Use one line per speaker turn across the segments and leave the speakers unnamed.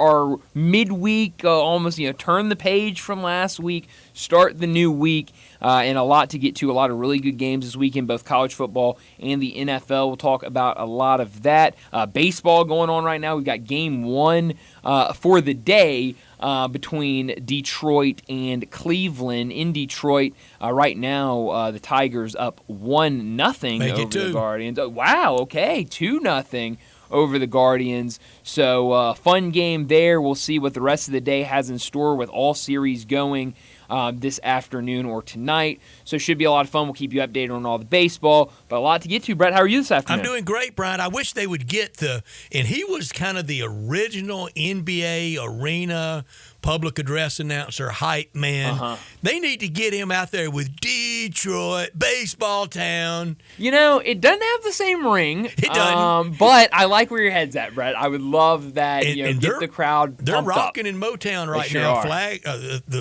our midweek, almost turn the page from last week, start the new week, and a lot to get to. A lot of really good games this weekend, both college football and the NFL. We'll talk about a lot of that. Baseball going on right now. We've got game one for the day between Detroit and Cleveland. In Detroit, right now, the Tigers up 1-0 over the Guardians. Oh, wow, okay, 2-0 over the Guardians. So fun game there. We'll see what the rest of the day has in store with all series going this afternoon or tonight. So it should be a lot of fun. We'll keep you updated on all the baseball, but a lot to get to. Brett, how are you this afternoon?
I'm doing great, Brian. I wish they would get and he was kind of the original NBA arena public address announcer, hype man. They need to get him out there with Detroit, baseball town.
It doesn't have the same ring.
It doesn't.
But I like where your head's at, Brett. I would love that.
And
get the crowd
They're
pumped
rocking
up.
in Motown right
sure
now.
are.
Flag,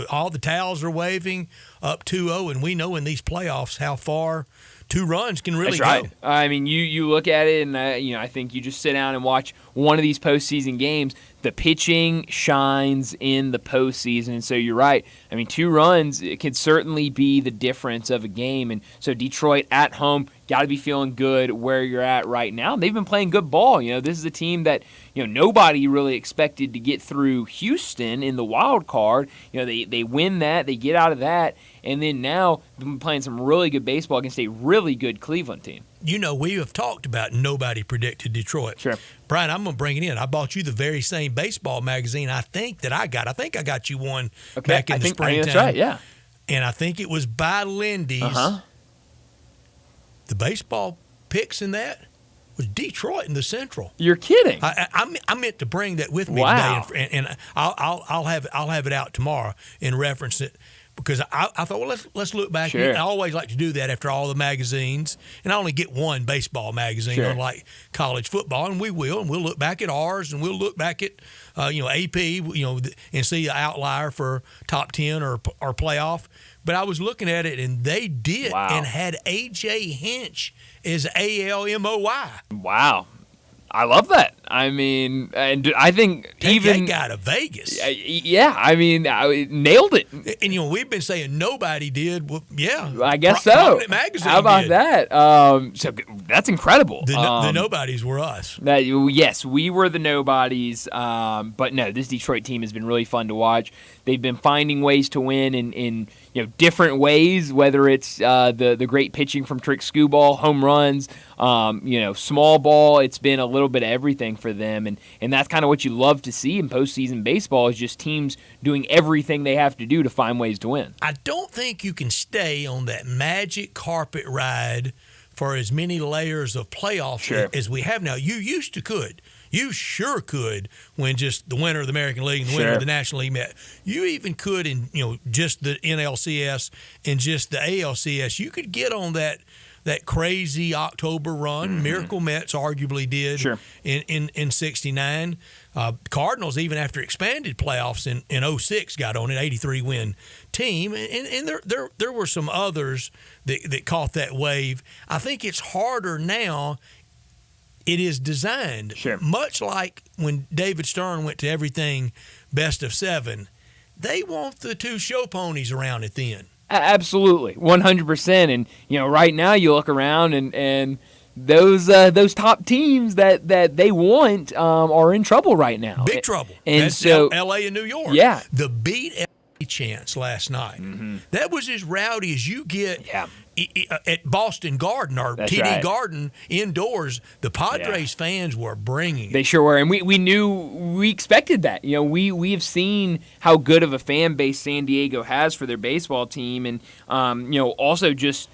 all the towels are waving up 2-0, and we know in these playoffs how far 2 runs can really
That's right.
go.
I mean, you look at it, and I think you just sit down and watch one of these postseason games. The pitching shines in the postseason, and so you're right. I mean, 2 runs, it could certainly be the difference of a game. And so Detroit at home, got to be feeling good where you're at right now. They've been playing good ball. This is a team that nobody really expected to get through Houston in the wild card. They win that, they get out of that, and then now they've been playing some really good baseball against a really good Cleveland team.
We have talked about nobody predicted Detroit.
Sure.
Brian, I'm going to bring it in. I bought you the very same baseball magazine I think I got you one back in the springtime.
That's right, yeah.
And I think it was by Lindy's. The baseball picks in that was Detroit in the Central.
You're kidding.
I meant to bring that with me today, and I'll have it out tomorrow and reference it. Because I thought, well, let's look back.
Sure.
I always like to do that after all the magazines, and I only get one baseball magazine, unlike college football, and we'll look back at ours, and we'll look back at AP, and see an outlier for top 10 or playoff. But I was looking at it, and they did, and had A.J. Hinch as ALMOY.
Wow. I love that. I mean, and I think
Take that guy to Vegas.
Yeah, I mean, I nailed it.
And we've been saying nobody did. Well, yeah,
I guess so.
Prominent Magazine
How about
did.
that? So that's incredible.
The nobodies were us.
Yes, we were the nobodies. But no, this Detroit team has been really fun to watch. They've been finding ways to win in different ways, whether it's the great pitching from Trick Skubal, home runs, small ball. It's been a little bit of everything for them, and that's kind of what you love to see in postseason baseball is just teams doing everything they have to do to find ways to win.
I don't think you can stay on that magic carpet ride for as many layers of playoffs as we have now. You used to could. You sure could when just the winner of the American League and the winner of the National League met. You even could in just the NLCS and just the ALCS. You could get on that crazy October run. Miracle Mets arguably did in 69. Cardinals, even after expanded playoffs in 06, got on an 83-win team. And there were some others that caught that wave. I think it's harder now. It is designed much like when David Stern went to everything best of 7. They want the 2 show ponies around at the end.
Absolutely, 100%. And right now you look around and those top teams that they want are in trouble right now.
Big trouble.
And
that's
so
L.A. and New York.
Yeah,
the beat L.A. chance last night. That was as rowdy as you get. Yeah. At Boston Garden or TD Garden indoors, the Padres fans were bringing it.
They sure were, and we expected that. We have seen how good of a fan base San Diego has for their baseball team, and also just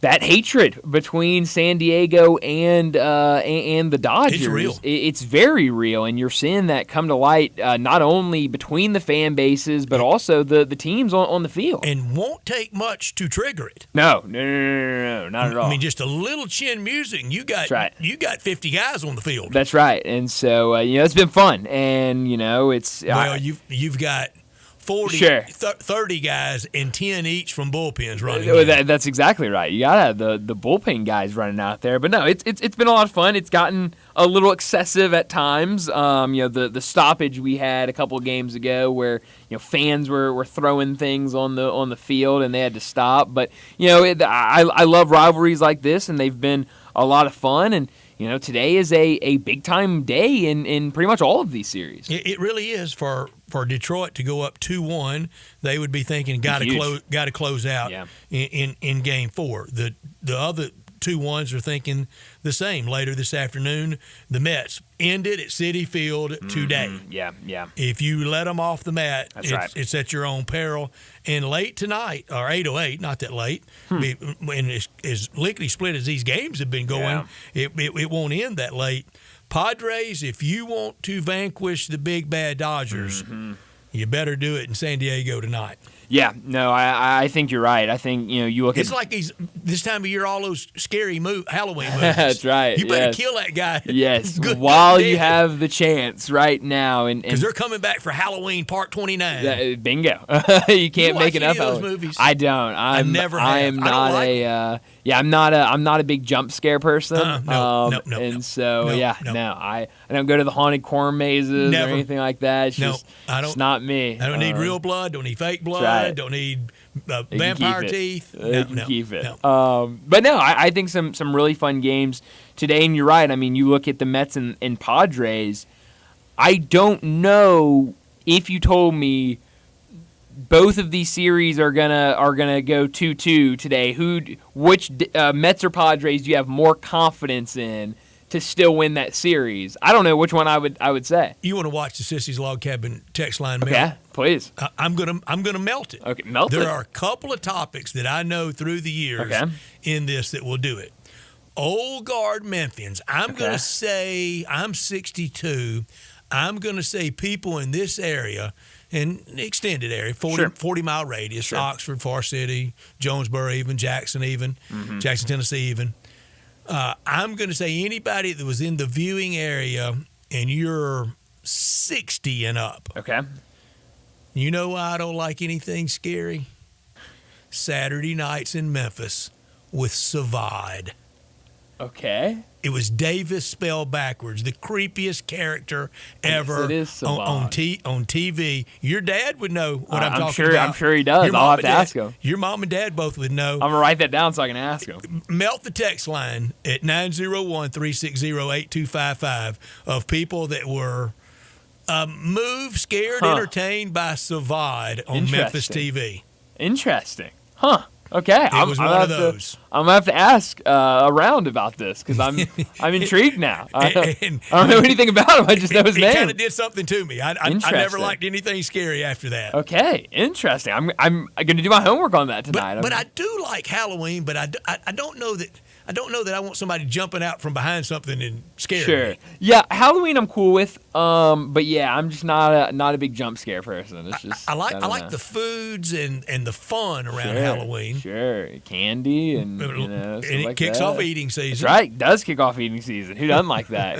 that hatred between San Diego and the Dodgers.
It's real.
It's very real, and you're seeing that come to light not only between the fan bases but also the teams on the field.
And won't take much to trigger it.
No, not at all.
I mean, just a little chin music, and you got 50 guys on the field.
That's right, and so it's been fun, and it's
you've got 40, 30 guys and 10 each from bullpens running.
That's exactly right. You got to have the bullpen guys running out there. But no, it's been a lot of fun. It's gotten a little excessive at times. The stoppage we had a couple of games ago, where fans were throwing things on the field and they had to stop. But I love rivalries like this, and they've been a lot of fun. And today is a big time day in pretty much all of these series.
It really is for Detroit to go up 2-1. They would be thinking got to close out in game 4. The other 2-1s are thinking the same. Later this afternoon, the Mets ended at Citi Field today.
Yeah.
If you let them off the mat,
it's
at your own peril. And late tonight, or 8:08, not that late, and as lickety split as these games have been going, it won't end that late. Padres, if you want to vanquish the big bad Dodgers, you better do it in San Diego tonight.
Yeah, no, I think you're right. I think you look.
It's like this time of year, all those scary Halloween movies.
That's right.
You better kill that guy.
Yes, while you have the chance right now, and
because they're coming back for Halloween Part 29.
Bingo. You can't make enough
of those movies.
I don't. I never have. I am not I'm not a big jump scare person.
No.
And so I don't go to the haunted corn mazes or anything like that. It's just it's not me.
I don't need real blood. Don't need fake blood.
Right.
Don't need vampire teeth.
Keep it. But no, I think some really fun games today. And you're right. I mean, you look at the Mets and Padres. I don't know if you told me both of these series are gonna go 2-2 today. Which Mets or Padres do you have more confidence in to still win that series? I don't know which one I would say.
You want to watch the Sissy's Log Cabin text line melt?
Yeah, please.
I'm gonna melt it.
Okay, melt it.
There are a couple of topics that I know through the years in this that will do it. Old guard Memphians. I'm gonna say I'm 62. I'm gonna say people in this area. In the extended area, 40-mile radius, Oxford, Far City, Jonesboro even, Jackson even, Jackson, Tennessee even. I'm going to say anybody that was in the viewing area and you're 60 and up.
Okay.
You know why I don't like anything scary? Saturday nights in Memphis with Savard.
Okay.
It was Davis spelled backwards, the creepiest character ever on TV. Your dad would know what I'm talking about.
I'm sure he does. I'll have to ask him.
Your mom and dad both would know.
I'm going to write that down so I can ask him.
Melt the text line at 901-360-8255 of people that were moved, scared, entertained by Savard on Memphis TV.
Interesting. Huh. Okay,
it was one of those.
I'm gonna have to ask around about this because I'm intrigued now. I don't know anything about him. I just know his name.
He kind of did something to me. I never liked anything scary after that.
Okay, interesting. I'm gonna do my homework on that tonight.
But I do like Halloween. But I don't know that. I don't know that I want somebody jumping out from behind something and scaring me.
Yeah, Halloween I'm cool with. But yeah, I'm just not a big jump scare person. It's just
I like the foods and the fun around Halloween.
Sure, candy and
it kicks off eating season.
That's right, it does kick off eating season. Who doesn't like that?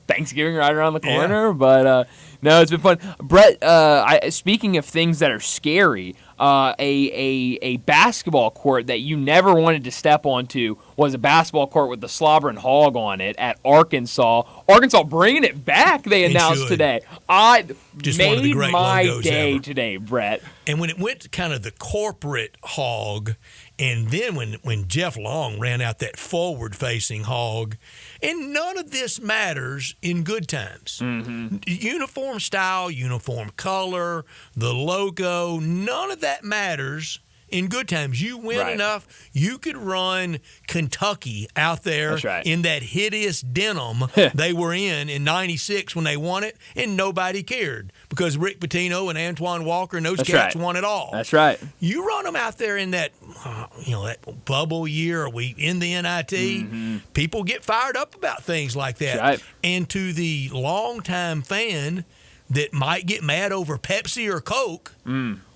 Thanksgiving right around the corner. Yeah. But no, it's been fun. Brett, speaking of things that are scary, a basketball court that you never wanted to step onto was a basketball court with the slobbering hog on it at Arkansas. Arkansas bringing it back, they announced today. I
just
made my day today, Brett.
And when it went to kind of the corporate hog, and then when Jeff Long ran out that forward-facing hog, and none of this matters in good times. Mm-hmm. Uniform style, uniform color, the logo, none of that matters in good times. You win enough, you could run Kentucky out there in that hideous denim they were in '96 when they won it, and nobody cared because Rick Pitino and Antoine Walker and those cats won it all.
That's right.
You run them out there in that, that bubble year, we in the NIT, people get fired up about things like that.
That's right.
And to the longtime fan that might get mad over Pepsi or Coke,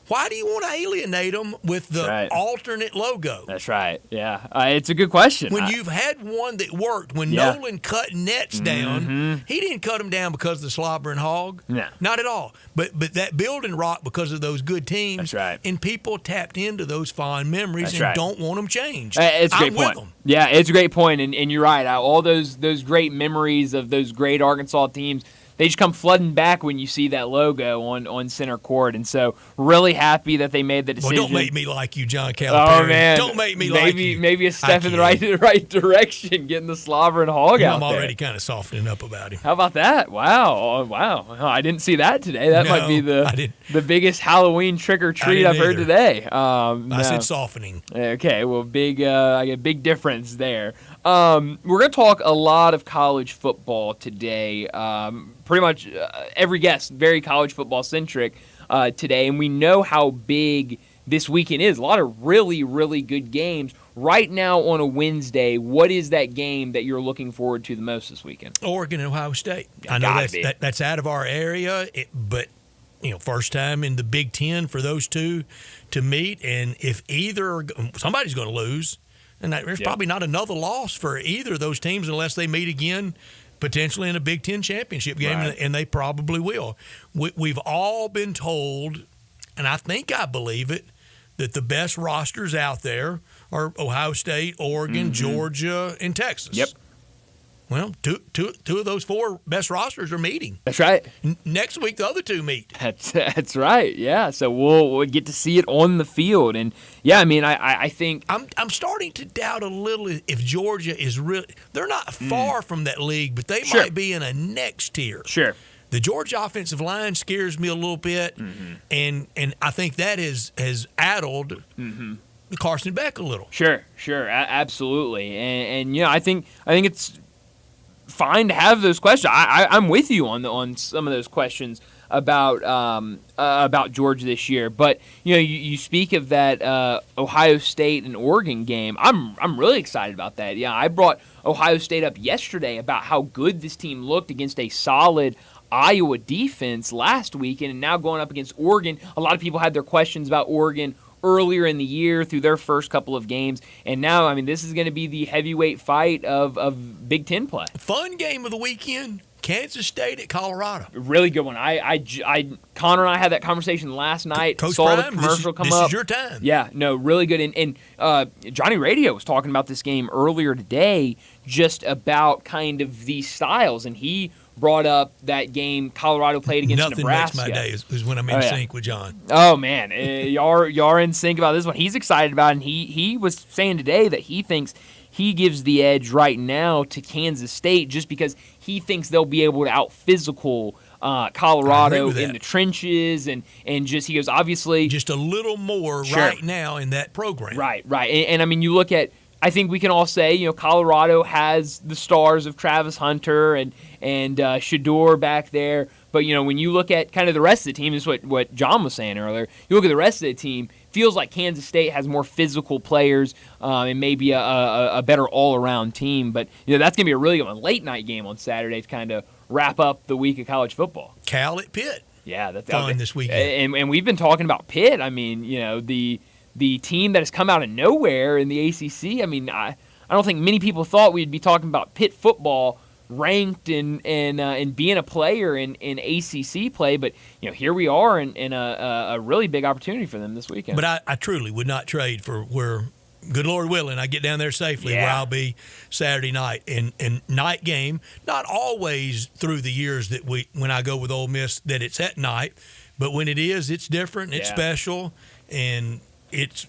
Why do you want to alienate them with the alternate logo?
That's right. Yeah. It's a good question.
When you've had one that worked, when Nolan cut nets down, he didn't cut them down because of the slobbering hog.
No.
Not at all. But that building rocked because of those good teams.
That's right.
And people tapped into those fond memories don't want them changed.
It's a great point.
With them.
Yeah, it's a great point. And you're right. All those great memories of those great Arkansas teams, they just come flooding back when you see that logo on center court. And so really happy that they made the decision.
Well, don't make me like you, John Calipari.
Oh, man.
Don't make me like you.
Maybe a step in the right direction, getting the slobbering hog out
I'm
there.
already kind of softening up about him.
How about that? Wow. Oh, wow. Oh, I didn't see that today. That might be the biggest Halloween trick-or-treat I've heard today.
I said softening.
Okay, well, I get a big difference there. We're going to talk a lot of college football today. Pretty much every guest, very college football centric today. And we know how big this weekend is. A lot of really, really good games. Right now on a Wednesday, what is that game that you're looking forward to the most this weekend?
Oregon and Ohio State. I know that's out of our area, but first time in the Big Ten for those two to meet. And if somebody's going to lose, and there's probably not another loss for either of those teams unless they meet again potentially in a Big Ten championship game, and they probably will. We've all been told, and I think I believe it, that the best rosters out there are Ohio State, Oregon, Georgia, and Texas.
Yep.
Well, two of those four best rosters are meeting.
That's right.
Next week, the other two meet.
That's right. Yeah. So we'll get to see it on the field, and yeah, I mean, I think
I'm starting to doubt a little if Georgia is really. They're not far from that league, but they might be in a next tier.
Sure.
The Georgia offensive line scares me a little bit, and I think that has addled Carson Beck a little.
Sure, absolutely, and I think it's fine to have those questions. I'm with you on some of those questions about Georgia this year. But you speak of that Ohio State and Oregon game. I'm really excited about that. Yeah, I brought Ohio State up yesterday about how good this team looked against a solid Iowa defense last weekend, and now going up against Oregon. A lot of people had their questions about Oregon earlier in the year through their first couple of games, and now, I mean, this is going to be the heavyweight fight of Big Ten play.
Fun game of the weekend, Kansas State at Colorado.
Really good one. Connor and I had that conversation last night.
Coach
saw
Prime,
the commercial come up.
This is your time.
Yeah, no, really good. And Johnny Radio was talking about this game earlier today, just about kind of these styles, and he brought up that game Colorado played against Nebraska.
Nothing makes my day is when I'm in sync with John.
Oh, man. Y'all are in sync about this one. He's excited about it, and he was saying today that he thinks he gives the edge right now to Kansas State just because he thinks they'll be able to out-physical Colorado in the trenches, and just, he goes, obviously.
Just a little more right now in that program.
Right. And I mean, you look at, I think we can all say, Colorado has the stars of Travis Hunter and Shador back there. But, when you look at kind of the rest of the team, this is what John was saying earlier, you look at the rest of the team, feels like Kansas State has more physical players and maybe a better all-around team. But, that's going to be a really good one. Late-night game on Saturday to kind of wrap up the week of college football.
Cal at Pitt.
Yeah. That's
fun this weekend.
And we've been talking about Pitt. I mean, the team that has come out of nowhere in the ACC. I mean, I don't think many people thought we'd be talking about Pitt football ranked and being a player in ACC play, but here we are in a really big opportunity for them this weekend.
But I truly would not trade for where, good Lord willing, I get down there safely where I'll be Saturday night. And night game, not always through the years that when I go with Ole Miss that it's at night, but when it is, it's different, it's special, and it's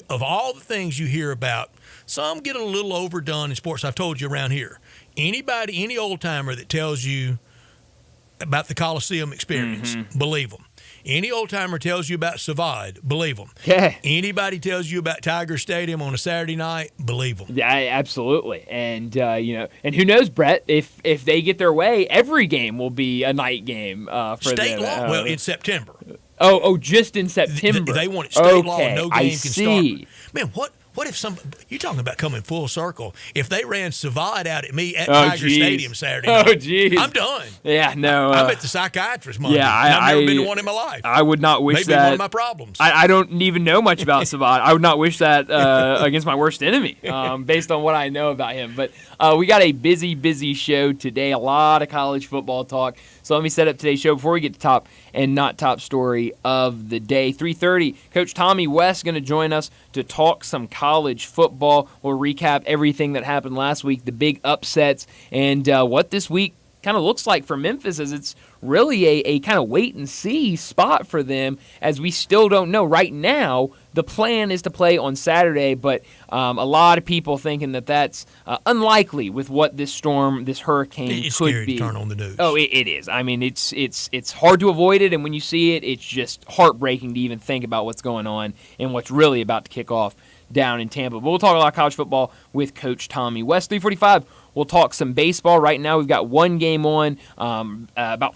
of all the things you hear about, some get a little overdone in sports. I've told you around here. Any old timer that tells you about the Coliseum experience, believe them. Any old timer tells you about Savad, believe them.
Yeah.
Anybody tells you about Tiger Stadium on a Saturday night, believe them.
Yeah, absolutely. And and who knows, Brett? If they get their way, every game will be a night game for
state
them.
law. Well, in September.
Oh, just in September.
They want it state law. No game can
start.
Man, What if you're talking about coming full circle. If they ran Savad out at me at Tiger Stadium Saturday night, I'm done.
Yeah, no.
I'm at the psychiatrist Monday.
Yeah,
I've never been to one in my life.
I would not wish
Maybe
that.
One of my problems.
I don't even know much about Savad. I would not wish that against my worst enemy, based on what I know about him. But we got a busy show today. A lot of college football talk. So let me set up today's show before we get to top and not top story of the day. 3:30, Coach Tommy West going to join us to talk some college football. We'll recap everything that happened last week, the big upsets, and what this week kind of looks like for Memphis, as it's really a kind of wait-and-see spot for them, as we still don't know. Right now, the plan is to play on Saturday, but a lot of people thinking that that's unlikely with what this storm, this hurricane
it's
could
scary
be.
To turn on the news.
Oh, it is. I mean, it's hard to avoid it, and when you see it, it's just heartbreaking to even think about what's going on and what's really about to kick off down in Tampa. But we'll talk a lot of college football with Coach Tommy West. 3:45, we'll talk some baseball. Right now, we've got one game on. About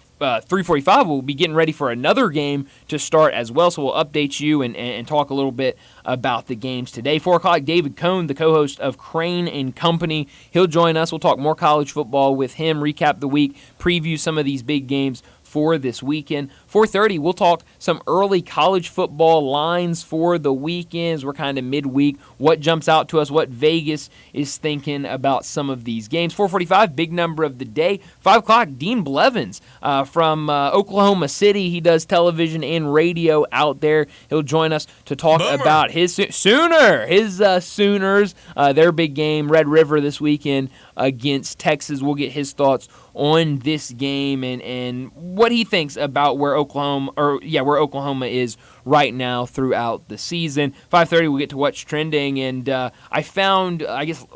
3:45, we'll be getting ready for another game to start as well. So we'll update you and talk a little bit about the games today. 4 o'clock, David Cohn, the co-host of Crane and Company. He'll join us. We'll talk more college football with him, recap the week, preview some of these big games for this weekend. 4:30, we'll talk some early college football lines for the weekends. We're kind of midweek. What jumps out to us, what Vegas is thinking about some of these games. 4:45, big number of the day. 5 o'clock, Dean Blevins from Oklahoma City. He does television and radio out there. He'll join us to talk about his Sooners, their big game, Red River this weekend against Texas. We'll get his thoughts on this game and what he thinks about where Oklahoma is right now throughout the season. 5:30, we'll get to what's trending, and I found, I guess,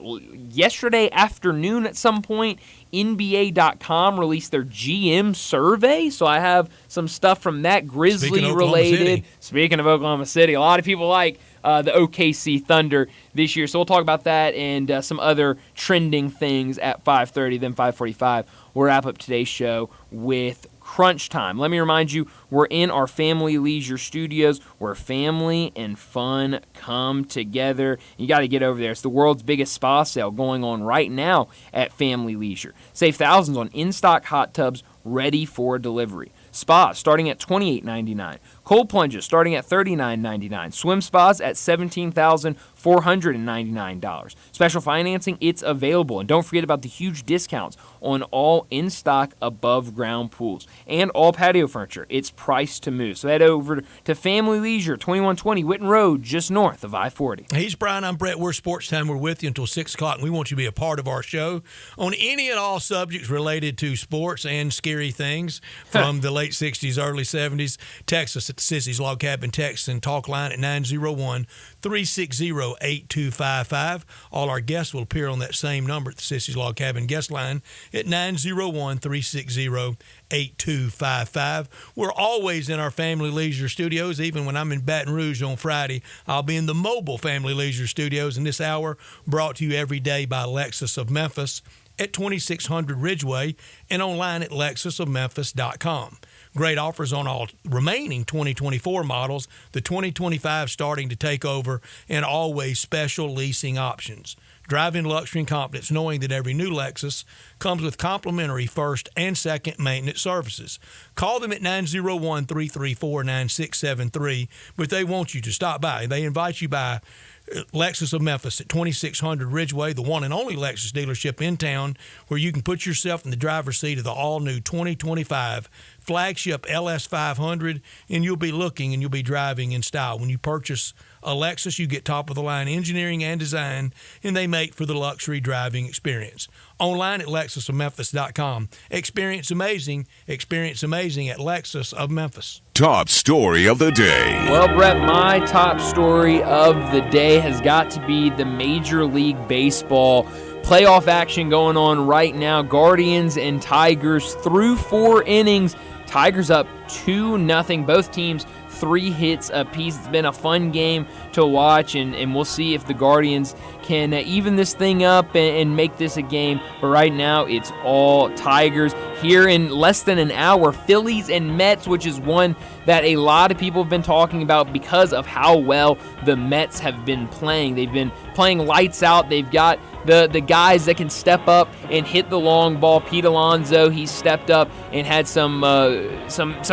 yesterday afternoon at some point, NBA.com released their GM survey, so I have some stuff from that Grizzly-related. Speaking of Oklahoma City, a lot of people like the OKC Thunder this year, so we'll talk about that and some other trending things at 5:30. Then 5:45, we'll wrap up today's show with Crunch Time. Let me remind you, we're in our Family Leisure Studios where family and fun come together. You got to get over there. It's the world's biggest spa sale going on right now at Family Leisure. Save thousands on in-stock hot tubs ready for delivery. Spas starting at $28.99. Cold plunges starting at $39.99. Swim spas at $17,499. Special financing, it's available. And don't forget about the huge discounts on all in-stock above-ground pools. And all patio furniture, it's priced to move. So head over to Family Leisure, 2120 Whitten Road, just north of I-40.
He's Brian, I'm Brett. We're Sportstime. We're with you until 6 o'clock, and we want you to be a part of our show on any and all subjects related to sports and scary things from the late 60s, early 70s. Text us at the Sissy's Log Cabin text and talk line at 901-360-8255. All our guests will appear on that same number at the Sissy's Log Cabin guest line at 901-360-8255. We're always in our Family Leisure Studios. Even when I'm in Baton Rouge on Friday, I'll be in the mobile Family Leisure Studios. And this hour brought to you every day by Lexus of Memphis at 2600 Ridgeway and online at lexusofmemphis.com. Great offers on all remaining 2024 models, the 2025 starting to take over, and always special leasing options. Drive in luxury and confidence knowing that every new Lexus comes with complimentary first and second maintenance services. Call them at 901-334-9673, but they want you to stop by. They invite you by Lexus of Memphis at 2600 Ridgeway, the one and only Lexus dealership in town, where you can put yourself in the driver's seat of the all-new 2025 flagship LS500, and you'll be looking and you'll be driving in style. When you purchase a Lexus, you get top-of-the-line engineering and design, and they make for the luxury driving experience. Online at lexusofmemphis.com. Experience amazing at Lexus of Memphis.
Top story of the day.
Well, Brett, my top story of the day has got to be the Major League Baseball playoff action going on right now. Guardians and Tigers through 4 innings. Tigers up 2-0. Both teams 3 hits apiece. It's been a fun game to watch, and we'll see if the Guardians can even this thing up and make this a game. But right now, it's all Tigers. Here in less than an hour, Phillies and Mets, which is one that a lot of people have been talking about because of how well the Mets have been playing. They've been playing lights out. They've got the guys that can step up and hit the long ball. Pete Alonso, he stepped up and had some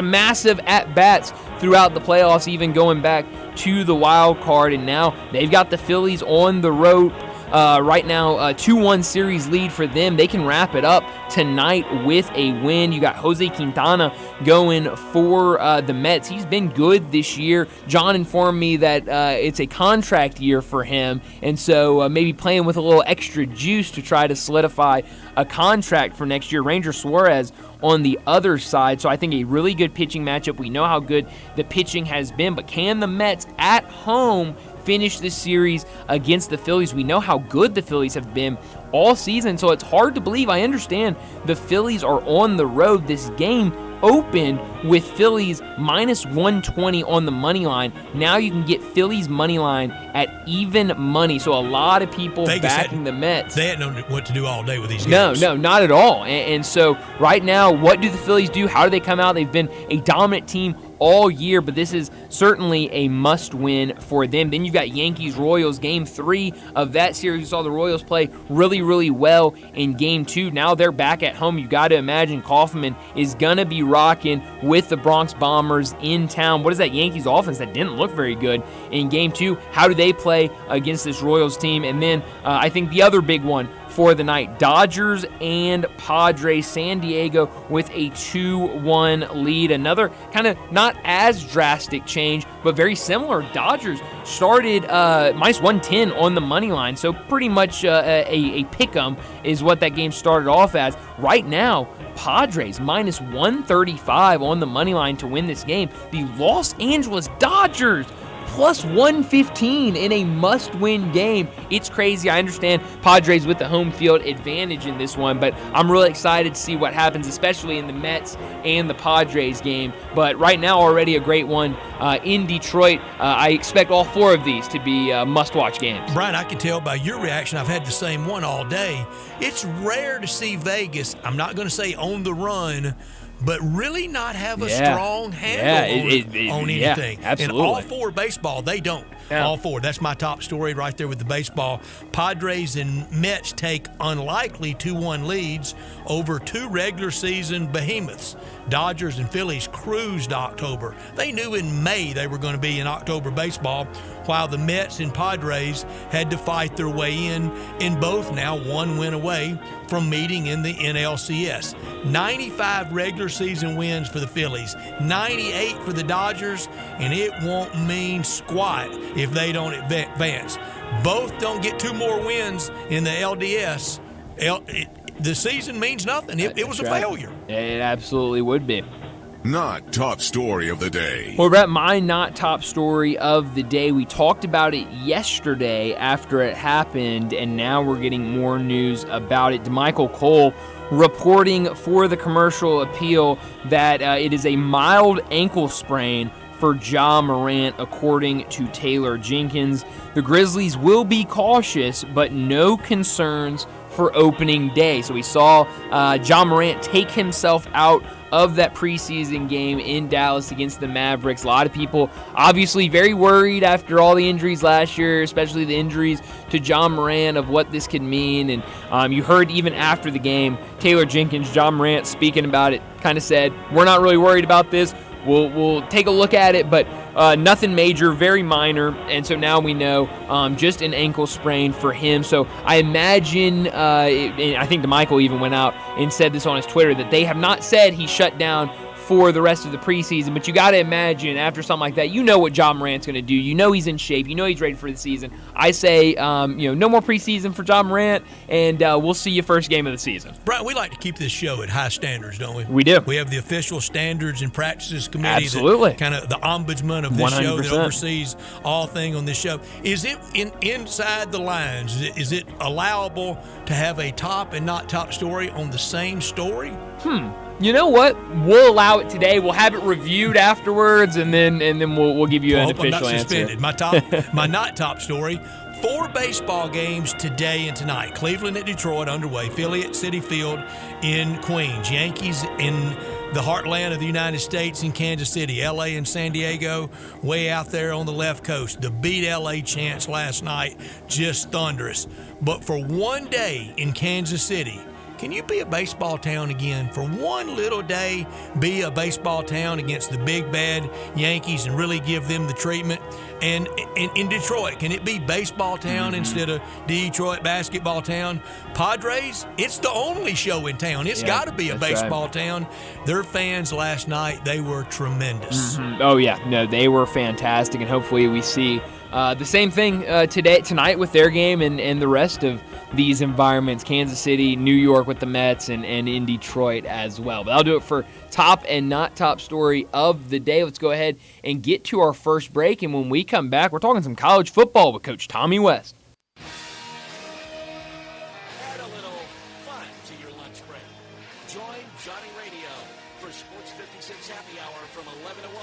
massive at-bats throughout the playoffs, even going back to the wild card. And now they've got the Phillies on the road. Right now, a 2-1 series lead for them. They can wrap it up tonight with a win. You got Jose Quintana going for the Mets. He's been good this year. John informed me that it's a contract year for him, and so maybe playing with a little extra juice to try to solidify a contract for next year. Ranger Suarez on the other side, so I think a really good pitching matchup. We know how good the pitching has been, but can the Mets at home finish this series against the Phillies? We know how good the Phillies have been all season, so it's hard to believe. I understand the Phillies are on the road. This game opened with Phillies minus 120 on the money line. Now you can get Phillies money line at even money. So a lot of people backing the Mets.
They hadn't known what to do all day with these games.
No, not at all. And so right now, what do the Phillies do? How do they come out? They've been a dominant team all year, but this is certainly a must-win for them. Then you've got Yankees-Royals, Game 3 of that series. You saw the Royals play really, really well in Game 2. Now they're back at home. You've got to imagine Kaufman is going to be rocking with the Bronx Bombers in town. What is that Yankees offense that didn't look very good in Game 2? How do they play against this Royals team? And then I think the other big one for the night, Dodgers and Padres. San Diego with a 2-1 lead. Another kind of not as drastic change, but very similar. Dodgers started minus 110 on the money line, so pretty much a pick-em is what that game started off as. Right now, Padres minus 135 on the money line to win this game. The Los Angeles Dodgers plus 115 in a must-win game. It's crazy. I understand Padres with the home field advantage in this one, but I'm really excited to see what happens, especially in the Mets and the Padres game. But right now, already a great one in Detroit. I expect all 4 of these to be must-watch games.
Brian, I can tell by your reaction, I've had the same one all day. It's rare to see Vegas, I'm not going to say on the run, but really not have a strong handle on anything.
Yeah, absolutely.
And all 4 baseball, they don't. Yeah. All 4. That's my top story right there with the baseball. Padres and Mets take unlikely 2-1 leads over 2 regular season behemoths. Dodgers and Phillies cruised October. They knew in May they were going to be in October baseball, while the Mets and Padres had to fight their way in both now 1 win away from meeting in the NLCS. 95 regular season wins for the Phillies, 98 for the Dodgers, and it won't mean squat if they don't advance. Both don't get 2 more wins in the LDS. The season means nothing. It was a failure.
It absolutely would be.
Not top story of the day.
Well, Brett, my not top story of the day, we talked about it yesterday after it happened, and now we're getting more news about it. DeMichael Cole reporting for the Commercial Appeal that it is a mild ankle sprain for Ja Morant, according to Taylor Jenkins. The Grizzlies will be cautious, but no concerns for opening day. So we saw Ja Morant take himself out of that preseason game in Dallas against the Mavericks. A lot of people obviously very worried after all the injuries last year, especially the injuries to Ja Morant, of what this could mean. And you heard even after the game, Taylor Jenkins, Ja Morant speaking about it, kind of said, we're not really worried about this. We'll take a look at it, but nothing major, very minor. And so now we know just an ankle sprain for him. So I imagine, and I think DeMichael even went out and said this on his Twitter, that they have not said he shut down for the rest of the preseason, but you got to imagine after something like that, you know what Ja Morant's going to do. You know he's in shape. You know he's ready for the season. I say, no more preseason for Ja Morant, and we'll see you first game of the season.
Brian, we like to keep this show at high standards, don't we?
We do.
We have the official standards and practices committee.
Absolutely.
Kind of the ombudsman of this
100%.
show that oversees all things on this show. Is it inside the lines? Is it allowable to have a top and not top story on the same story?
You know what? We'll allow it today. We'll have it reviewed afterwards, and then we'll give you an official answer.
My not top story. 4 baseball games today and tonight. Cleveland at Detroit underway. Philly at Citi Field in Queens. Yankees in the heartland of the United States in Kansas City. L.A. and San Diego way out there on the left coast. The Beat L.A. chants last night, just thunderous. But for one day in Kansas City, can you be a baseball town again? For one little day, be a baseball town against the big bad Yankees and really give them the treatment? And in Detroit, can it be baseball town instead of Detroit basketball town? Padres, it's the only show in town. It's got to be a baseball town. Their fans last night, they were tremendous.
Oh, yeah. No, they were fantastic, and hopefully we see the same thing tonight with their game and the rest of these environments, Kansas City, New York with the Mets, and in Detroit as well. But that'll do it for top and not top story of the day. Let's go ahead and get to our first break, and when we come back, we're talking some college football with Coach Tommy West.
Add a little fun to your lunch break. Join Johnny Radio for Sports 56 Happy Hour from 11 to 1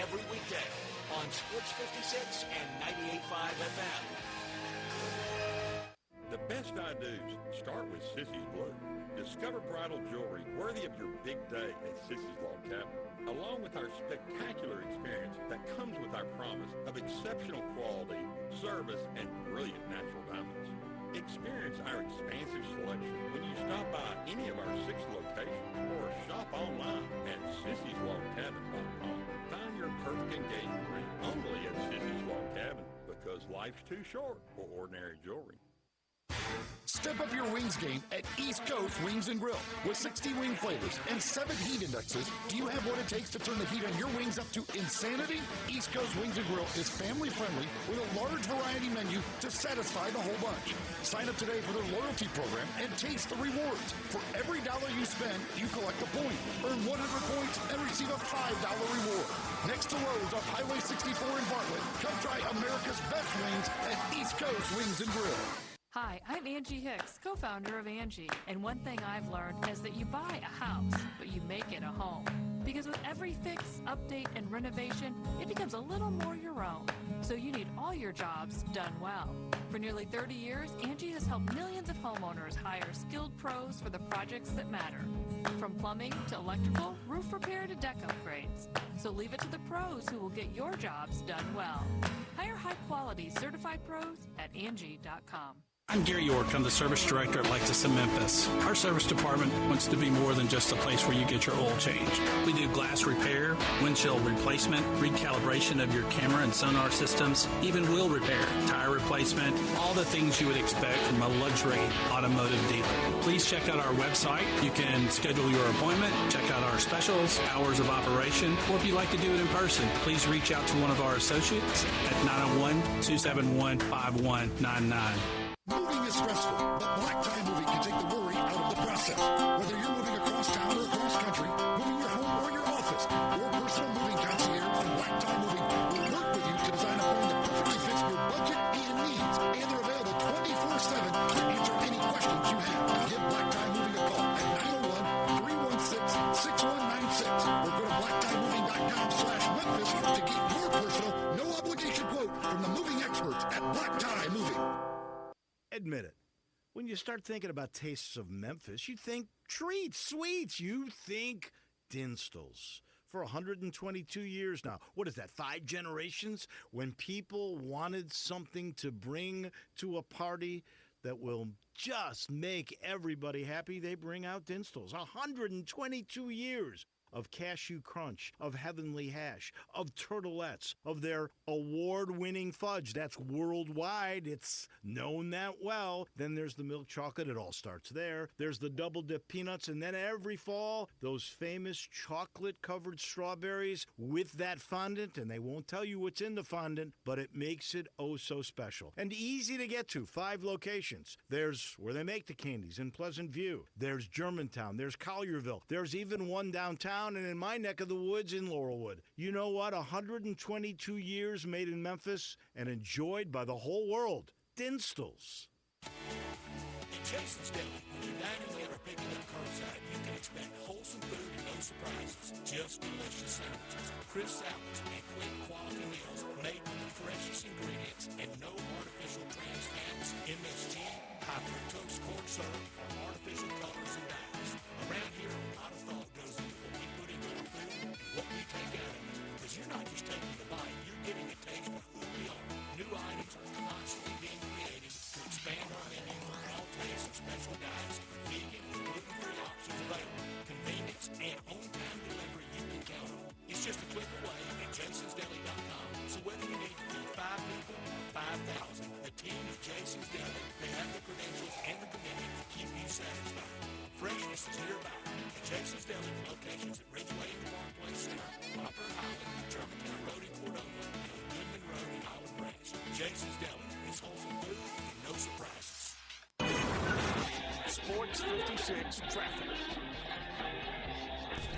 every weekday on Sports 56 and 98.5 FM.
The best I do's start with Sissy's Blue. Discover bridal jewelry worthy of your big day at Sissy's Log Cabin, along with our spectacular experience that comes with our promise of exceptional quality, service, and brilliant natural diamonds. Experience our expansive selection when you stop by any of our 6 locations or shop online at sissyslogcabin.com. Find your perfect engagement ring only at Sissy's Log Cabin, because life's too short for ordinary jewelry.
Step up your wings game at East Coast Wings & Grill. With 60 wing flavors and 7 heat indexes, do you have what it takes to turn the heat on your wings up to insanity? East Coast Wings & Grill is family-friendly with a large variety menu to satisfy the whole bunch. Sign up today for their loyalty program and taste the rewards. For every dollar you spend, you collect a point. Earn 100 points and receive a $5 reward. Next to Lowe's off Highway 64 in Bartlett, come try America's best wings at East Coast Wings & Grill.
Hi, I'm Angie Hicks, co-founder of Angie, and one thing I've learned is that you buy a house, but you make it a home. Because with every fix, update, and renovation, it becomes a little more your own. So you need all your jobs done well. For nearly 30 years, Angie has helped millions of homeowners hire skilled pros for the projects that matter. From plumbing to electrical, roof repair to deck upgrades. So leave it to the pros who will get your jobs done well. Hire high-quality certified pros at Angie.com.
I'm Gary York. I'm the service director at Lexus in Memphis. Our service department wants to be more than just a place where you get your oil changed. We do glass repair, windshield replacement, recalibration of your camera and sonar systems, even wheel repair, tire replacement, all the things you would expect from a luxury automotive dealer. Please check out our website. You can schedule your appointment, check out our specials, hours of operation, or if you'd like to do it in person, please reach out to one of our associates at 901-271-5199.
Moving is stressful, but Black Tie Moving can take the worry out of the process. Whether you're moving across town or across country, moving your home or your office, your personal moving concierge from Black Tie Moving will work with you to design a plan that perfectly fits your budget and needs. And they're available 24/7 to answer any questions you have. Give Black Tie Moving a call at 901-316-6196 or go to blacktiemoving.com/Memphis to get your personal, no-obligation quote from the moving experts at Black Tie Moving.
Admit it. When you start thinking about tastes of Memphis, you think treats, sweets. You think Dinstall's. For 122 years now. What is that, 5 generations? When people wanted something to bring to a party that will just make everybody happy, they bring out Dinstall's. 122 years of cashew crunch, of heavenly hash, of turtlettes, of their award-winning fudge. That's worldwide. It's known that well. Then there's the milk chocolate. It all starts there. There's the double-dip peanuts. And then every fall, those famous chocolate-covered strawberries with that fondant. And they won't tell you what's in the fondant, but it makes it oh so special. And easy to get to. 5 locations. There's where they make the candies in Pleasant View. There's Germantown. There's Collierville. There's even one downtown and in my neck of the woods in Laurelwood. You know what? 122 years made in Memphis and enjoyed by the whole world. Dinstall's.
Jason's Deli. When you're dining in or picking up curbside, you can expect wholesome food and no surprises. Just delicious sandwiches, crisp salads, and quick quality meals made with the freshest ingredients and no artificial trans fats, MSG, high fructose corn syrup, or artificial colors and dyes. Around here, a lot of thought goes into what we put into our food and what we take out of it. Because you're not just taking a bite, you're getting a taste of who we are. New items are constantly being created to expand our menu for all tastes and special diets, vegan and gluten-free options available, convenience, and on-time delivery you can count on. It's just a click away at jasonsdeli.com. So whether you need to feed 5 people or 5,000, the team at Jason's Deli, they have the credentials and the commitment to keep you satisfied. Freshness is nearby at Jason's Deli with locations at Ridgeway in the Park Place Center, Poplar Highland, Germantown Road in Cordova, and on Goodman Road in Olive Branch. Jason's Deli, it's wholesome food and no surprises.
Sports 56 traffic.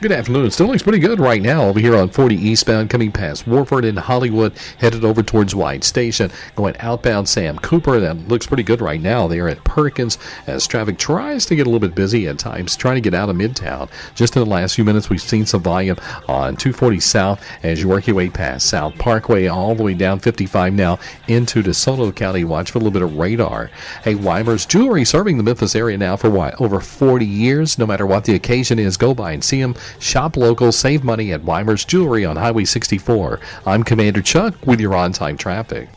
Good afternoon. It still looks pretty good right now over here on 40 eastbound coming past Warford and Hollywood, headed over towards White Station. Going outbound Sam Cooper, that looks pretty good right now there at Perkins as traffic tries to get a little bit busy at times, trying to get out of Midtown. Just in the last few minutes, we've seen some volume on 240 South as you work your way past South Parkway all the way down 55 now into DeSoto County. Watch for a little bit of radar. Hey, Weimer's Jewelry serving the Memphis area now for over 40 years. No matter what the occasion is, go by and see them. Shop local, save money at Weimer's Jewelry on Highway 64. I'm Commander Chuck with your on-time traffic.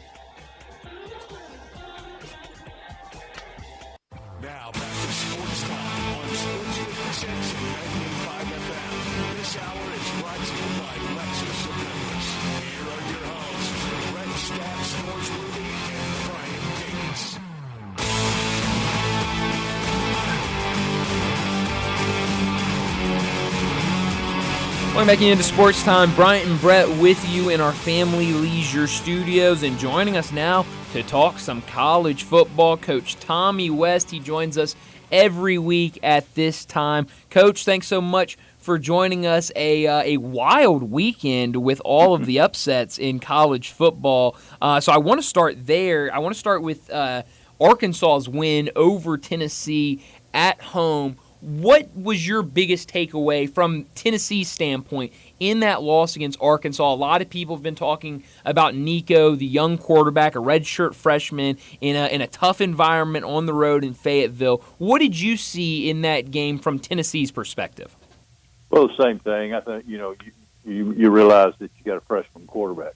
Now back to Sports Time on Sports 56 and 95 FM. This hour is brought to you by Lexus of Memphis. Here are your hosts, Brett Stacks, Norsworthy, and Brian Gates.
Welcome back into Sports Time. Bryant and Brett with you in our Family Leisure Studios, and joining us now to talk some college football, Coach Tommy West. He joins us every week at this time. Coach, thanks so much for joining us. A wild weekend with all of the upsets in college football. So I want to start there. I want to start with Arkansas's win over Tennessee at home. What was your biggest takeaway from Tennessee's standpoint in that loss against Arkansas? A lot of people have been talking about Nico, the young quarterback, a redshirt freshman in a tough environment on the road in Fayetteville. What did you see in that game from Tennessee's perspective?
Well, the same thing. I think, you realize that you got a freshman quarterback.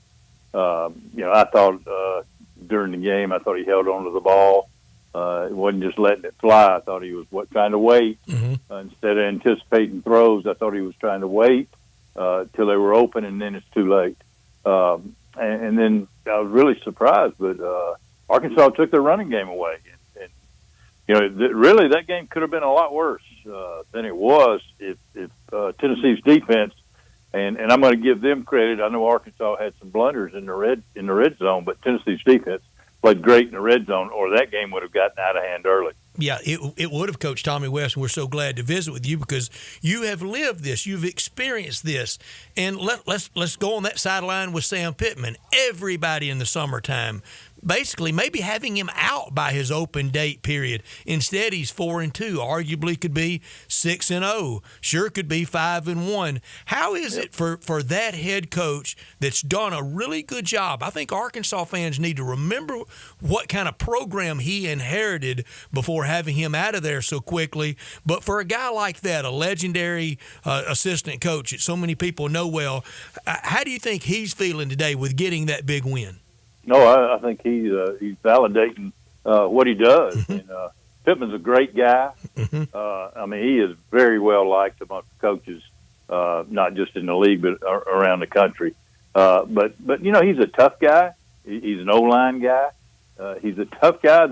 I thought during the game, I thought he held on to the ball. It wasn't just letting it fly. I thought he was trying to wait. Instead of anticipating throws, I thought he was trying to wait till they were open, and then it's too late. And then I was really surprised, but Arkansas took their running game away. And really that game could have been a lot worse than it was if Tennessee's defense, and I'm going to give them credit. I know Arkansas had some blunders in the red zone, but Tennessee's defense played great in the red zone, or that game would have gotten out of hand early.
Yeah, it would have, Coach Tommy West, and we're so glad to visit with you because you have lived this, you've experienced this. And let's go on that sideline with Sam Pittman. Everybody in the summertime basically maybe having him out by his open date period. Instead, he's 4-2. Arguably could be 6-0. Sure could be 5-1. How is it for that head coach that's done a really good job? I think Arkansas fans need to remember what kind of program he inherited before having him out of there so quickly. But for a guy like that, a legendary assistant coach that so many people know well, how do you think he's feeling today with getting that big win?
No, I think he's validating what he does. And Pittman's a great guy. He is very well liked amongst coaches, not just in the league but around the country. But he's a tough guy. He's an O-line guy. He's a tough guy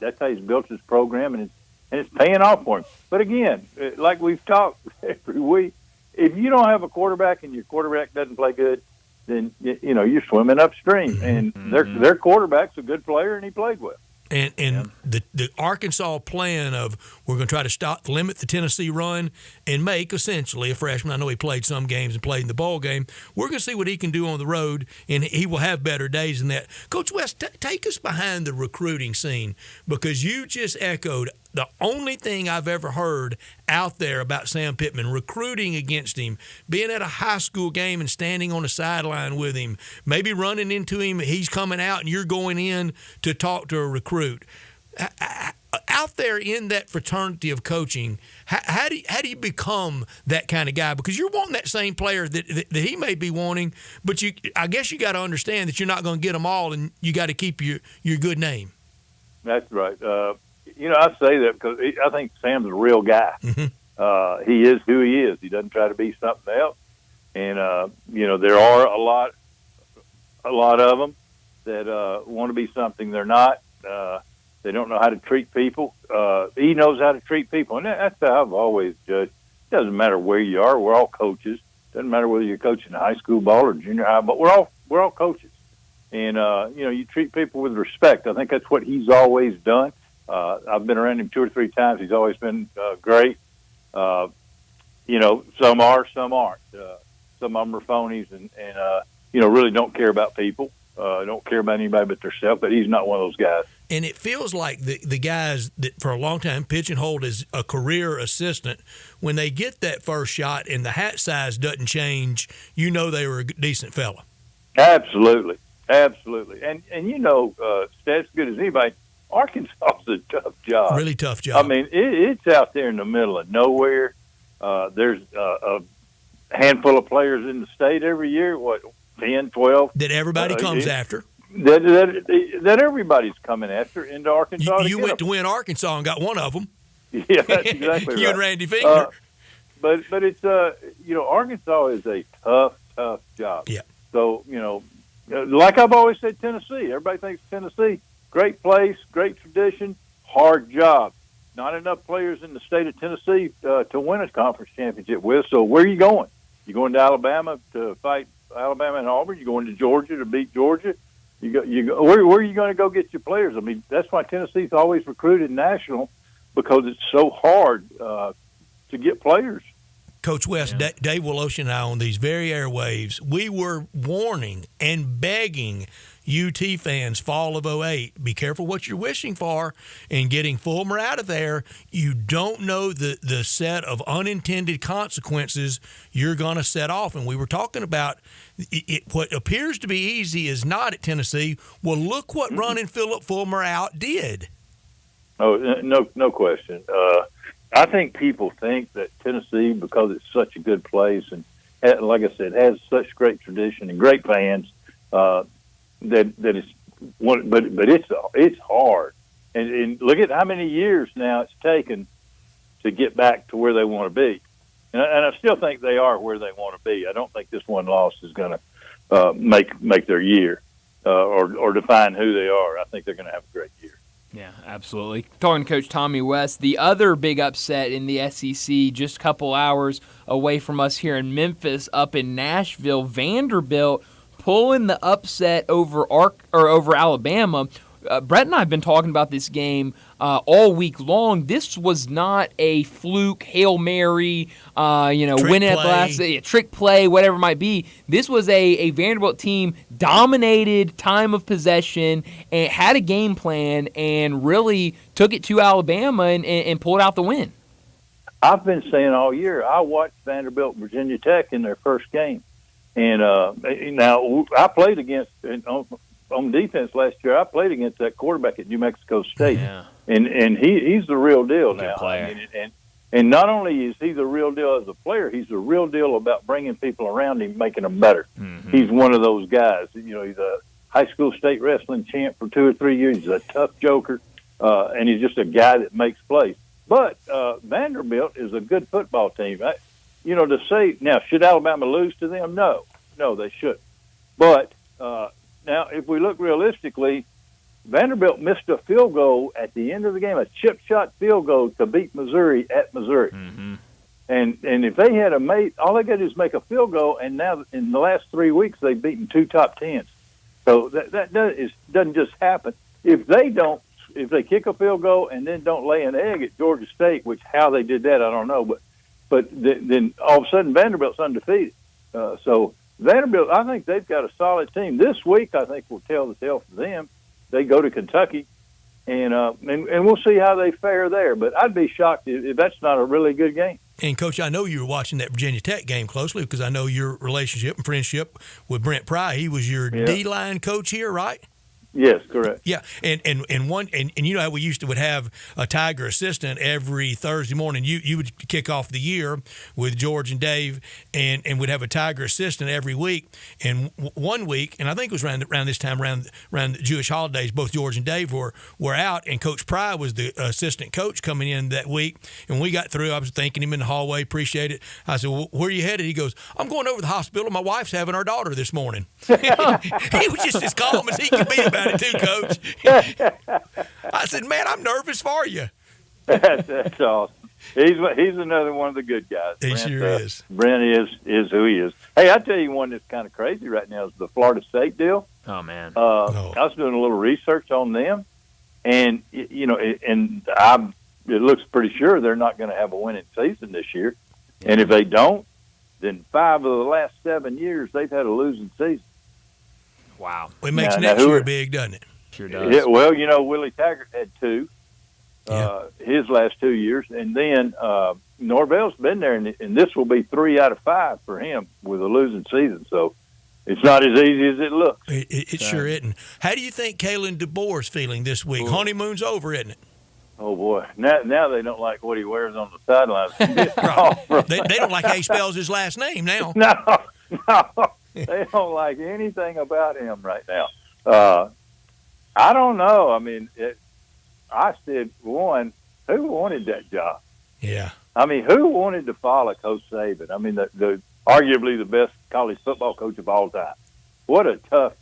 that's how he's built his program, and it's paying off for him. But again, like we've talked every week, if you don't have a quarterback and your quarterback doesn't play good, then you're swimming upstream. And their quarterback's a good player, and he played well.
And the Arkansas plan of we're going to try to limit the Tennessee run and make essentially a freshman. I know he played some games and played in the bowl game. We're going to see what he can do on the road, and he will have better days than that. Coach West, take us behind the recruiting scene, because you just echoed the only thing I've ever heard out there about Sam Pittman, recruiting against him, being at a high school game and standing on the sideline with him, maybe running into him, he's coming out and you're going in to talk to a recruit. Out there in that fraternity of coaching, how do you become that kind of guy? Because you're wanting that same player that he may be wanting, but I guess you got to understand that you're not going to get them all, and you got to keep your good name.
That's right. I say that because I think Sam's a real guy.
Mm-hmm.
He is who he is. He doesn't try to be something else. And there are a lot of them that want to be something they're not. They don't know how to treat people. He knows how to treat people, and that's how I've always judged. It doesn't matter where you are. We're all coaches. Doesn't matter whether you're coaching high school ball or junior high, but we're all coaches. And you treat people with respect. I think that's what he's always done. I've been around him 2 or 3 times. He's always been great. Some are, some aren't. Some of them are phonies and really don't care about people. Don't care about anybody but themselves, but he's not one of those guys.
And it feels like the guys that for a long time pigeonholed as a career assistant, when they get that first shot and the hat size doesn't change, they were a decent fella.
Absolutely. Absolutely. And Stats good as anybody, Arkansas is a tough job.
Really tough job.
I mean, it's out there in the middle of nowhere. There's a handful of players in the state every year, 10, 12.
That everybody comes after.
That everybody's coming after into Arkansas.
You went to win Arkansas and got one of them.
Yeah, that's exactly right.
You and Randy Finger.
But it's Arkansas is a tough job.
Yeah.
So like I've always said, Tennessee. Everybody thinks Tennessee, great place, great tradition, hard job. Not enough players in the state of Tennessee to win a conference championship with. So where are you going? You going to Alabama to fight Alabama and Auburn? You going to Georgia to beat Georgia? Where are you going to go get your players? I mean, that's why Tennessee's always recruited national, because it's so hard to get players.
Coach West, yeah. Dave Woloshin and I on these very airwaves, we were warning and begging UT fans fall of 08, be careful what you're wishing for and getting Fulmer out of there. You don't know the set of unintended consequences you're going to set off. And we were talking about what appears to be easy is not at Tennessee. Well, look what running Philip Fulmer out did.
Oh, no question. I think people think that Tennessee, because it's such a good place and, like I said, has such great tradition and great fans, that it's one. But it's hard, and look at how many years now it's taken to get back to where they want to be, and I still think they are where they want to be. I don't think this one loss is going to make their year or define who they are. I think they're going to have a great year.
Yeah, absolutely. Talking to Coach Tommy West, the other big upset in the SEC, just a couple hours away from us here in Memphis, up in Nashville, Vanderbilt pulling the upset over Alabama. Brett and I have been talking about this game all week long. This was not a fluke, Hail Mary, win at last, trick play, whatever it might be. This was a Vanderbilt team dominated time of possession and had a game plan and really took it to Alabama and pulled out the win.
I've been saying all year, I watched Vanderbilt Virginia Tech in their first game. And now I played against on defense last year. I played against that quarterback at New Mexico State, and he's the real deal now. And not only is he the real deal as a player, he's the real deal about bringing people around him, making them better. Mm-hmm. He's one of those guys. He's a high school state wrestling champ for 2 or 3 years. He's a tough joker, and he's just a guy that makes plays. But Vanderbilt is a good football team. To say now, should Alabama lose to them? No, they shouldn't. But now, if we look realistically, Vanderbilt missed a field goal at the end of the game, a chip shot field goal to beat Missouri at Missouri. Mm-hmm. And if they had all they got to do is make a field goal, and now in the last 3 weeks they've beaten 2 top 10s. So that doesn't just happen. If they don't if they kick a field goal and then don't lay an egg at Georgia State, which how they did that I don't know, but then all of a sudden Vanderbilt's undefeated. So Vanderbilt, I think they've got a solid team. This week, I think will tell the tale for them. They go to Kentucky, and we'll see how they fare there. But I'd be shocked if that's not a really good game.
And, Coach, I know you were watching that Virginia Tech game closely because I know your relationship and friendship with Brent Pry. He was your D-line coach here, right?
Yes, correct.
Yeah, and you know how we would have a Tiger assistant every Thursday morning. You would kick off the year with George and Dave, and would have a Tiger assistant every week. And one week, and I think it was around this time, around the Jewish holidays, both George and Dave were out, and Coach Pry was the assistant coach coming in that week. And when we got through, I was thanking him in the hallway, appreciate it. I said, "Well, where are you headed?" He goes, "I'm going over to the hospital. My wife's having our daughter this morning." He was just as calm as he could be about it too, Coach. I said, "Man, I'm nervous for you."
That's awesome. He's another one of the good guys.
He sure is.
Brent is who he is. Hey, I tell you one that's kind of crazy right now is the Florida State deal.
Oh man.
I was doing a little research on them, and it looks pretty sure they're not going to have a winning season this year. Yeah. And if they don't, then 5 of the last 7 years they've had a losing season.
Wow.
It makes next year big, doesn't it?
Sure does.
Yeah, well, Willie Taggart had 2 his last 2 years. And then Norvell's been there, and this will be 3 out of 5 for him with a losing season. So it's not as easy as it looks.
It sure isn't. How do you think Kalen DeBoer's feeling this week?
Ooh.
Honeymoon's over, isn't it?
Oh, boy. Now they don't like what he wears on the sidelines.
They don't like how he spells his last name now.
No. They don't like anything about him right now. I don't know. I mean, I said, who wanted that job?
Yeah.
I mean, who wanted to follow Coach Saban? I mean, the arguably the best college football coach of all time. What a tough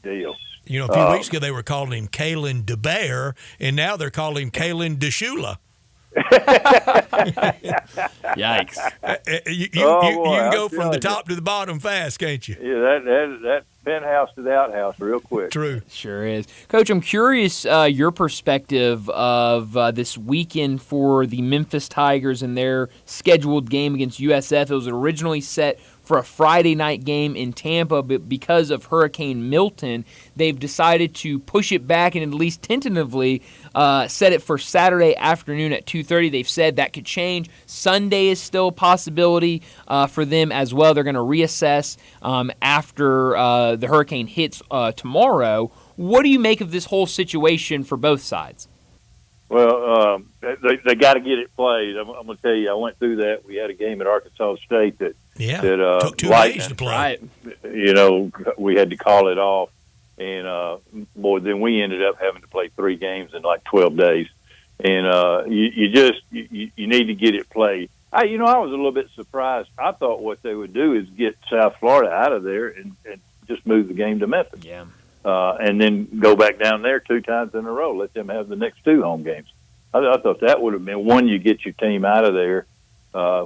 deal.
A few weeks ago they were calling him Kalen DeBear, and now they're calling him Kalen DeShula.
Yikes!
You can go from the top to the bottom fast, can't you?
Yeah, that penthouse to the outhouse real quick.
True.
Sure is. Coach, I'm curious your perspective of this weekend for the Memphis Tigers and their scheduled game against USF. It was originally set for a Friday night game in Tampa, but because of Hurricane Milton, they've decided to push it back and at least tentatively set it for Saturday afternoon at 2:30. They've said that could change. Sunday is still a possibility for them as well. They're going to reassess after the hurricane hits tomorrow. What do you make of this whole situation for both sides?
Well, they got to get it played. I'm going to tell you, I went through that. We had a game at Arkansas State that
took 2 days to play.
We had to call it off, and then we ended up having to play 3 games in like 12 days. And you need to get it played. I was a little bit surprised. I thought what they would do is get South Florida out of there and just move the game to Memphis.
Yeah.
And then go back down there 2 times in a row. Let them have the next 2 home games. I thought that would have been one. You get your team out of there,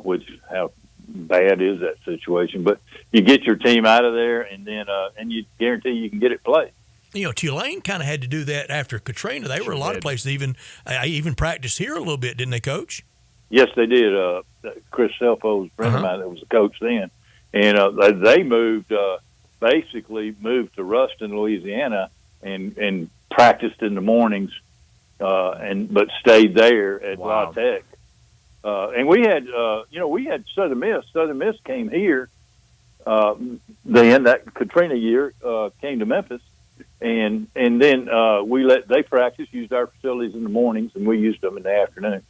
which how bad is that situation? But you get your team out of there, and then and you guarantee you can get it played.
Tulane kind of had to do that after Katrina. They were a lot of places even practiced here a little bit, didn't they, Coach?
Yes, they did. Chris Selfo was a friend of mine that was a coach then, and they moved. Basically moved to Ruston, Louisiana, and practiced in the mornings, but stayed there at La Tech. And we had Southern Miss. Southern Miss came here. Then that Katrina year came to Memphis, and then they practiced, used our facilities in the mornings, and we used them in the afternoons.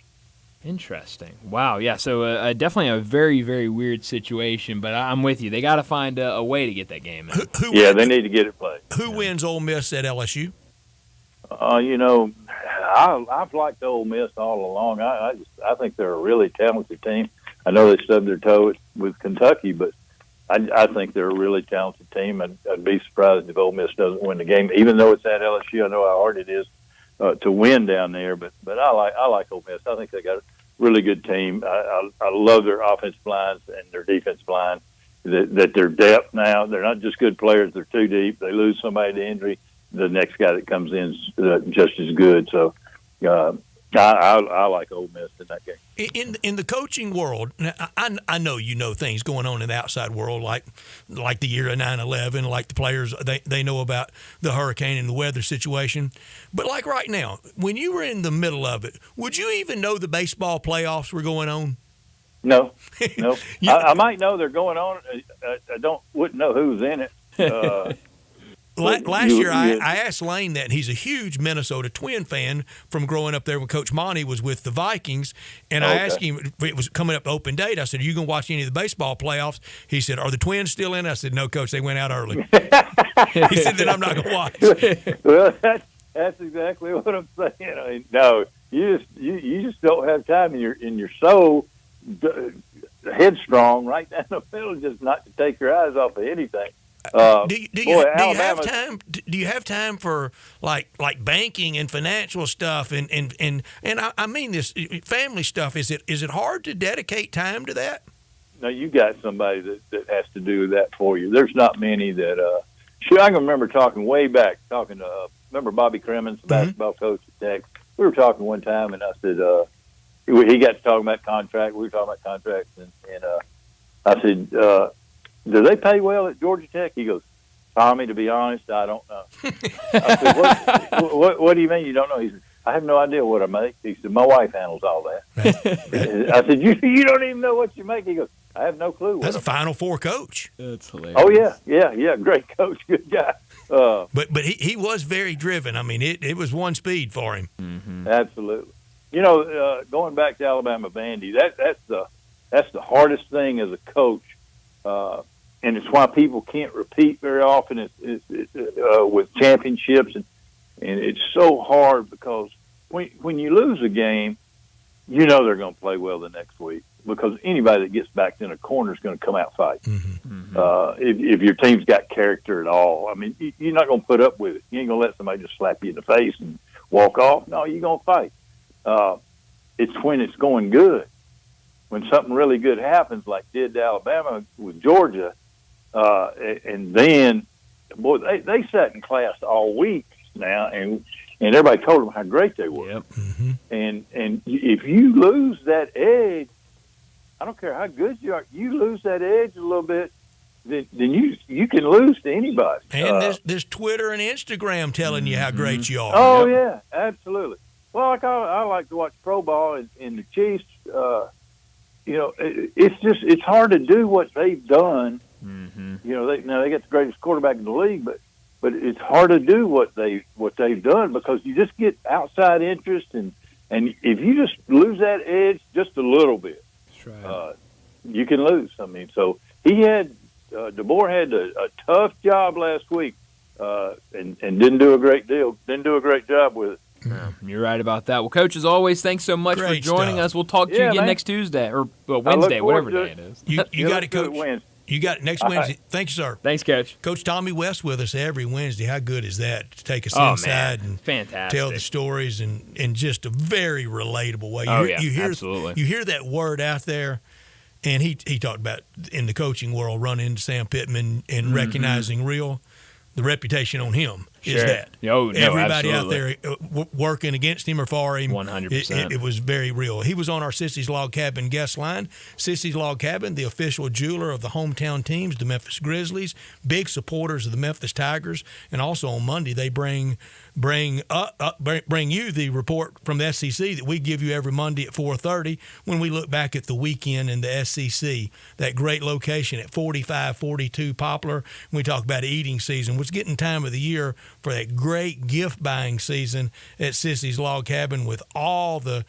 Interesting. Wow. Yeah. So definitely a very, very weird situation. But I'm with you. They got to find a way to get that game in.
They need to get it played.
Who wins Ole Miss at LSU?
I've liked Ole Miss all along. I think they're a really talented team. I know they stubbed their toe with Kentucky, but I think they're a really talented team. I'd be surprised if Ole Miss doesn't win the game, even though it's at LSU. I know how hard it is to win down there, but I like Ole Miss. I think they got a really good team. I love their offensive lines and their defensive line. That their depth now. They're not just good players; they're too deep. They lose somebody to injury. the next guy that comes in is just as good. So I like Ole Miss in that game.
In the coaching world, I know you know things going on in the outside world, like the year of 9/11, like the players they know about the hurricane and the weather situation. But like right now, when you were in the middle of it, would you even know the baseball playoffs were going on?
No. I might know they're going on. I wouldn't know who's in it.
Last year, I asked Lane that, and he's a huge Minnesota Twin fan from growing up there when Coach Monty was with the Vikings. And I asked him, it was coming up to open date, I said, are you going to watch any of the baseball playoffs? He said, are the Twins still in? I said, no, Coach, they went out early. He said, then I'm not going to watch.
Well, that's exactly what I'm saying. I mean, no, you just don't have time, and you're so headstrong right down the middle just not to take your eyes off of anything. Do you have time for like banking and financial stuff and I mean this family stuff? Is it hard to dedicate time to that? No, you got somebody that has to do that for you. There's not many that. I can remember talking way back, to remember Bobby Cremens, the basketball coach at Tech. We were talking one time, and I said he got to talking about contract. We were talking about contracts, and I said. Do they pay well at Georgia Tech? He goes, Tommy, to be honest, I don't know. I said, what do you mean you don't know? He said, I have no idea what I make. He said, my wife handles all that. I said, you don't even know what you make? He goes, I have no clue.
That's a Final Four coach.
That's hilarious.
Oh, yeah. Great coach, good guy.
But he was very driven. I mean, it was one speed for him.
Mm-hmm. Absolutely. Going back to Alabama Vandy, that's the hardest thing as a coach. And it's why people can't repeat very often with championships, and it's so hard because when you lose a game, they're going to play well the next week because anybody that gets backed in a corner is going to come out fighting. Mm-hmm. If your team's got character at all, I mean, you're not going to put up with it. You ain't going to let somebody just slap you in the face and walk off. No, you're going to fight. It's when it's going good. When something really good happens, like did to Alabama with Georgia, and then, boy, they sat in class all week now, and everybody told them how great they were.
Yep.
Mm-hmm.
And if you lose that edge, I don't care how good you are, you lose that edge a little bit, then you can lose to anybody.
And there's Twitter and Instagram telling you how great you are.
Oh, yeah, absolutely. Well, like I like to watch pro ball, and the Chiefs, it's hard to do what they've done.
Mm-hmm.
They got the greatest quarterback in the league, but it's hard to do what they've done because you just get outside interest, and if you just lose that edge just a little bit,
that's right.
You can lose. I mean, so DeBoer had a tough job last week, and didn't do a great job with it.
Yeah, you're right about that. Well, Coach, as always, thanks so much for joining us. We'll talk to you again next Tuesday or Wednesday, whatever day it is.
You got it, Coach. You got it next Wednesday. Thank you, sir.
Thanks, Coach.
Coach Tommy West with us every Wednesday. How good is that to take us inside and
fantastic.
Tell the stories in just a very relatable way.
Absolutely.
You hear that word out there, and he talked about in the coaching world running into Sam Pittman and recognizing the reputation on him is that. Everybody
absolutely.
out there working against him or for him,
100%.
It was very real. He was on our Sissy's Log Cabin guest line. Sissy's Log Cabin, the official jeweler of the hometown teams, the Memphis Grizzlies, big supporters of the Memphis Tigers, and also on Monday they bring you the report from the SEC that we give you every Monday at 4:30 when we look back at the weekend in the SEC. That great location at 4542 Poplar. We talk about eating season. It's getting time of the year for that great gift buying season at Sissy's Log Cabin with all the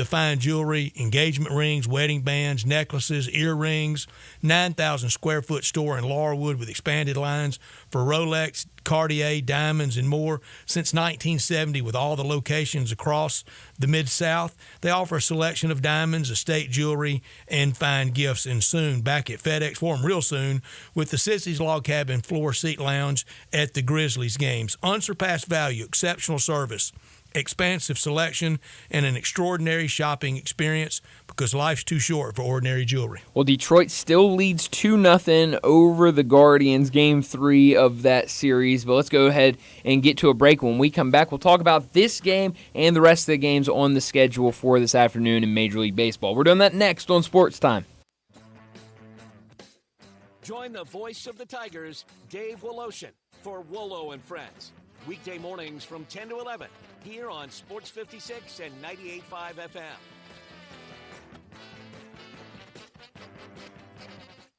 fine jewelry, engagement rings, wedding bands, necklaces, earrings. 9,000 square foot store in Laurelwood with expanded lines for Rolex, Cartier, diamonds, and more. Since 1970, with all the locations across the Mid-South, they offer a selection of diamonds, estate jewelry, and fine gifts. And soon, back at FedEx Forum real soon, with the Sissy's Log Cabin floor seat lounge at the Grizzlies games. Unsurpassed value, exceptional service, expansive selection, and an extraordinary shopping experience because life's too short for ordinary jewelry.
Well, Detroit still leads 2-0 over the Guardians, Game 3 of that series. But let's go ahead and get to a break. When we come back, we'll talk about this game and the rest of the games on the schedule for this afternoon in Major League Baseball. We're doing that next on Sports Time.
Join the voice of the Tigers, Dave Woloshin, for Wolo and Friends. Weekday mornings from 10 to 11 here on Sports 56 and 98.5 FM.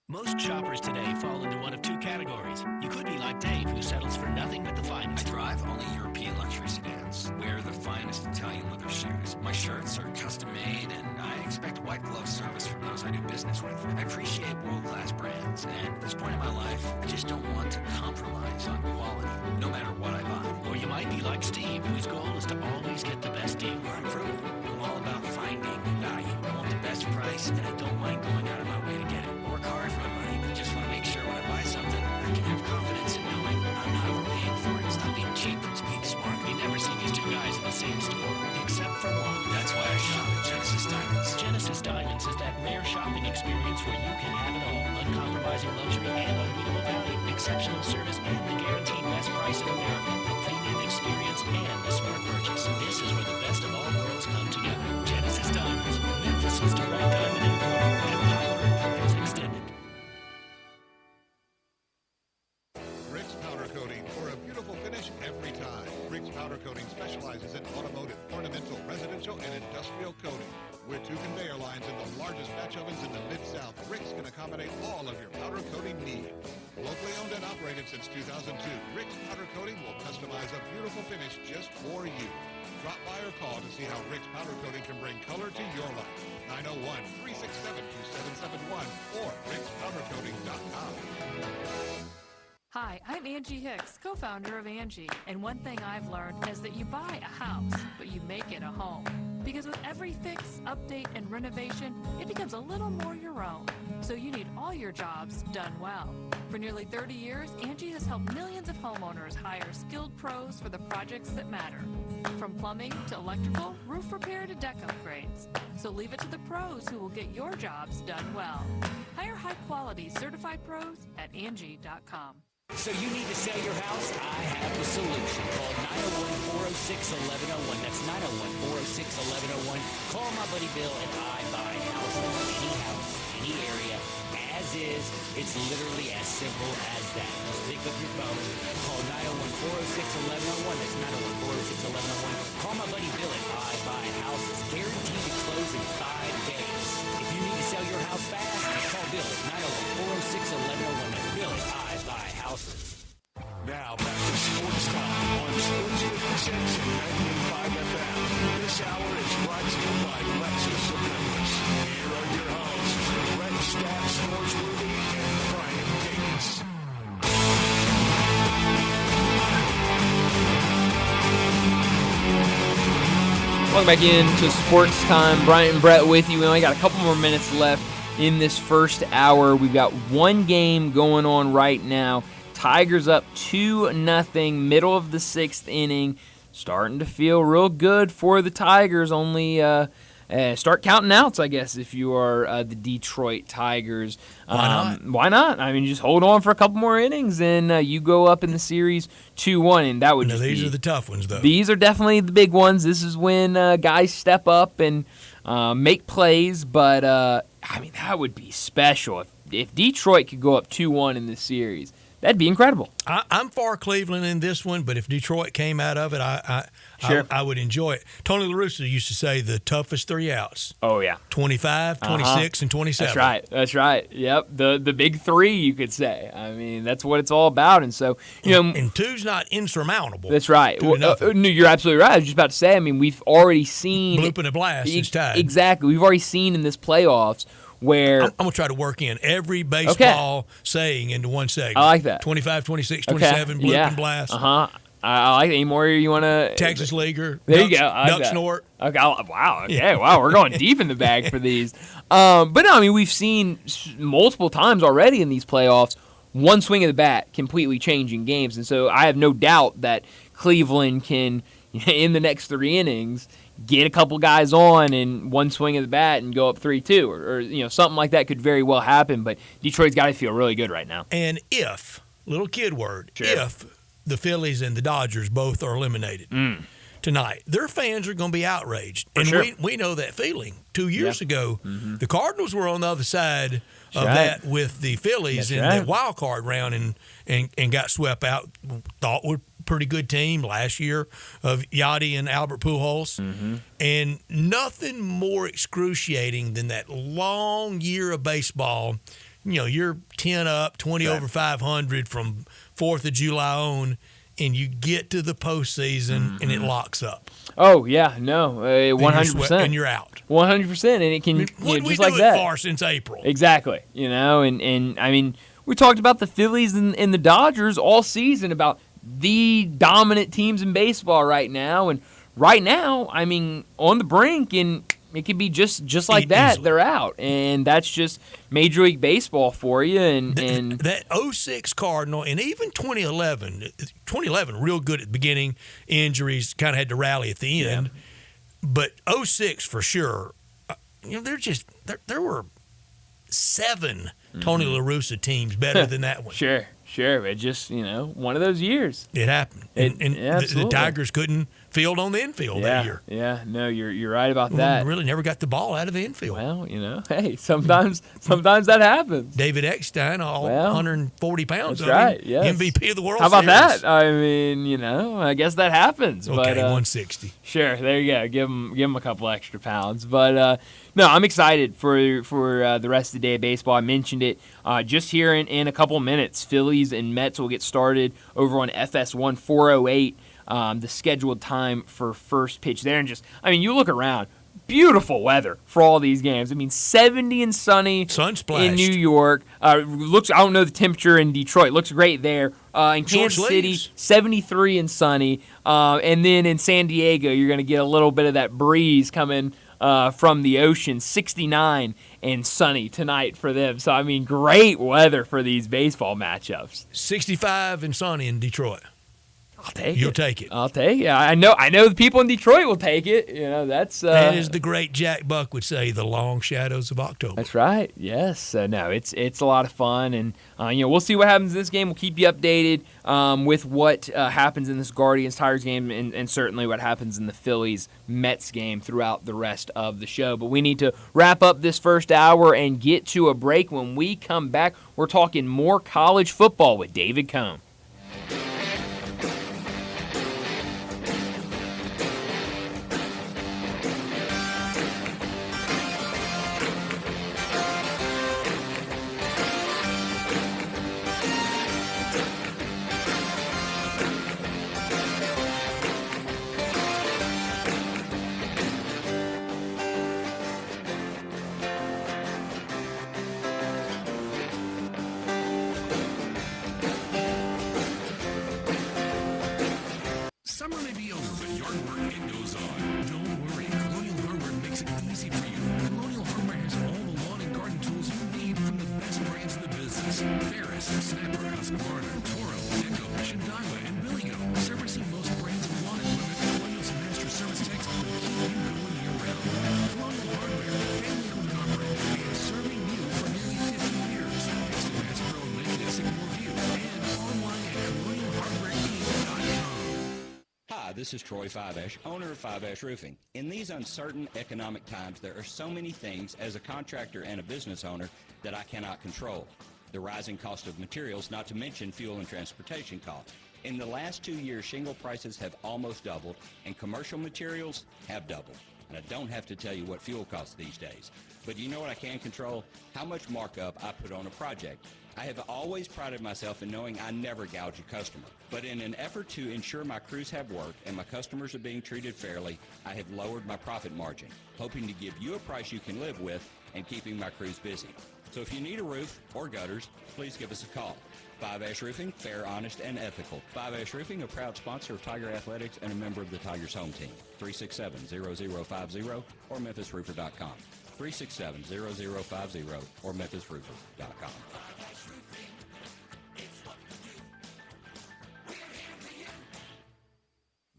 Most shoppers today fall into one of two categories. You could be like Dave, who settles for nothing but the finest.
I drive only European luxury sedans, wear the finest Italian leather shoes. My shirts are custom made, and I expect white glove service from those I do business with. I appreciate world-class brands, and at this point in my life, I just don't want to compromise on quality, no matter what I buy.
Or you might be like Steve, whose goal is to always get the best deal.
I'm frugal. I'm all about finding value. I want the best price, and I don't mind going out of my way to get it. Work hard for my money, but just want to make sure when I buy something, I can have confidence in knowing I'm not overpaying for it. It's not being cheap, it's being smart.
You never see these two guys in the same store, except for one.
That's why I shop at Genesis Diamonds.
Genesis Diamonds is that rare shopping experience where you can have it all. Uncompromising luxury and unbeatable value. Exceptional service and the guaranteed best price in America. A premium experience and a smart purchase. This is where the best of all worlds come together. Genesis Diamonds, Memphis' direct diamond importer. Empire Reports Extended.
Rick's Powder Coating for a beautiful finish every time. Rick's Powder Coating specializes in automotive, ornamental, residential, and industrial coating. With 2 conveyor lines and the largest batch ovens in the Mid-South, Rick's can accommodate all of your powder coating needs. Locally owned and operated since 2002, Rick's Powder Coating will customize a beautiful finish just for you. Drop by or call to see how Rick's Powder Coating can bring color to your life. 901-367-2771 or rickspowdercoating.com.
Hi, I'm Angie Hicks, co-founder of Angie, and one thing I've learned is that you buy a house, but you make it a home. Because with every fix, update, and renovation, it becomes a little more your own. So you need all your jobs done well. For nearly 30 years, Angie has helped millions of homeowners hire skilled pros for the projects that matter. From plumbing to electrical, roof repair to deck upgrades. So leave it to the pros who will get your jobs done well. Hire high-quality certified pros at Angie.com.
So you need to sell your house? I have the solution. Call 901-406-1101. That's 901-406-1101. Call my buddy Bill and I buy houses. Any house, any area, as is. It's literally as simple as that. Just pick up your phone. Call 901-406-1101. That's 901-406-1101. Call my buddy Bill and I buy houses. Guaranteed to close in 5 days. If you need to sell your house fast, call Bill at 901-406-1101. That's Bill and I buy houses.
Now back to Sports Time on Sports 56 and 98.5 FM. This hour is brought to you by Lexus of Memphis. Here are your hosts, Brett Stack Sportsworthy and Brian Gates.
Welcome back into Sports Time. Brian and Brett with you. We only got a couple more minutes left in this first hour. We've got one game going on right now. Tigers up 2-0, middle of the 6th inning. Starting to feel real good for the Tigers. Only start counting outs, I guess, if you are the Detroit Tigers.
Why not?
Why not? I mean, just hold on for a couple more innings, and you go up in the series 2-1, and that would just
these are the tough ones, though.
These are definitely the big ones. This is when guys step up and make plays, but I mean, that would be special. If Detroit could go up 2-1 in this series, that'd be incredible.
I'm for Cleveland in this one, but if Detroit came out of it,
Sure.
I would enjoy it. Tony La Russa used to say the toughest 3 outs.
Oh, yeah.
25, 26, and 27.
That's right. Yep, the big 3, you could say. I mean, that's what it's all about. And so,
And 2's not insurmountable.
That's right.
No,
you're absolutely right. I was just about to say, I mean, we've already seen.
Bloop and a blast is tied.
Exactly. We've already seen in this playoffs where
I'm going to try to work in every baseball saying into one segment.
I like that.
25, 26, 27, bloop and blast.
I like it. Any more you want to?
Texas Leaguer.
There you go. I like
Duck
that.
Snort.
Okay. Wow. Okay. Wow. We're going deep in the bag for these. But no, I mean, we've seen multiple times already in these playoffs, one swing of the bat completely changing games. And so I have no doubt that Cleveland can, in the next 3 innings, get a couple guys on in one swing of the bat and go up 3-2, or something like that could very well happen. But Detroit's got to feel really good right now.
And if, little kid word,
Sure.
if the Phillies and the Dodgers both are eliminated tonight, their fans are going to be outraged. And
sure.
we know that feeling. 2 years ago, the Cardinals were on the other side of
right.
that with the Phillies
That's
in
right.
the wild card round and got swept out. Thought were a pretty good team last year of Yachty and Albert Pujols. And nothing more excruciating than that long year of baseball. You're 10 up, 20 over 500 from 4th of July on, and you get to the postseason and it locks up.
Oh, yeah, no, 100%.
And you're out.
100%, and it can
What
just
we
like
do
that.
it for since April?
Exactly, and I mean, we talked about the Phillies and the Dodgers all season about the dominant teams in baseball right now, and right now, I mean, on the brink, and it could be just like that.
Easily.
They're out, and that's just Major League Baseball for you. And
that 06 Cardinal, and even 2011, real good at the beginning. Injuries kind of had to rally at the end, but 06 for sure. There were 7 Tony La Russa teams better than that one.
Sure, but just one of those years.
It happened, and the Tigers couldn't field on the infield that year.
Yeah, no, you're right about that.
We really never got the ball out of the infield.
Well, hey, sometimes that happens.
David Eckstein, 140 pounds.
That's right. Yes.
MVP of the World
How about
Series.
that? I mean, I guess that happens.
Okay,
but,
160.
Sure, there you go. Give him a couple extra pounds. But no, I'm excited for the rest of the day of baseball. I mentioned it just here in a couple minutes. Phillies and Mets will get started over on FS1 408. The scheduled time for first pitch there. And you look around, beautiful weather for all these games. 70 and sunny in New York. I don't know the temperature in Detroit. Looks great there. In Kansas City, 73 and sunny. And then in San Diego, you're going to get a little bit of that breeze coming from the ocean. 69 and sunny tonight for them. So, great weather for these baseball matchups.
65 and sunny in Detroit.
I'll take
You'll take it.
I'll take it. I know the people in Detroit will take it. That's
as the great Jack Buck would say, the long shadows of October.
That's right. Yes. No, it's a lot of fun, and we'll see what happens in this game. We'll keep you updated with what happens in this Guardians-Tigers game, and certainly what happens in the Phillies-Mets game throughout the rest of the show. But we need to wrap up this first hour and get to a break. When we come back, we're talking more college football with David Cohn.
Summer may be over, but yard work, it goes on. Don't worry, Colonial Hardware makes it easy for you. Colonial Hardware has all the lawn and garden tools you need from the best brands in the business. Ferris, Snapper, Husqvarna, Toro, Echo, Shindaiwa, and Billigo. Servicing most brands of lawn equipment, Colonial's master service techs will keep you going year-round. Colonial Hardware, family-owned and operated, and serving you for nearly 50 years. Thanks to Bass Pro and Lincoln at Sycamore View, and online at colonialhardwareinc.com.
Hi, this is Troy Fiveash, owner of Fiveash Roofing. In these uncertain economic times, there are so many things as a contractor and a business owner that I cannot control. The rising cost of materials, not to mention fuel and transportation costs. In the last 2 years, shingle prices have almost doubled, and commercial materials have doubled. And I don't have to tell you what fuel costs these days. But you know what I can control? How much markup I put on a project. I have always prided myself in knowing I never gouge a customer. But in an effort to ensure my crews have work and my customers are being treated fairly, I have lowered my profit margin, hoping to give you a price you can live with and keeping my crews busy. So if you need a roof or gutters, please give us a call. Five Ash Roofing, fair, honest, and ethical. Five Ash Roofing, a proud sponsor of Tiger Athletics and a member of the Tigers home team. 367-0050 or MemphisRoofer.com. 367-0050 or MemphisRoofer.com.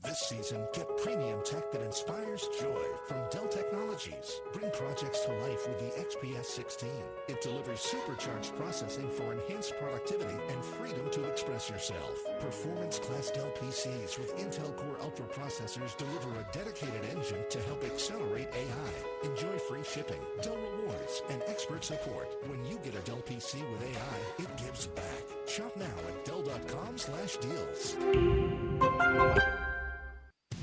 This
This season, get premium tech that inspires joy from Dell Technologies. Bring projects to life with the XPS 16. It delivers supercharged processing for enhanced productivity and freedom to express yourself. Performance-class Dell PCs with Intel Core Ultra processors deliver a dedicated engine to help accelerate AI. Enjoy free shipping, Dell rewards, and expert support. When you get a Dell PC with AI, it gives back. Shop now at Dell.com/deals.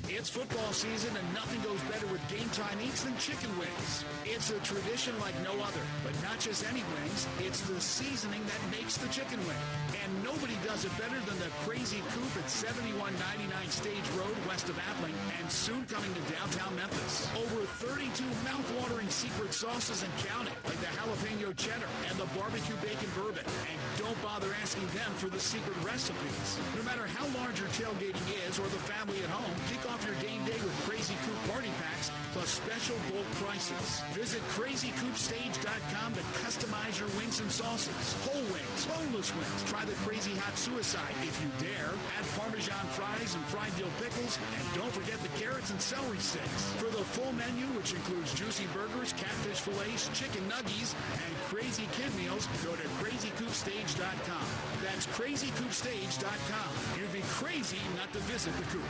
It's football season and nothing goes better with Game Time Eats than chicken wings. It's a tradition like no other, but not just any wings, it's the seasoning that makes the chicken wing. And nobody does it better than the Crazy Coop at 7199 Stage Road west of Appling and soon coming to downtown Memphis. Over 32 mouth-watering secret sauces and counting, like the jalapeno cheddar and the barbecue bacon bourbon. And don't bother asking them for the secret recipes. No matter how large your tailgating is or the family at home, kick off your game day with Crazy Coop party packs plus special bulk prices. Visit crazycoopstage.com to customize your wings and sauces. Whole wings, boneless wings. Try the Crazy Hot Suicide if you dare. Add Parmesan fries and fried dill pickles. And don't forget the carrots and celery sticks. For the full menu, which includes juicy burgers, catfish fillets, chicken nuggies, and crazy kid meals, go to crazycoopstage.com. That's crazycoopstage.com. You'd be crazy not to visit the Coop.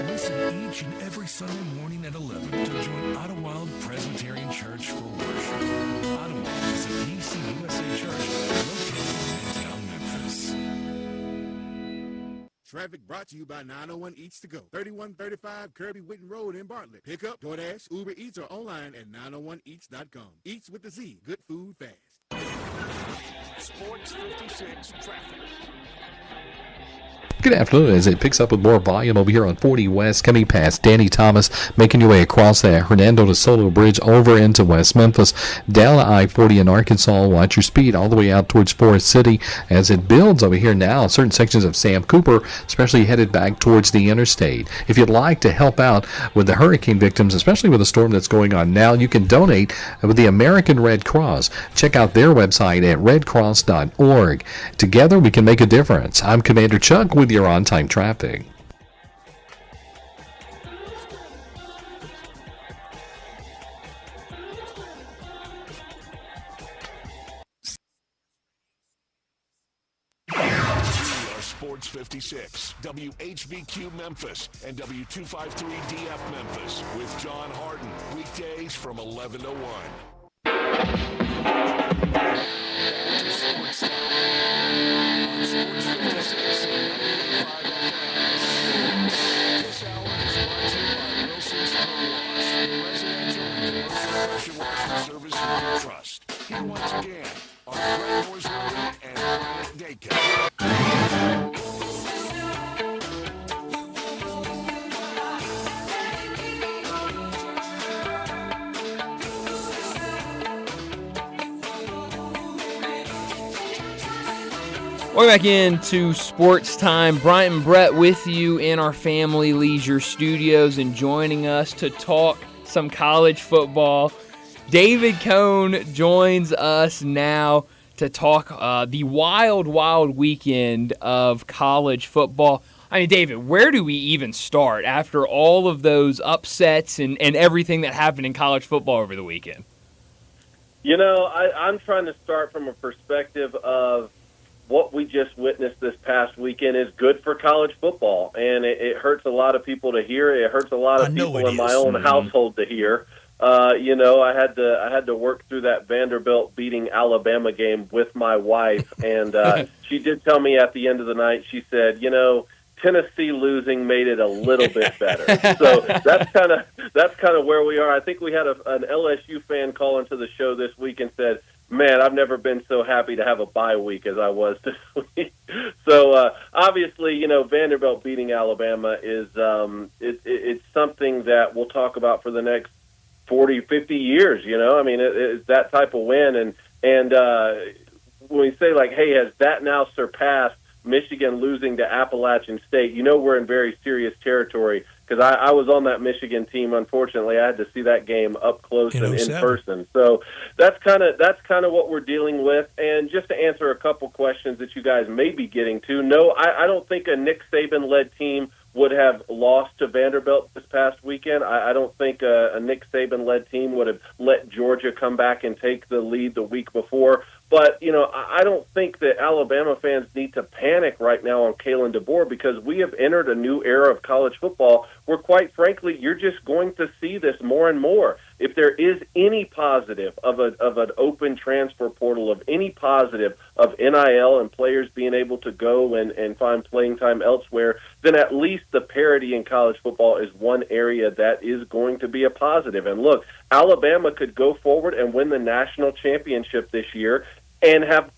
Listen each and every Sunday morning at 11 to join Idlewild Presbyterian Church for worship. Idlewild is a PCUSA church located in Midtown Memphis.
Traffic brought to you by 901 Eats to Go, 3135 Kirby Whitten Road in Bartlett. Pick up, DoorDash, Uber Eats, or online at 901eats.com. Eats with the Z. Good food fast.
Sports 56 traffic.
Good afternoon as it picks up with more volume over here on 40 West, coming past Danny Thomas, making your way across that Hernando de Soto Bridge over into West Memphis, down I-40 in Arkansas. Watch your speed all the way out towards Forest City as it builds over here now. Certain sections of Sam Cooper, especially headed back towards the interstate. If you'd like to help out with the hurricane victims, especially with the storm that's going on now, you can donate with the American Red Cross. Check out their website at redcross.org. Together we can make a difference. I'm Commander Chuck with your on-time traffic.
Sports 56, WHBQ Memphis, and W253DF Memphis with John Harden. Weekdays from 11 to 1. Sports Time on Sports 56 and 95 FM. This hour is brought to you by Wilson's Car Wash, residential and commercial pressure washing service you trust. Here once again are Greg Norsworthy and Bryant Dakin.
Welcome back into Sports Time. Bryant and Brett with you in our Family Leisure Studios and joining us to talk some college football. David Cohn joins us now to talk the wild, wild weekend of college football. I mean, David, where do we even start after all of those upsets and everything that happened in college football over the weekend?
You know, I'm trying to start from a perspective of what we just witnessed this past weekend is good for college football, and it hurts a lot of people to hear. It hurts a lot of people in my own household to hear. You know, I had to work through that Vanderbilt beating Alabama game with my wife, and she did tell me at the end of the night, she said, you know, Tennessee losing made it a little bit better. So that's kind of where we are. I think we had an LSU fan call into the show this week and said, man, I've never been so happy to have a bye week as I was this week. So obviously, you know, Vanderbilt beating Alabama is it's something that we'll talk about for the next 40, 50 years. You know, I mean, it's that type of win. And when we say, like, hey, has that now surpassed Michigan losing to Appalachian State? You know, we're in very serious territory because I was on that Michigan team. Unfortunately, I had to see that game up close and in person. So that's kind of what we're dealing with. And just to answer a couple questions that you guys may be getting to, no, I don't think a Nick Saban-led team would have lost to Vanderbilt this past weekend. I don't think a Nick Saban-led team would have let Georgia come back and take the lead the week before. But, I don't think that Alabama fans need to panic right now on Kalen DeBoer, because we have entered a new era of college football where, quite frankly, you're just going to see this more and more. If there is any positive of an open transfer portal, of any positive of NIL and players being able to go and find playing time elsewhere, then at least the parity in college football is one area that is going to be a positive. And look, Alabama could go forward and win the national championship this year and have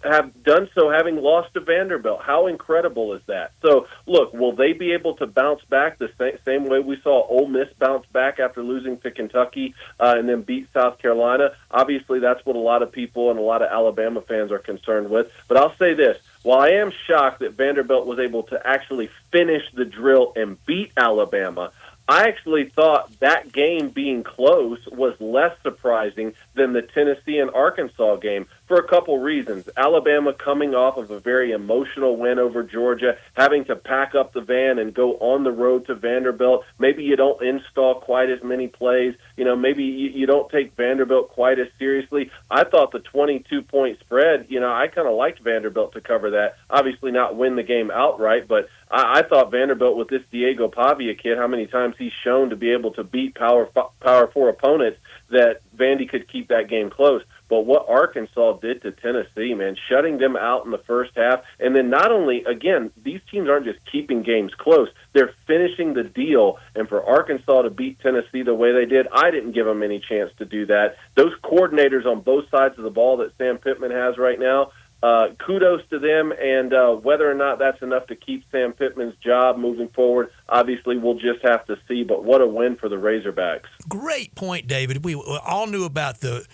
done so having lost to Vanderbilt. How incredible is that? So, look, will they be able to bounce back the same way we saw Ole Miss bounce back after losing to Kentucky and then beat South Carolina? Obviously, that's what a lot of people and a lot of Alabama fans are concerned with. But I'll say this. While I am shocked that Vanderbilt was able to actually finish the drill and beat Alabama, I actually thought that game being close was less surprising than the Tennessee and Arkansas game for a couple reasons. Alabama coming off of a very emotional win over Georgia, having to pack up the van and go on the road to Vanderbilt. Maybe you don't install quite as many plays. Maybe you don't take Vanderbilt quite as seriously. I thought the 22-point spread, I kind of liked Vanderbilt to cover that. Obviously not win the game outright, but I thought Vanderbilt with this Diego Pavia kid, how many times he's shown to be able to beat Power 4 opponents, that Vandy could keep that game close. But what Arkansas did to Tennessee, man, shutting them out in the first half, and then not only, again, these teams aren't just keeping games close, they're finishing the deal. And for Arkansas to beat Tennessee the way they did, I didn't give them any chance to do that. Those coordinators on both sides of the ball that Sam Pittman has right now, kudos to them, and whether or not that's enough to keep Sam Pittman's job moving forward, obviously we'll just have to see, but what a win for the Razorbacks.
Great point, David. We all knew about the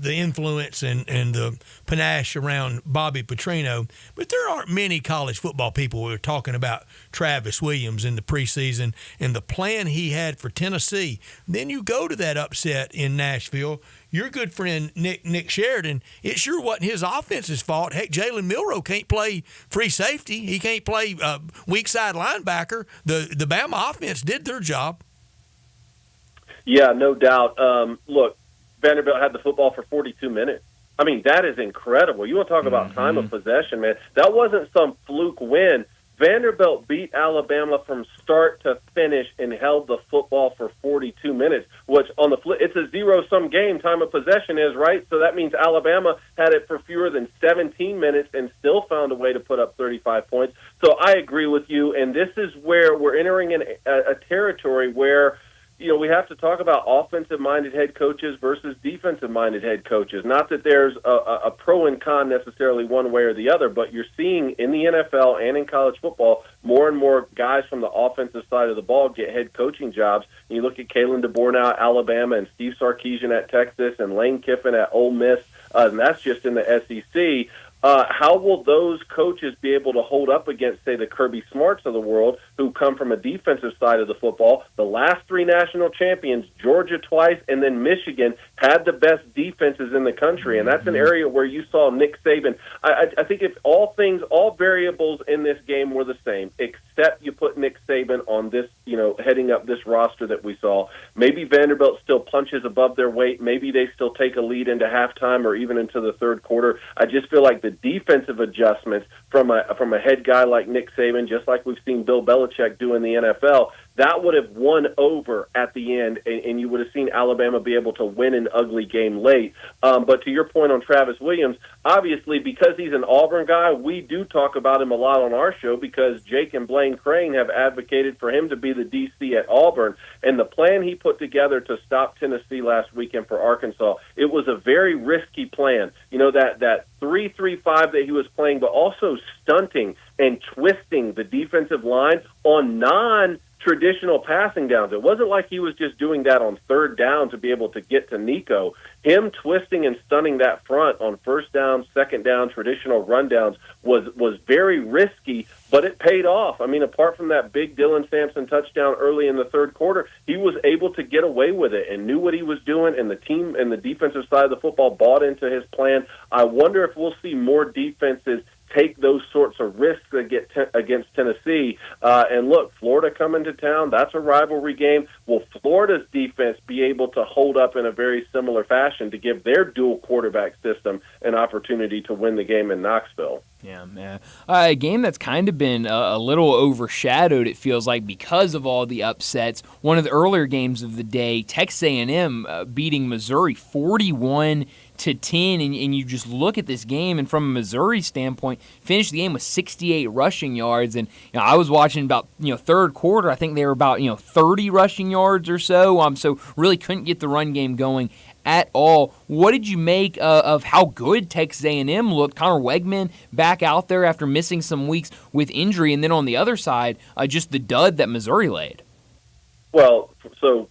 influence and the panache around Bobby Petrino, but there aren't many college football people who are talking about Travis Williams in the preseason and the plan he had for Tennessee. Then you go to that upset in Nashville. Your good friend Nick Sheridan, it sure wasn't his offense's fault. Heck, Jalen Milroe can't play free safety. He can't play weak side linebacker. The Bama offense did their job.
Yeah, no doubt. Look, Vanderbilt had the football for 42 minutes. I mean, that is incredible. You want to talk about time of possession, man. That wasn't some fluke win. Vanderbilt beat Alabama from start to finish and held the football for 42 minutes, which on the flip, it's a zero-sum game, time of possession is, right? So that means Alabama had it for fewer than 17 minutes and still found a way to put up 35 points. So I agree with you, and this is where we're entering in a territory where we have to talk about offensive-minded head coaches versus defensive-minded head coaches. Not that there's a pro and con necessarily one way or the other, but you're seeing in the NFL and in college football more and more guys from the offensive side of the ball get head coaching jobs. And you look at Kalen DeBoer now at Alabama and Steve Sarkisian at Texas and Lane Kiffin at Ole Miss, and that's just in the SEC. How will those coaches be able to hold up against, say, the Kirby Smarts of the world who come from a defensive side of the football? The last three national champions, Georgia twice and then Michigan, had the best defenses in the country, and that's an area where you saw Nick Saban. I think if all variables in this game were the same, except you put Nick Saban on this, heading up this roster that we saw, maybe Vanderbilt still punches above their weight. Maybe they still take a lead into halftime or even into the third quarter. I just feel like the defensive adjustments from a head guy like Nick Saban, just like we've seen Bill Belichick do in the NFL, that would have won over at the end, and you would have seen Alabama be able to win an ugly game late. But to your point on Travis Williams, obviously because he's an Auburn guy, we do talk about him a lot on our show because Jake and Blaine Crane have advocated for him to be the DC at Auburn. And the plan he put together to stop Tennessee last weekend for Arkansas, it was a very risky plan. That 3-3-5 that he was playing, but also stunting and twisting the defensive line on traditional passing downs. It wasn't like he was just doing that on third down to be able to get to Nico. Him twisting and stunning that front on first down, second down, traditional rundowns was very risky, but it paid off. I mean, apart from that big Dylan Sampson touchdown early in the third quarter, he was able to get away with it and knew what he was doing, and the team and the defensive side of the football bought into his plan. I wonder if we'll see more defenses take those sorts of risks against Tennessee. And look, Florida coming to town, that's a rivalry game. Will Florida's defense be able to hold up in a very similar fashion to give their dual quarterback system an opportunity to win the game in Knoxville?
Yeah, man. A game that's kind of been a little overshadowed, it feels like, because of all the upsets. One of the earlier games of the day, Texas A&M beating Missouri 41-10, and you just look at this game, and from a Missouri standpoint, finished the game with 68 rushing yards. And I was watching about third quarter. I think they were about 30 rushing yards or so. So really couldn't get the run game going at all. What did you make of how good Texas A&M looked? Connor Wegman back out there after missing some weeks with injury, and then on the other side, just the dud that Missouri laid.
Well, so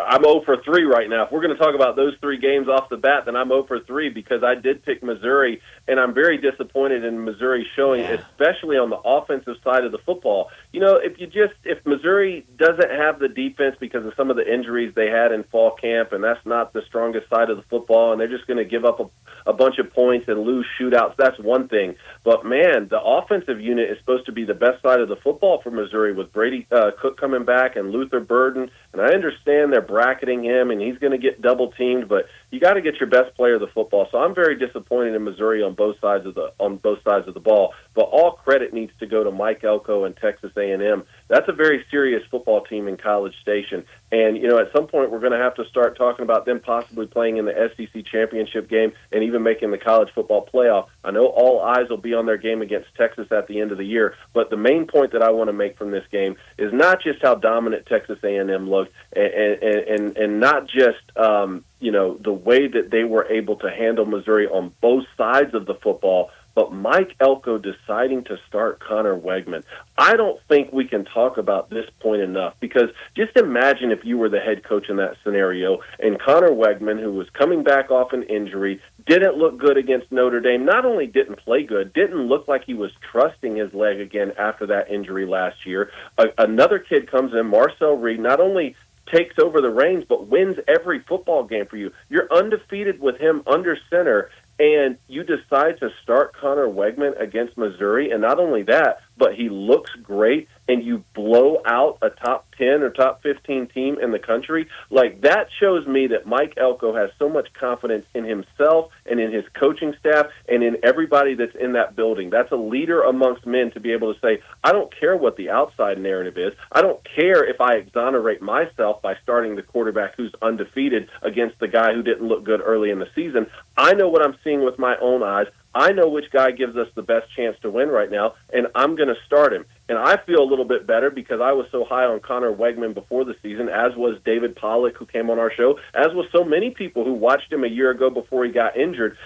I'm 0 for 3 right now. If we're going to talk about those 3 games off the bat, then I'm 0 for 3 because I did pick Missouri, and I'm very disappointed in Missouri showing, especially on the offensive side of the football. If Missouri doesn't have the defense because of some of the injuries they had in fall camp, and that's not the strongest side of the football, and they're just going to give up a bunch of points and lose shootouts, that's one thing. But, man, the offensive unit is supposed to be the best side of the football for Missouri with Brady Cook coming back and Luther Burden. And I understand they're bracketing him and he's going to get double-teamed, but you got to get your best player of the football. So I'm very disappointed in Missouri on both sides of the ball. But all credit needs to go to Mike Elko and Texas A&M. That's a very serious football team in College Station. And, at some point we're going to have to start talking about them possibly playing in the SEC championship game and even making the college football playoff. I know all eyes will be on their game against Texas at the end of the year, but the main point that I want to make from this game is not just how dominant Texas A&M looked and not just, the way that they were able to handle Missouri on both sides of the football, but Mike Elko deciding to start Connor Wegman. I don't think we can talk about this point enough, because just imagine if you were the head coach in that scenario and Connor Wegman, who was coming back off an injury, didn't look good against Notre Dame, not only didn't play good, didn't look like he was trusting his leg again after that injury last year. Another kid comes in, Marcel Reed, not only takes over the reins, but wins every football game for you. You're undefeated with him under center, and you decide to start Connor Wegman against Missouri, and not only that, but he looks great, and you blow out a top 10 or top 15 team in the country. Like, that shows me that Mike Elko has so much confidence in himself and in his coaching staff and in everybody that's in that building. That's a leader amongst men to be able to say, I don't care what the outside narrative is. I don't care if I exonerate myself by starting the quarterback who's undefeated against the guy who didn't look good early in the season. I know what I'm seeing with my own eyes. I know which guy gives us the best chance to win right now, and I'm going to start him. And I feel a little bit better because I was so high on Connor Wegman before the season, as was David Pollack, who came on our show, as was so many people who watched him a year ago before he got injured.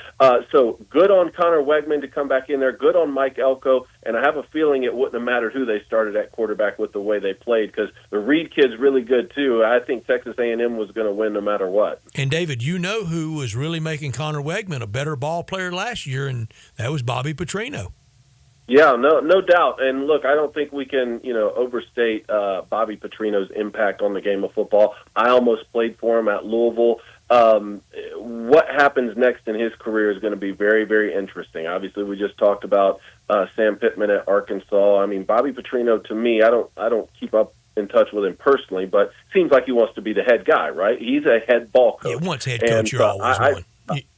So good on Connor Wegman to come back in there, good on Mike Elko, and I have a feeling it wouldn't have mattered who they started at quarterback with the way they played, because the Reed kid's really good too. I think Texas A&M was going to win no matter what.
And David, who was really making Connor Wegman a better ball player last year, and that was Bobby Petrino.
Yeah, no doubt. And look, I don't think we can, overstate Bobby Petrino's impact on the game of football. I almost played for him at Louisville. What happens next in his career is going to be very, very interesting. Obviously, we just talked about Sam Pittman at Arkansas. I mean, Bobby Petrino, to me, I don't keep up in touch with him personally, but seems like he wants to be the head guy, right? He's a head ball coach.
Yeah, once head coach, you're always one.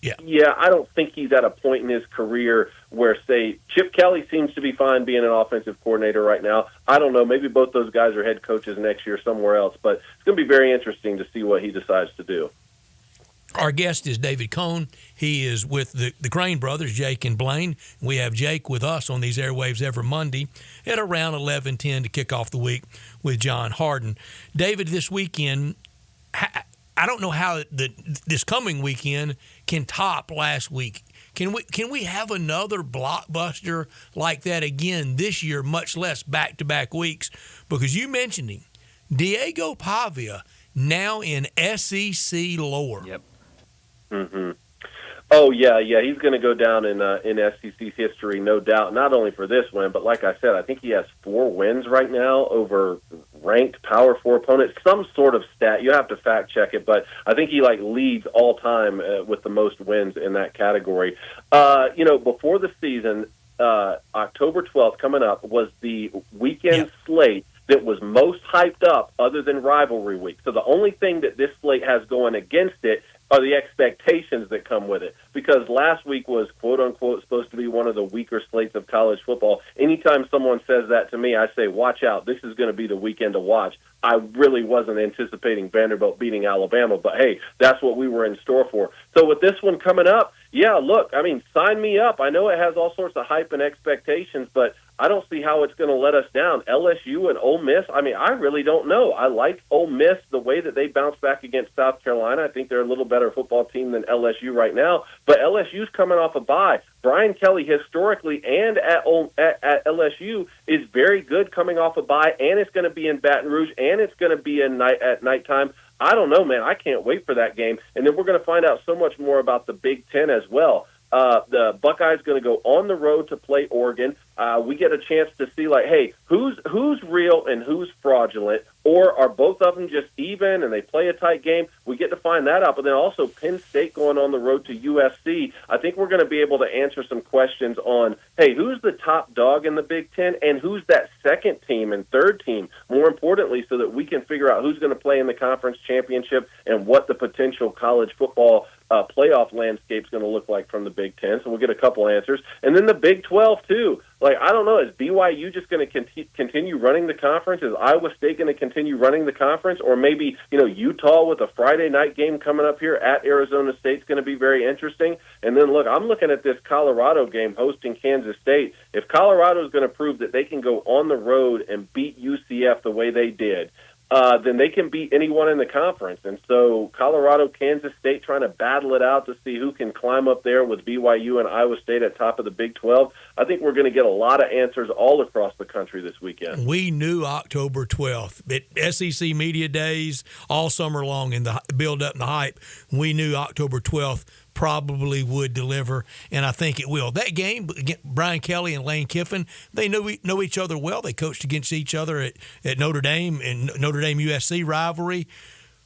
Yeah, I don't think he's at a point in his career where, say, Chip Kelly seems to be fine being an offensive coordinator right now. I don't know. Maybe both those guys are head coaches next year somewhere else, but it's going to be very interesting to see what he decides to do.
Our guest is David Cohn. He is with the Crane brothers, Jake and Blaine. We have Jake with us on these airwaves every Monday at around 11:10 to kick off the week with John Harden. David, this weekend, I don't know how this coming weekend can top last week. Can we have another blockbuster like that again this year, much less back-to-back weeks? Because you mentioned him. Diego Pavia now in SEC lore.
Yep.
Mm-hmm. Oh, yeah. He's going to go down in SEC history, no doubt, not only for this win, but like I said, I think he has 4 wins right now over ranked Power 4 opponents, some sort of stat. You have to fact check it, but I think he leads all time with the most wins in that category. Before the season, October 12th coming up was the weekend slate that was most hyped up other than rivalry week. So the only thing that this slate has going against it are the expectations that come with it. Because last week was, quote-unquote, supposed to be one of the weaker slates of college football. Anytime someone says that to me, I say, watch out. This is going to be the weekend to watch. I really wasn't anticipating Vanderbilt beating Alabama, but, hey, that's what we were in store for. So with this one coming up, yeah, look, sign me up. I know it has all sorts of hype and expectations, but I don't see how it's going to let us down. LSU and Ole Miss, I really don't know. I like Ole Miss, the way that they bounced back against South Carolina. I think they're a little better football team than LSU right now, but LSU's coming off a bye. Brian Kelly, historically and at LSU, is very good coming off a bye, and it's going to be in Baton Rouge, and it's going to be at nighttime. I don't know, man. I can't wait for that game. And then we're going to find out so much more about the Big Ten as well. The Buckeyes going to go on the road to play Oregon. We get a chance to see, hey, who's real and who's fraudulent, or are both of them just even and they play a tight game? We get to find that out. But then also Penn State going on the road to USC. I think we're going to be able to answer some questions on, hey, who's the top dog in the Big Ten and who's that second team and third team, more importantly, so that we can figure out who's going to play in the conference championship and what the potential college football playoff landscape is going to look like from the Big Ten. So we'll get a couple answers. And then the Big 12, too. I don't know, is BYU just going to continue running the conference? Is Iowa State going to continue running the conference? Or maybe, Utah with a Friday night game coming up here at Arizona State is going to be very interesting. And then, look, I'm looking at this Colorado game hosting Kansas State. If Colorado is going to prove that they can go on the road and beat UCF the way they did, then they can beat anyone in the conference. And so Colorado, Kansas State trying to battle it out to see who can climb up there with BYU and Iowa State at top of the Big 12. I think we're going to get a lot of answers all across the country this weekend.
We knew October 12th. At SEC Media Days, all summer long in the build-up and the hype, we knew October 12th probably would deliver, and I think it will. That game, Brian Kelly and Lane Kiffin, they know each other well. They coached against each other at Notre Dame and Notre Dame USC rivalry.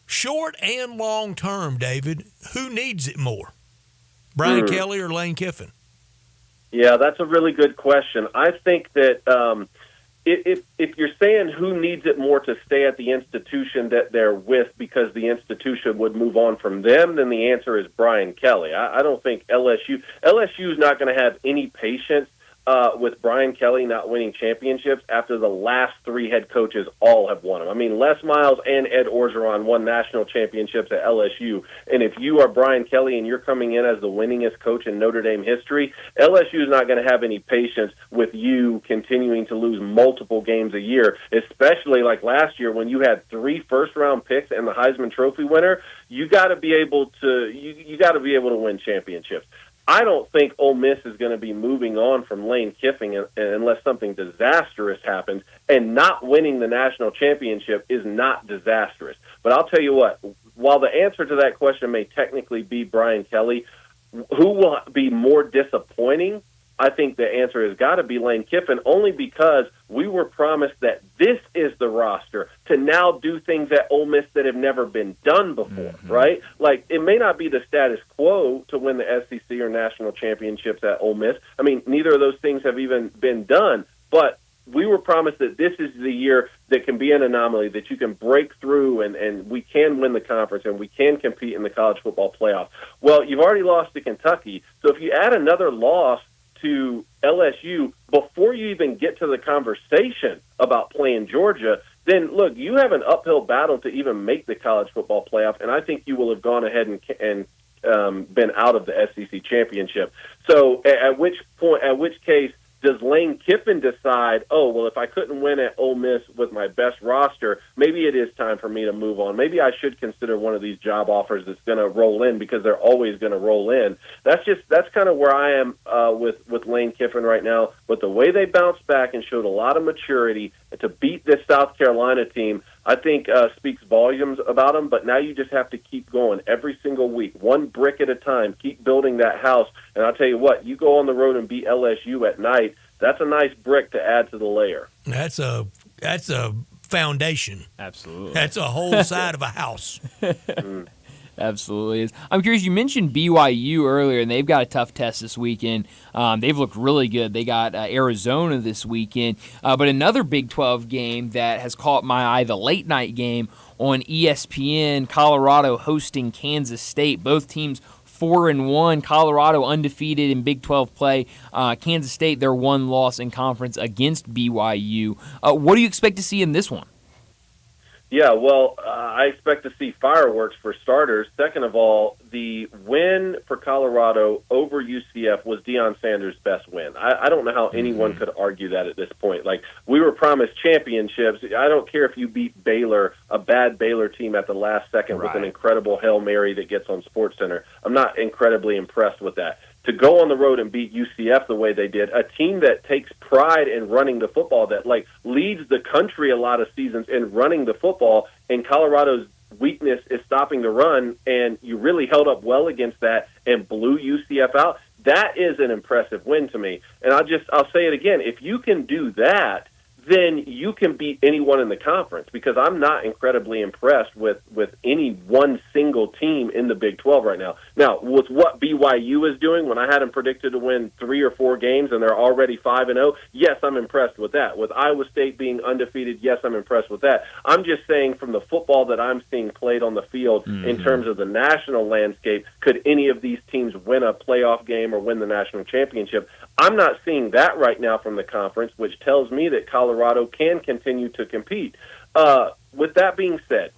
Short and long term, David, who needs it more, Brian Kelly or Lane Kiffin?
Yeah, that's a really good question. I think that if you're saying who needs it more to stay at the institution that they're with because the institution would move on from them, then the answer is Brian Kelly. I don't think LSU is not going to have any patience with Brian Kelly not winning championships after the last 3 head coaches all have won them. Les Miles and Ed Orgeron won national championships at LSU, and if you are Brian Kelly and you're coming in as the winningest coach in Notre Dame history, LSU is not going to have any patience with you continuing to lose multiple games a year, especially like last year when you had 3 first-round picks and the Heisman Trophy winner. You got to be able to win championships. I don't think Ole Miss is going to be moving on from Lane Kiffin unless something disastrous happens, and not winning the national championship is not disastrous. But I'll tell you what, while the answer to that question may technically be Brian Kelly, who will be more disappointing? I think the answer has got to be Lane Kiffin, only because we were promised that this is the roster to now do things at Ole Miss that have never been done before, right? It may not be the status quo to win the SEC or national championships at Ole Miss. Neither of those things have even been done, but we were promised that this is the year that can be an anomaly, that you can break through and we can win the conference and we can compete in the college football playoff. Well, you've already lost to Kentucky, so if you add another loss to LSU before you even get to the conversation about playing Georgia, then look, you have an uphill battle to even make the college football playoff, and I think you will have gone ahead and been out of the SEC championship. So at which case does Lane Kiffin decide, oh, well, if I couldn't win at Ole Miss with my best roster, maybe it is time for me to move on. Maybe I should consider one of these job offers that's going to roll in, because they're always going to roll in. That's kind of where I am with Lane Kiffin right now. But the way they bounced back and showed a lot of maturity to beat this South Carolina team, I think speaks volumes about them. But now you just have to keep going every single week, one brick at a time. Keep building that house. And I'll tell you what, you go on the road and beat LSU at night, that's a nice brick to add to the layer.
That's a foundation.
Absolutely.
That's a whole side of a house.
Absolutely is. I'm curious, you mentioned BYU earlier, and they've got a tough test this weekend. They've looked really good. They got Arizona this weekend. But another Big 12 game that has caught my eye, the late night game on ESPN, Colorado hosting Kansas State. Both teams 4-1. Colorado undefeated in Big 12 play. Kansas State, their one loss in conference against BYU. What do you expect to see in this one?
Yeah, well, I expect to see fireworks for starters. Second of all, the win for Colorado over UCF was Deion Sanders' best win. I don't know how anyone could argue that at this point. Like, we were promised championships. I don't care if you beat Baylor, a bad Baylor team at the last second with an incredible Hail Mary that gets on SportsCenter. I'm not incredibly impressed with that. To go on the road and beat UCF the way they did, a team that takes pride in running the football, that like leads the country a lot of seasons in running the football, and Colorado's weakness is stopping the run, and you really held up well against that and blew UCF out. That is an impressive win to me. And I'll say it again, if you can do that, then you can beat anyone in the conference, because I'm not incredibly impressed with any one single team in the Big 12 right now. Now, with what BYU is doing, when I had them predicted to win 3 or 4 games and they're already 5-0, yes, I'm impressed with that. With Iowa State being undefeated, yes, I'm impressed with that. I'm just saying, from the football that I'm seeing played on the field in terms of the national landscape, could any of these teams win a playoff game or win the national championship? I'm not seeing that right now from the conference, which tells me that Colorado can continue to compete. With that being said,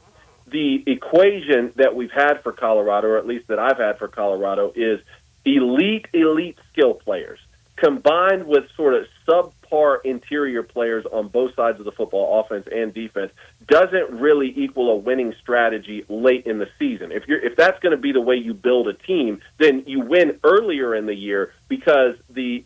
the equation that we've had for Colorado, or at least that I've had for Colorado, is elite skill players combined with sort of subpar interior players on both sides of the football, offense and defense, doesn't really equal a winning strategy late in the season. If that's going to be the way you build a team, then you win earlier in the year, because the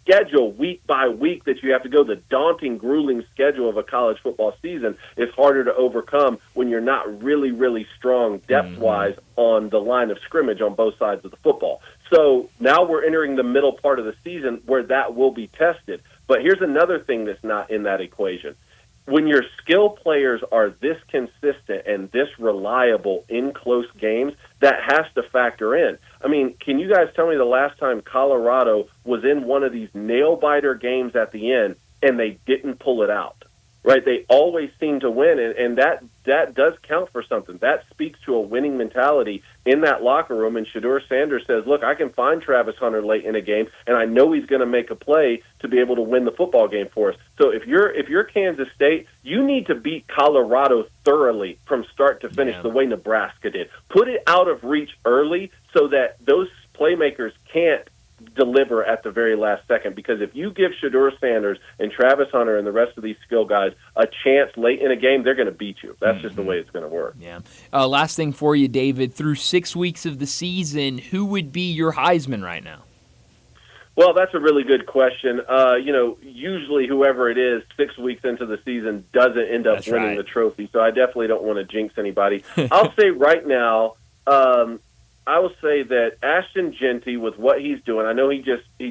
schedule week by week that you have to go, the daunting, grueling schedule of a college football season, is harder to overcome when you're not really strong depth-wise on the line of scrimmage on both sides of the football. So now we're entering the middle part of the season where that will be tested. But here's another thing that's not in that equation. When your skill players are this consistent and this reliable in close games, that has to factor in. I mean, can you guys tell me the last time Colorado was in one of these nail-biter games at the end and they didn't pull it out? Right? They always seem to win, and that does count for something. That speaks to a winning mentality in that locker room, and Shedeur Sanders says, look, I can find Travis Hunter late in a game, and I know he's going to make a play to be able to win the football game for us. So if you're Kansas State, you need to beat Colorado thoroughly from start to finish the way Nebraska did. Put it out of reach early so that those playmakers can't deliver at the very last second, because if you give Shedeur Sanders and Travis Hunter and the rest of these skill guys a chance late in a game, they're going to beat you. That's just the way it's going to work.
Yeah. Last thing for you, David. Through 6 weeks of the season, who would be your Heisman right now?
Well, that's a really good question. Usually whoever it is 6 weeks into the season doesn't end up winning the trophy, so I definitely don't want to jinx anybody. I'll say right now, I will say that Ashton Genty, with what he's doing, I know he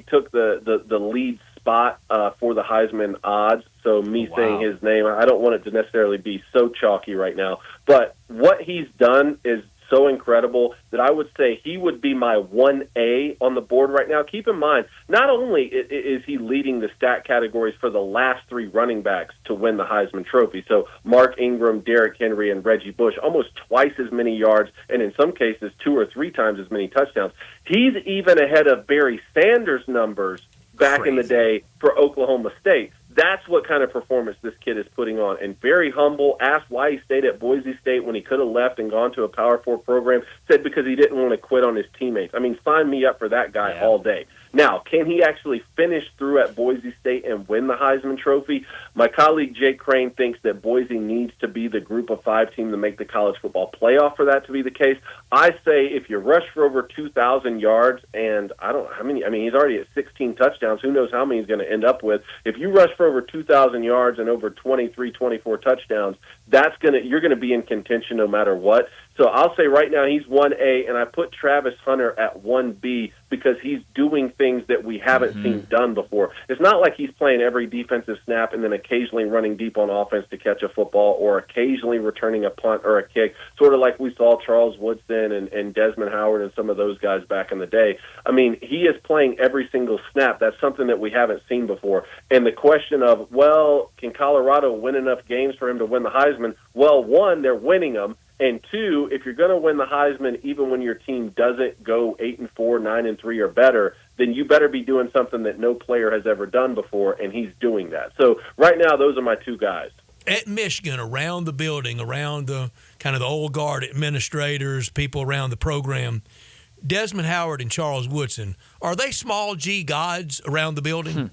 took the lead spot for the Heisman odds, so saying his name, I don't want it to necessarily be so chalky right now, but what he's done is so incredible that I would say he would be my 1A on the board right now. Keep in mind, not only is he leading the stat categories for the last 3 running backs to win the Heisman Trophy, so Mark Ingram, Derrick Henry, and Reggie Bush, almost twice as many yards, and in some cases 2 or 3 times as many touchdowns. He's even ahead of Barry Sanders' numbers back in the day for Oklahoma State. That's what kind of performance this kid is putting on. And very humble, asked why he stayed at Boise State when he could have left and gone to a Power 4 program, said because he didn't want to quit on his teammates. I mean, sign me up for that guy all day. Now, can he actually finish through at Boise State and win the Heisman Trophy? My colleague Jake Crane thinks that Boise needs to be the group of 5 team to make the college football playoff for that to be the case. I say if you rush for over 2,000 yards, and I don't know how many, I mean, he's already at 16 touchdowns. Who knows how many he's going to end up with. If you rush for over 2,000 yards and over 23, 24 touchdowns, you're going to be in contention no matter what. So I'll say right now he's 1A, and I put Travis Hunter at 1B because he's doing things that we haven't seen done before. It's not like he's playing every defensive snap and then occasionally running deep on offense to catch a football or occasionally returning a punt or a kick, sort of like we saw Charles Woodson and Desmond Howard and some of those guys back in the day. I mean, he is playing every single snap. That's something that we haven't seen before. And the question of, well, can Colorado win enough games for him to win the Heisman? Well, one, they're winning them. And 2, if you're going to win the Heisman, even when your team doesn't go 8-4, 9-3 or better, then you better be doing something that no player has ever done before, and he's doing that. So right now, those are my 2 guys.
At Michigan, around the building, around the kind of the old guard administrators, people around the program, Desmond Howard and Charles Woodson, are they small G gods around the building?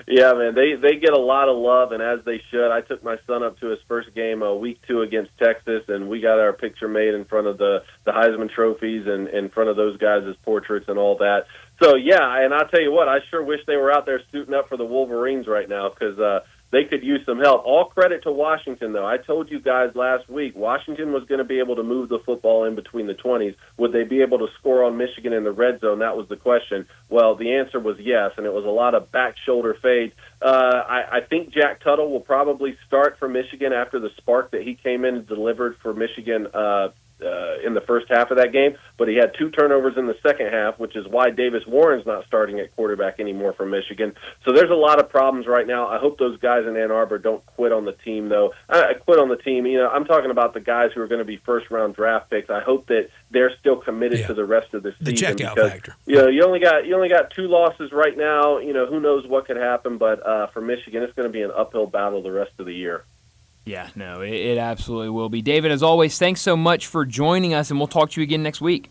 Yeah, man, they get a lot of love, and as they should. I took my son up to his first game week 2 against Texas, and we got our picture made in front of the Heisman trophies and in front of those guys' portraits and all that. So, yeah, and I'll tell you what, I sure wish they were out there suiting up for the Wolverines right now because they could use some help. All credit to Washington, though. I told you guys last week Washington was going to be able to move the football in between the 20s. Would they be able to score on Michigan in the red zone? That was the question. Well, the answer was yes, and it was a lot of back shoulder fades. I think Jack Tuttle will probably start for Michigan after the spark that he came in and delivered for Michigan in the first half of that game, but he had 2 turnovers in the second half, which is why Davis Warren's not starting at quarterback anymore for Michigan. So there's a lot of problems right now. I hope those guys in Ann Arbor don't quit on the team, though. Quit on the team. You know, I'm talking about the guys who are going to be first-round draft picks. I hope that they're still committed to the rest of the season.
The checkout
because,
factor.
You know, you only got 2 losses right now. You know, who knows what could happen, but for Michigan, it's going to be an uphill battle the rest of the year.
Yeah, no, it absolutely will be. David, as always, thanks so much for joining us, and we'll talk to you again next week.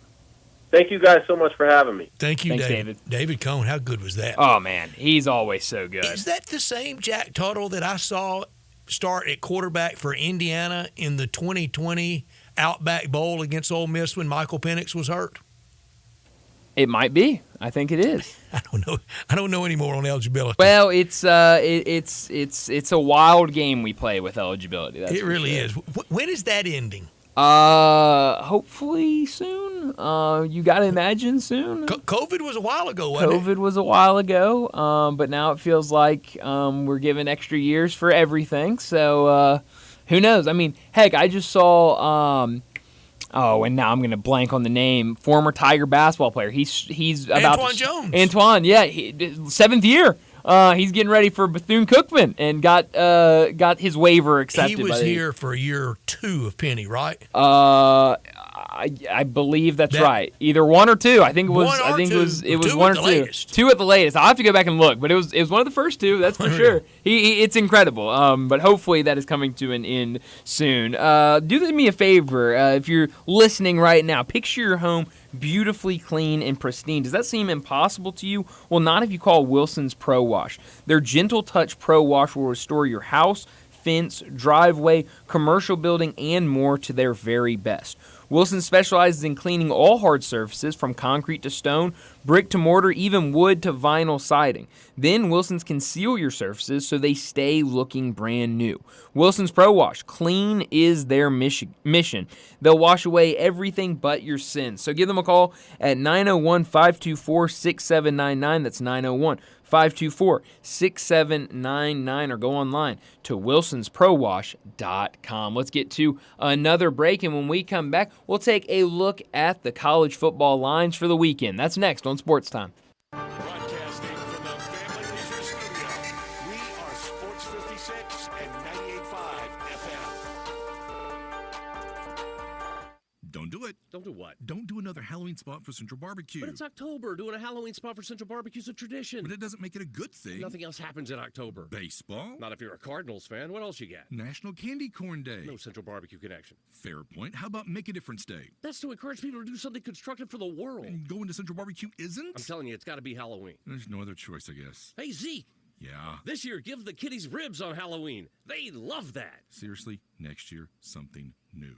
Thank you guys so much for having me.
Thank you,
Thanks,
David. David Cohn, how good was that?
Oh, man, he's always so good.
Is that the same Jack Tuttle that I saw start at quarterback for Indiana in the 2020 Outback Bowl against Ole Miss when Michael Penix was hurt?
It might be. I think it is.
I don't know any more on eligibility.
Well, it's a wild game we play with eligibility. That's
it really is. When is that ending?
Hopefully soon. You got to imagine soon.
COVID was a while ago, wasn't it?
COVID was a while ago, but now it feels like we're given extra years for everything. So who knows? I mean, heck, I just saw and now I'm going to blank on the name. Former Tiger basketball player. He's about
Antoine Jones.
Antoine, yeah, 7th year. He's getting ready for Bethune-Cookman and got his waiver accepted.
He was here for year 2 of Penny, right?
I believe that's right. Either 1 or 2. I think it was. It was 1 or 2.
Latest.
2 at the latest. I'll have to go back and look, but it was one of the first 2. That's for sure. It's incredible. But hopefully that is coming to an end soon. Do me a favor if you're listening right now. Picture your home beautifully clean and pristine. Does that seem impossible to you? Well, not if you call Wilson's Pro Wash. Their Gentle Touch Pro Wash will restore your house, fence, driveway, commercial building, and more to their very best. Wilson specializes in cleaning all hard surfaces from concrete to stone, brick to mortar, even wood to vinyl siding. Then Wilson's can seal your surfaces so they stay looking brand new. Wilson's Pro Wash, clean is their mission. They'll wash away everything but your sins. So give them a call at 901-524-6799. That's 901-524-6799, or go online to wilsonsprowash.com. Let's get to another break, and when we come back, we'll take a look at the college football lines for the weekend. That's next on Sports Time.
Broadcasting from the Family Leisure Studio, we are Sports 56 and 98.5 FM.
Don't do it. Don't do what?
Don't do another Halloween spot for Central Barbecue.
But it's October. Doing a Halloween spot for Central Barbecue is a tradition.
But it doesn't make it a good thing.
Nothing else happens in October.
Baseball?
Not if you're a Cardinals fan. What else you got?
National Candy Corn Day.
No Central Barbecue connection.
Fair point. How about Make a Difference Day?
That's to encourage people to do something constructive for the world.
And going to Central Barbecue isn't?
I'm telling you, it's got to be Halloween.
There's no other choice, I guess.
Hey, Zeke.
Yeah?
This year, give the kiddies ribs on Halloween. They love that.
Seriously, next year, something new.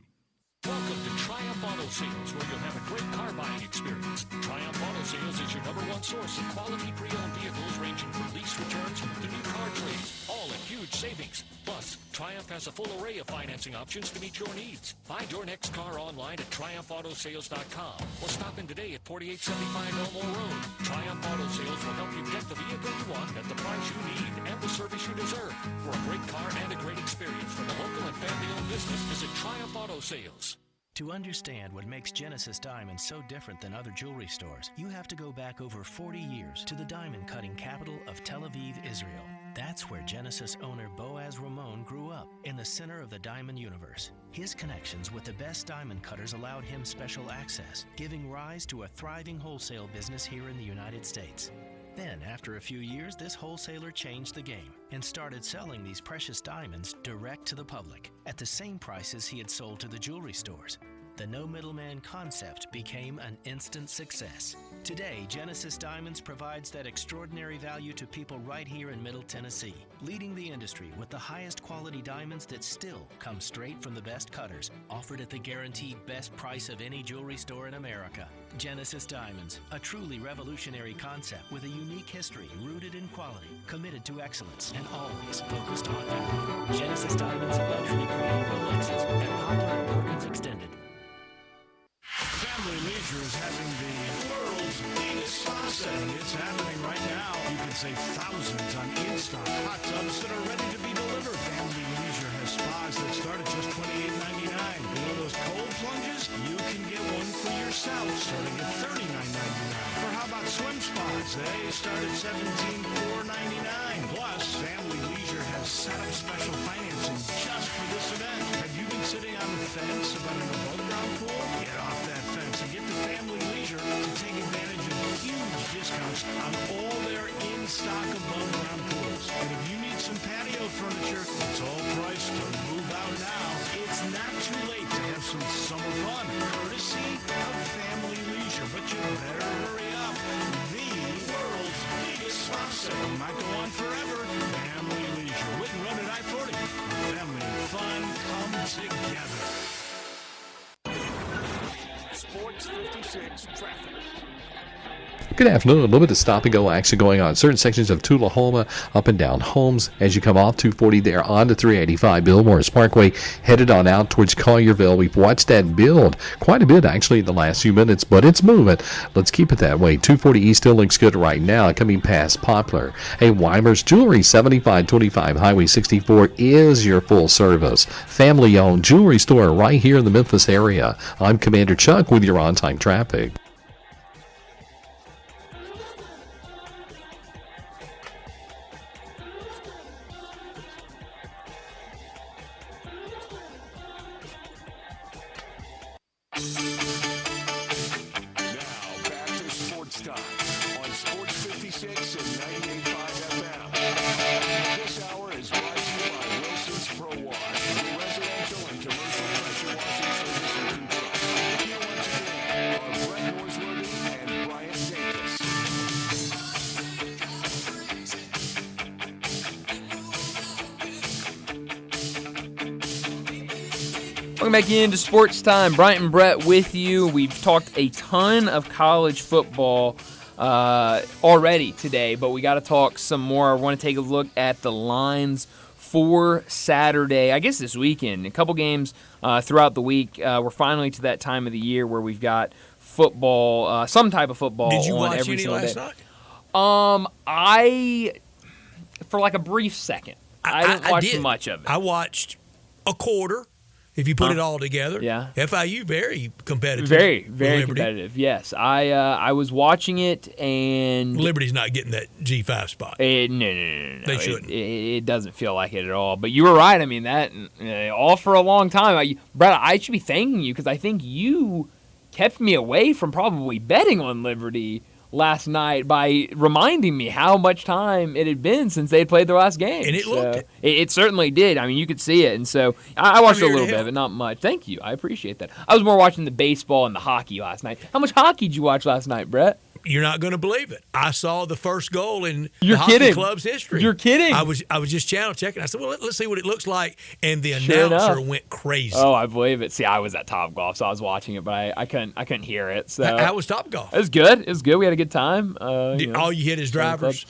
Welcome to Triumph Auto Sales, where you'll have a great car buying experience. Triumph Auto Sales is your #1 source of quality pre-owned vehicles ranging from lease returns to new car trades, all at huge savings. Plus, Triumph has a full array of financing options to meet your needs. Find your next car online at TriumphAutoSales.com or stop in today at 4875 Elmore Road. Triumph Auto Sales will help you get the vehicle you want at the price you need and the service you deserve. For a great car and a great experience from a local and family-owned business, visit Triumph Auto Sales.
To understand what makes Genesis Diamonds so different than other jewelry stores, you have to go back over 40 years to the diamond cutting capital of Tel Aviv, Israel. That's where Genesis owner Boaz Ramon grew up, in the center of the diamond universe. His connections with the best diamond cutters allowed him special access, giving rise to a thriving wholesale business here in the United States. Then, after a few years, this wholesaler changed the game and started selling these precious diamonds direct to the public at the same prices he had sold to the jewelry stores. The no middleman concept became an instant success. Today, Genesis Diamonds provides that extraordinary value to people right here in Middle Tennessee, leading the industry with the highest quality diamonds that still come straight from the best cutters, offered at the guaranteed best price of any jewelry store in America. Genesis Diamonds, a truly revolutionary concept with a unique history rooted in quality, committed to excellence, and always focused on value. Genesis Diamonds, luxury pre-owned Rolexes, and popular Perkins Extended.
Family Leisure is having the world's biggest spa setting. It's happening right now. You can save thousands on in-stock hot tubs that are ready to be delivered. Family Leisure has spas that start at just $28.99. You know those cold plunges? You can get one for yourself starting at $39.99. Or how about swim spas? They start at $17,499. Plus, Family Leisure has set up special financing just for this event. Have you been sitting on the fence about an above-ground pool? Get off that fence and get to Family Leisure to take advantage of huge discounts on all their in-stock above-ground pools. And if you need some patio furniture, it's all priced to move out now. It's not too late to have some summer fun, courtesy of Family Leisure. But you better hurry up. The world's biggest spa sale might go on forever. Family Leisure. Wit and Run at I-40. Family and fun come together. Sports 56 traffic.
Good afternoon. A little bit of stop-and-go action going on. Certain sections of Tullahoma up and down Holmes as you come off 240 there onto 385 Bill Morris Parkway, headed on out towards Collierville. We've watched that build quite a bit, actually, in the last few minutes, but it's moving. Let's keep it that way. 240 East still looks good right now, coming past Poplar. Hey, Weimer's Jewelry, 7525 Highway 64 is your full-service, family-owned jewelry store right here in the Memphis area. I'm Commander Chuck with your on-time traffic.
Welcome back into Sports Time. Bryant and Brett with you. We've talked a ton of college football already today, but we got to talk some more. I want to take a look at the lines for Saturday, I guess this weekend. A couple games throughout the week. We're finally to that time of the year where we've got football, some type of football.
Did you
on
watch
every
any
single
last
day.
night?
For like a brief second. I didn't watch much of it.
I watched a quarter. If you put it all together,
yeah.
FIU very competitive,
very competitive. Yes, I was watching it, and
Liberty's not getting that G5 spot.
No.
They shouldn't.
It doesn't feel like it at all. But you were right. I mean that all for a long time. Brett, I should be thanking you because I think you kept me away from probably betting on Liberty last night by reminding me how much time it had been since they had played their last game.
And it looked it.
It certainly did. I mean, you could see it. And so I watched a little bit of it, not much. Thank you. I appreciate that. I was more watching the baseball and the hockey last night. How much hockey did you watch last night, Brett?
You're not going to believe it. I saw the first goal in
You're
the hockey
kidding.
club's history.
You're kidding.
I was just channel checking. I said, well, let's see what it looks like. And the
Sure
announcer
enough.
went crazy.
Oh, I believe it. See, I was at Topgolf, so I was watching it, but I couldn't hear it. So
How was Topgolf?
It was good. It was good. We had a good time.
All you hit is drivers.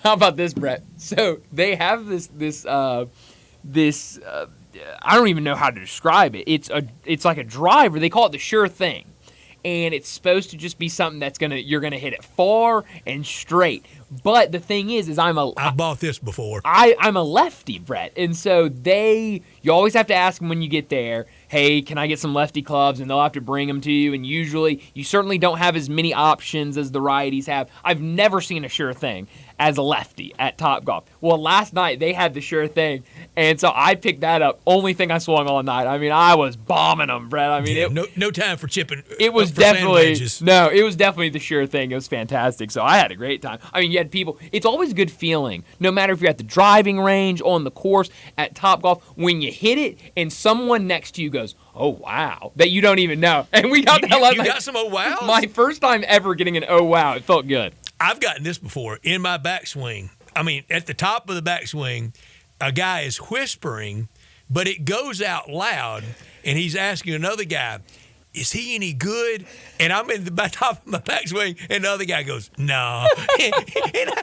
How about this, Brett? So they have this I don't even know how to describe it. It's like a driver. They call it the sure thing. And it's supposed to just be something you're gonna hit it far and straight. But the thing is I've
bought this before.
I'm a lefty, Brett, and so you always have to ask them when you get there, hey, can I get some lefty clubs? And they'll have to bring them to you. And usually, you certainly don't have as many options as the righties have. I've never seen a sure thing as a lefty at Topgolf. Well, last night they had the sure thing, and so I picked that up. Only thing I swung all night. I mean, I was bombing them, Brett. I mean,
no time for chipping.
It was
for
definitely
sandwiches.
it was definitely the sure thing. It was fantastic. So I had a great time. I mean, you had people. It's always a good feeling, no matter if you're at the driving range, on the course, at Topgolf, when you hit it and someone next to you goes, oh, wow, that you don't even know. And we got that last night.
You got some oh wows?
My first time ever getting an oh, wow. It felt good.
I've gotten this before in my backswing. I mean, at the top of the backswing, a guy is whispering, but it goes out loud, and he's asking another guy, is he any good? And I'm in the top of my backswing, and the other guy goes, no. And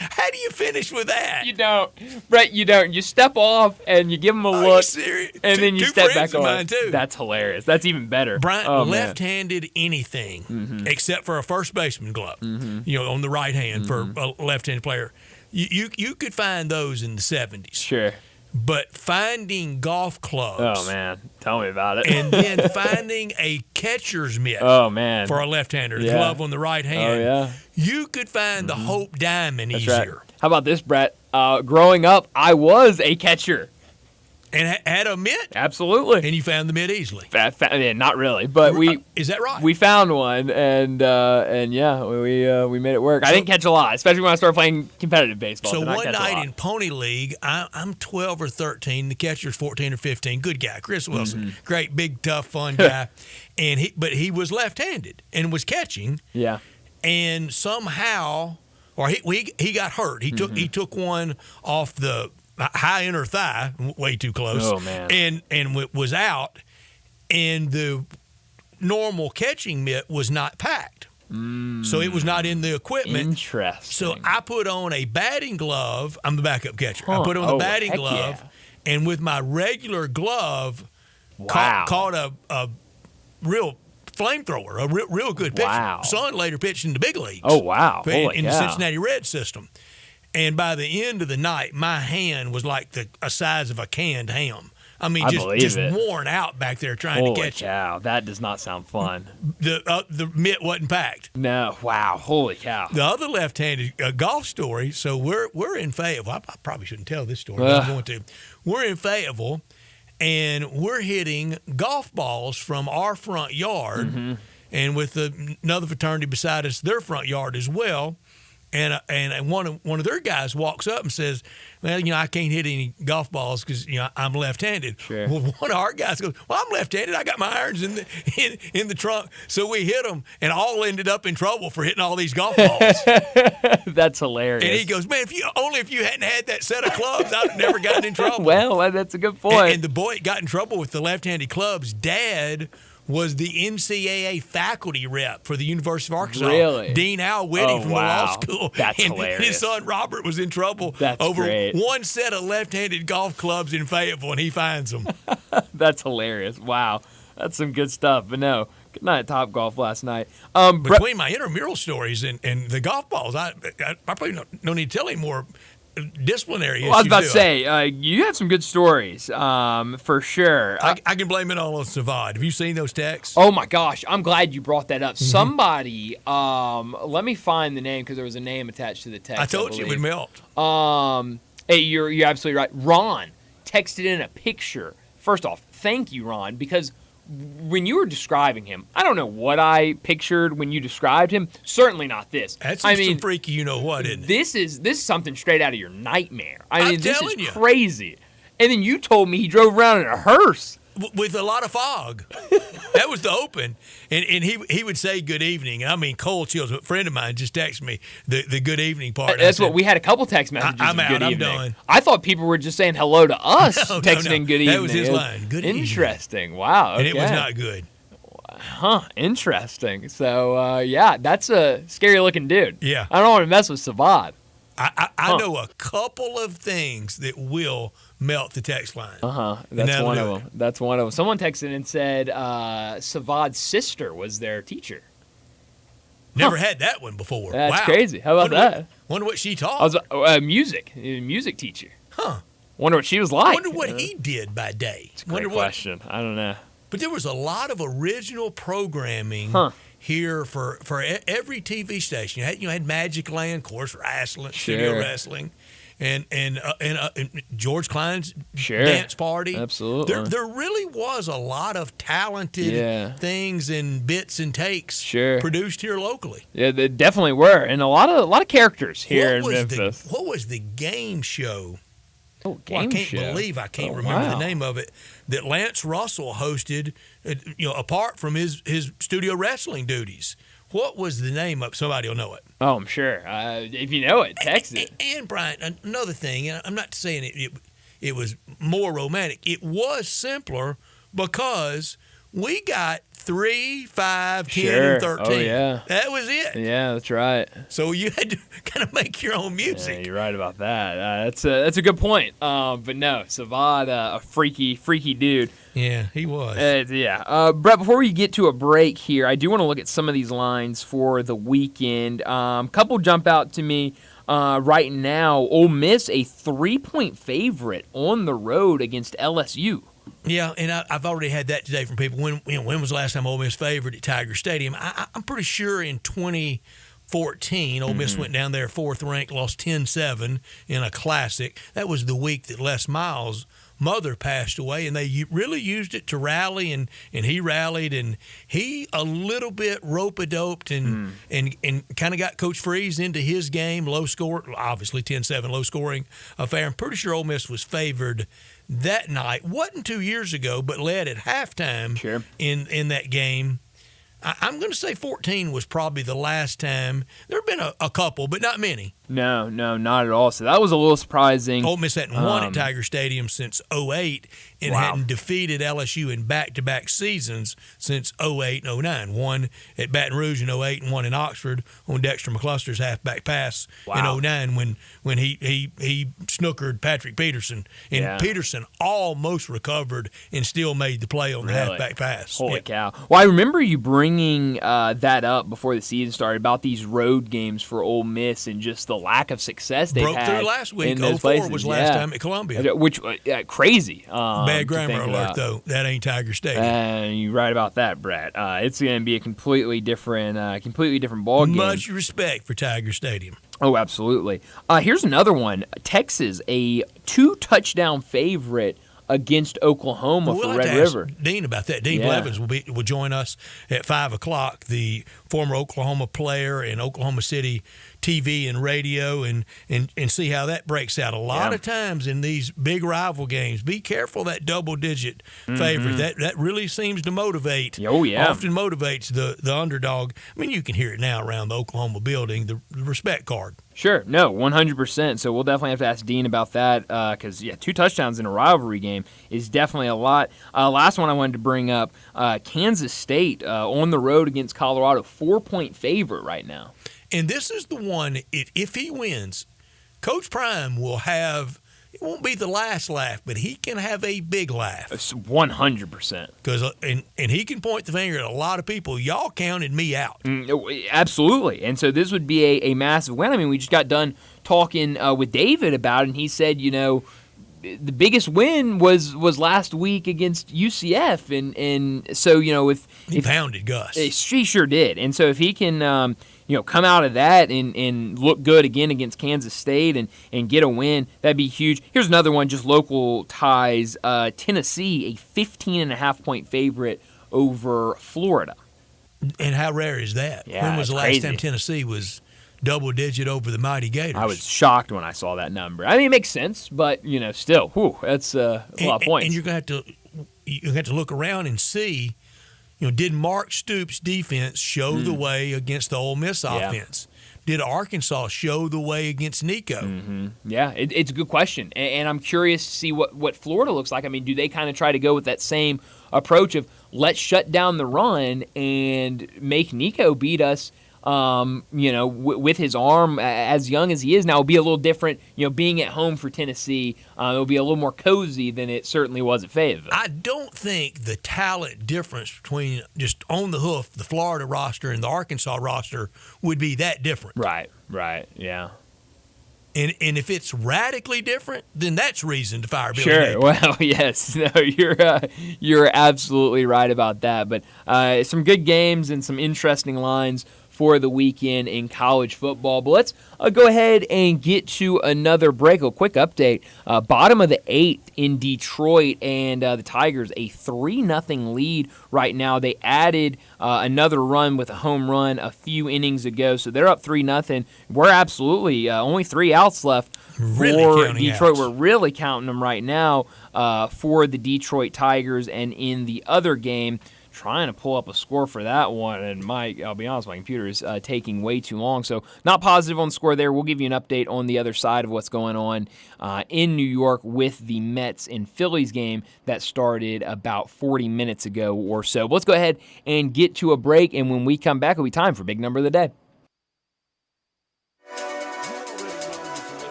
how do you finish with that?
You don't. Brett, you don't. You step off, and you give him a
Are
look,
you serious?
and then you
Two
step
friends
back
of
on.
mine, too.
That's hilarious. That's even better.
Brian,
Oh, man.
left-handed anything except for a first baseman glove, on the right hand for a left-handed player. You could find those in the 70s.
Sure.
But finding golf clubs.
Oh, man. Tell me about it.
And then finding a catcher's mitt.
Oh, man.
For a left-hander,
Yeah.
glove on the right hand.
Oh, yeah.
You could find the Hope Diamond
That's
easier.
right. How about this, Brett? Growing up, I was a catcher.
And had a mitt?
Absolutely.
And you found the mitt easily?
Yeah, not really, but
Is that right?
we found one, and yeah, we made it work. I didn't catch a lot, especially when I started playing competitive baseball.
So
Did not
one
catch a
night
lot.
in Pony League, I'm 12 or 13. The catcher's 14 or 15. Good guy, Chris Wilson. Great, big, tough, fun guy. But he was left-handed and was catching.
Yeah.
And somehow, or he got hurt. He took one off the high inner thigh, way too close.
Oh, man.
And was out. And the normal catching mitt was not packed. So it was not in the equipment.
Interesting.
So I put on a batting glove. I'm the backup catcher. I
Huh.
put on the
Oh,
batting
heck
glove,
yeah.
and with my regular glove,
Wow.
caught a real flamethrower, a real good pitch.
Wow.
Son later pitched in the big leagues.
Oh, wow. Holy
In the
cow.
Cincinnati Reds system. And by the end of the night, my hand was like a size of a canned ham. I mean,
I
just
believe it.
worn out back there trying
Holy
to catch
cow, that does not sound fun.
it. The mitt wasn't packed.
No, wow, holy cow.
The other left-handed golf story. So we're in Fayetteville. I probably shouldn't tell this story, but I'm going to. We're in Fayetteville, and we're hitting golf balls from our front yard, and with another fraternity beside us, their front yard as well. And one of their guys walks up and says, well, I can't hit any golf balls because I'm left-handed.
Sure.
Well, one of our guys goes, well, I'm left-handed. I got my irons in the trunk. So we hit them, and all ended up in trouble for hitting all these golf balls.
That's hilarious.
And he goes, man, if you hadn't had that set of clubs, I'd have never gotten in trouble.
Well, that's a good point.
And the boy that got in trouble with the left-handed clubs, dad was the NCAA faculty rep for the University of Arkansas.
Really?
Dean Al Whitty from the law school.
That's
and
hilarious.
His son Robert was in trouble
That's
over
great.
one set of left-handed golf clubs in Fayetteville, and he finds them.
That's hilarious. Wow. That's some good stuff. But no, good night at Topgolf last night.
Between my intramural stories and the golf balls, I probably don't need to tell any more disciplinary issues.
Well, I was about to say, you have some good stories, for sure.
I can blame it all on Savad. Have you seen those texts?
Oh, my gosh. I'm glad you brought that up. Somebody, let me find the name because there was a name attached to the text.
I told you it would melt.
Hey, you're absolutely right. Ron texted in a picture. First off, thank you, Ron, because when you were describing him, I don't know what I pictured when you described him. Certainly not this.
That's some freaky, you know what, isn't it?
This is something straight out of your nightmare. I mean, this is
telling you.
crazy. And then you told me he drove around in a hearse.
With a lot of fog. That was the open. And he would say good evening. I mean, cold chills. A friend of mine just texted me the good evening part.
That's what we had a couple text messages
I'm
of
out.
good
I'm
evening.
done.
I thought people were just saying hello to us, texting good evening.
That was his line. Good evening.
Interesting. Wow. Okay.
And it was not good.
Huh. Interesting. So, that's a scary-looking dude.
Yeah.
I don't want to mess with Savad.
I know a couple of things that will melt the text line.
That's one of them. That's one of them. Someone texted and said Savad's sister was their teacher.
Never had that one before.
That's crazy. How about that?
Wonder what she taught.
I was music teacher.
Huh.
Wonder what she was like.
Wonder what he did by day.
It's a great question. I don't know.
But there was a lot of original programming here for every TV station. You had Magic Land, of course, wrestling, studio wrestling, and George Klein's dance party.
Absolutely.
There really was a lot of talented things and bits and takes produced here locally.
Yeah, they definitely were, and a lot of characters here in Memphis.
What was the game show?
Oh,
I can't believe I can't remember the name of it, that Lance Russell hosted, apart from his studio wrestling duties. What was the name of? Somebody will know it.
Oh, I'm sure. If you know it, text it.
And Brian, another thing, and I'm not saying it was more romantic. It was simpler because we got 3, 5, 10, and 13.
Oh, yeah.
That was it.
Yeah, that's right.
So you had to kind of make your own music.
Yeah, you're right about that. That's a good point. But no, Savad, a freaky dude.
Yeah, he was.
Brett, before we get to a break here, I do want to look at some of these lines for the weekend. Couple jump out to me right now. Ole Miss, a 3-point favorite on the road against LSU.
Yeah, and I've already had that today from people. When was the last time Ole Miss favored at Tiger Stadium? I'm pretty sure in 2014, Ole Miss went down there 4th ranked, lost 10-7 in a classic. That was the week that Les Miles' mother passed away, and they really used it to rally, and he rallied, and he a little bit rope-a-doped and kind of got Coach Freeze into his game, low score, obviously 10-7, low-scoring affair. I'm pretty sure Ole Miss was favored that night. Wasn't 2 years ago, but led at halftime in that game. I'm going to say 14 was probably the last time. There have been a couple, but not many.
No, not at all. So that was a little surprising.
Ole Miss hadn't won at Tiger Stadium since 2008 and hadn't defeated LSU in back-to-back seasons since 2008 and 2009. One at Baton Rouge in 2008 and one in Oxford on Dexter McCluster's halfback pass in 2009 when he snookered Patrick Peterson. And Peterson almost recovered and still made the play on the halfback pass.
Holy cow. Well, I remember you bringing that up before the season started about these road games for Ole Miss and just the lack of success they've had.
Broke through last week.
04
was last time at Columbia.
Which, crazy.
Bad grammar alert, though. That ain't Tiger Stadium.
You're right about that, Brett. It's going to be a completely different ball game.
Much respect for Tiger Stadium.
Oh, absolutely. Here's another one. Texas, a 2-touchdown favorite against Oklahoma for Red River.
Dean about that. Dean Blevins will join us at 5:00. The former Oklahoma player and Oklahoma City TV and radio, and see how that breaks out. A lot of times in these big rival games, be careful that double-digit favorite. That really seems to motivate.
Oh, yeah.
Often motivates the underdog. I mean, you can hear it now around the Oklahoma building, the respect card.
Sure. No, 100%. So we'll definitely have to ask Dean about that because, 2 touchdowns in a rivalry game is definitely a lot. Last one I wanted to bring up, Kansas State on the road against Colorado, 4-point favorite right now.
And this is the one, if he wins, Coach Prime will have, it won't be the last laugh, but he can have a big laugh.
100%.
Because and he can point the finger at a lot of people. Y'all counted me out.
Absolutely. And so this would be a massive win. I mean, we just got done talking with David about it, and he said, the biggest win was last week against UCF, and so
he pounded Gus.
She sure did, and so if he can come out of that and look good again against Kansas State and get a win, that'd be huge. Here's another one, just local ties. Tennessee, a 15.5-point favorite over Florida.
And how rare is that?
Yeah,
when was the last
crazy.
time Tennessee was double-digit over the mighty Gators?
I was shocked when I saw that number. I mean, it makes sense, but still, that's a lot of points.
And you're going to have to look around and see, did Mark Stoops' defense show the way against the Ole Miss offense? Did Arkansas show the way against Nico?
Mm-hmm. Yeah, it's a good question, and I'm curious to see what Florida looks like. I mean, do they kind of try to go with that same approach of let's shut down the run and make Nico beat us? With his arm as young as he is now, it'll be a little different. Being at home for Tennessee, it'll be a little more cozy than it certainly was at Fayetteville.
I don't think the talent difference between just on the hoof, the Florida roster and the Arkansas roster would be that different.
Right, yeah.
And if it's radically different, then that's reason to fire Billy
Sure.
Napier.
Well, yes. No, you're absolutely right about that. But some good games and some interesting lines for the weekend in college football. But let's go ahead and get to another break. A quick update. Bottom of the 8th in Detroit, and the Tigers a 3-0 lead right now. They added another run with a home run a few innings ago, so they're up 3-0. We're absolutely only 3 outs left for Detroit.
Outs.
We're really counting them right now for the Detroit Tigers. And in the other game, trying to pull up a score for that one, and I'll be honest, my computer is taking way too long, so not positive on the score there. We'll give you an update on the other side of what's going on in New York with the Mets and Phillies game that started about 40 minutes ago or so. But let's go ahead and get to a break, and when we come back, it'll be time for Big Number of the Day.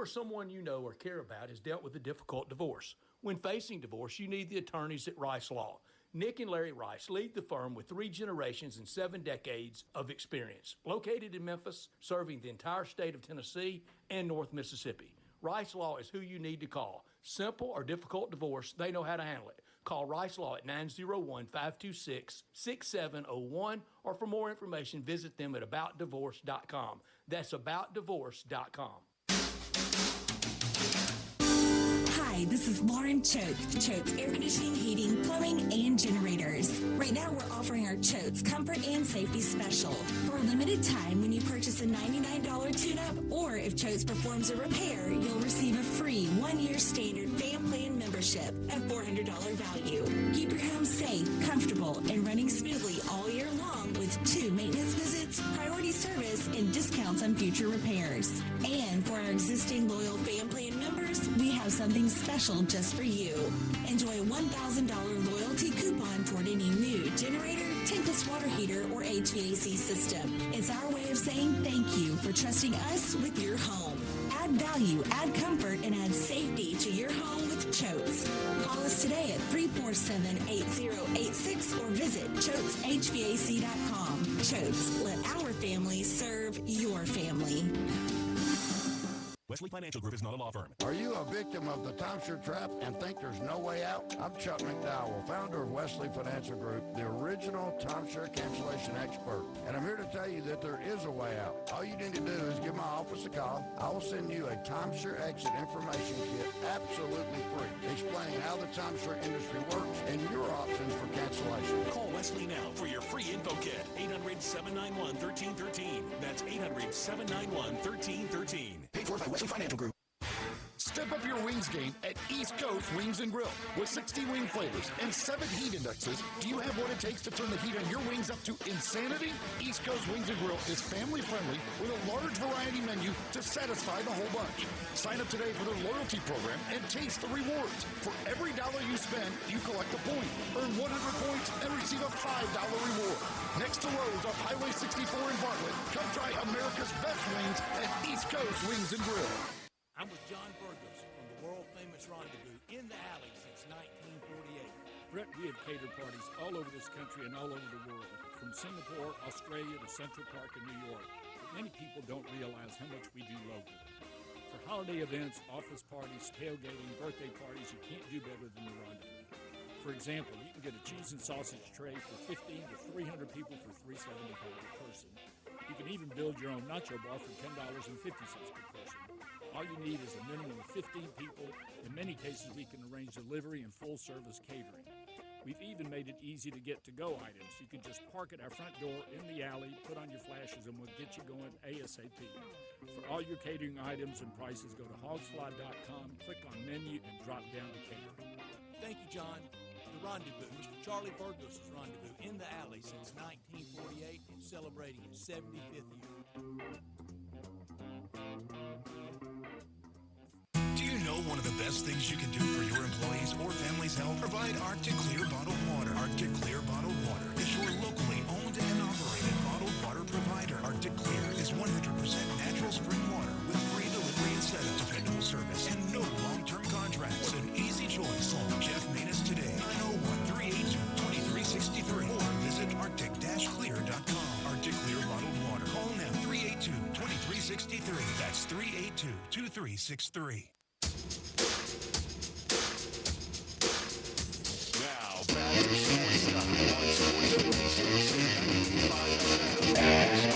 Someone you know or care about has dealt with a difficult divorce. When facing divorce, you need the attorneys at Rice Law. Nick and Larry Rice lead the firm with 3 generations and 7 decades of experience. Located in Memphis, serving the entire state of Tennessee and North Mississippi. Rice Law is who you need to call. Simple or difficult divorce, they know how to handle it. Call Rice Law at 901-526-6701, or for more information, visit them at aboutdivorce.com. That's aboutdivorce.com.
Hi, this is Lauren Choate Air Conditioning, Heating, Plumbing, and Generators. Right now, we're offering our Choate's Comfort and Safety Special. For a limited time, when you purchase a $99 tune-up, or if Choate's performs a repair, you'll receive a free 1-year standard fan plan membership at $400 value. Keep your home safe, comfortable, and running smoothly all year long with 2 maintenance visits, priority service, and discounts on future repairs. And for our existing loyal fan plan members, we have something special just for you. Enjoy a $1,000 loyalty coupon toward any new generator, tankless water heater, or HVAC system. It's our way of saying thank you for trusting us with your home. Add value, add comfort, and add safety to your home with Choates. Call us today at 347-8086 or visit ChoatesHVAC.com. Choates, let our family serve your family.
Wesley Financial Group is not a law firm.
Are you a victim of the timeshare trap and think there's no way out? I'm Chuck McDowell, founder of Wesley Financial Group, the original timeshare cancellation expert. And I'm here to tell you that there is a way out. All you need to do is give my office a call. I will send you a timeshare exit information kit absolutely free, explaining how the timeshare industry works and your options for cancellation.
Call Wesley now for your free info kit. 800-791-1313. That's 800-791-1313. Paid for by Wesley Financial Group.
Step up your wings game at East Coast Wings and Grill. With 60 wing flavors and 7 heat indexes, do you have what it takes to turn the heat on your wings up to insanity? East Coast Wings and Grill is family friendly with a large variety menu to satisfy the whole bunch. Sign up today for their loyalty program and taste the rewards. For every dollar you spend, you collect a point. Earn 100 points and receive a $5 reward. Next to Rose off Highway 64 in Bartlett, come try America's best wings at East Coast Wings and Grill.
I'm with John Burgos from the world-famous Rendezvous in the Alley since 1948.
Brett, we have catered parties all over this country and all over the world, from Singapore, Australia, to Central Park in New York. But many people don't realize how much we do locally. For holiday events, office parties, tailgating, birthday parties, you can't do better than the Rendezvous. For example, you can get a cheese and sausage tray for 15 to 300 people for $3.75 per person. You can even build your own nacho bar for $10.50 per person. All you need is a minimum of 15 people. In many cases, we can arrange delivery and full-service catering. We've even made it easy to get to-go items. You can just park at our front door in the alley, put on your flashes, and we'll get you going ASAP. For all your catering items and prices, go to hogsfly.com, click on menu, and drop down to catering.
Thank you, John. The Rendezvous, Mr. Charlie Fergus's Rendezvous, in the alley since 1948 and celebrating its 75th year.
Do you know one of the best things you can do for your employees or family's health? Provide Arctic Clear bottled water. Arctic Clear bottled water is your locally owned and operated bottled water provider. Arctic Clear is 100% natural spring water with free delivery and setup, dependable service, and no long-term contracts. What an easy choice. Call Jeff Manus today, 901-382-2363, or visit arctic-clear.com. Arctic Clear bottled water. Call now, 382-2363. That's 382-2363.
Now, back to Sportstime on Sports 56 and 95 FM.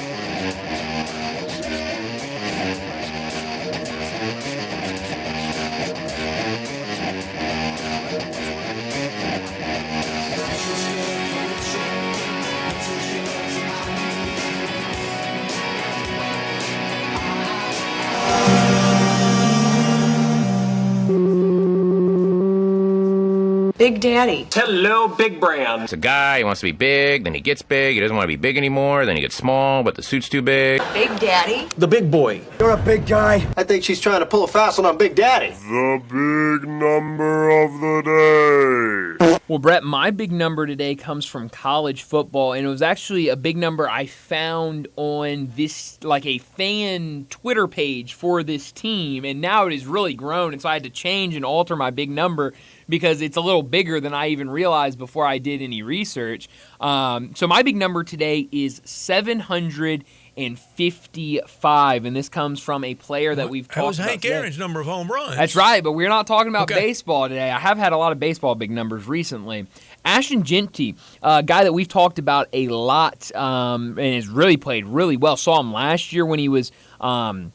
Big Daddy.
Hello, Big Brand. It's a guy, he wants to be big, then he gets big, he doesn't want to be big anymore, then he gets small, but the suit's too big.
Big Daddy.
The big boy.
You're a big guy. I think she's trying to pull a fast one on Big Daddy.
The big number of the day.
Well, Brett, my big number today comes from college football, and it was actually a big number I found on this, like a fan Twitter page for this team, and now it has really grown, and so I had to change and alter my big number because it's a little bigger than I even realized before I did any research. So my big number today is 755, and this comes from a player that we've talked about.
That was Hank Aaron's number of home runs.
That's right, but we're not talking about baseball today. I have had a lot of baseball big numbers recently. Ashton Jeanty, a guy that we've talked about a lot and has really played really well. Saw him last year when he was in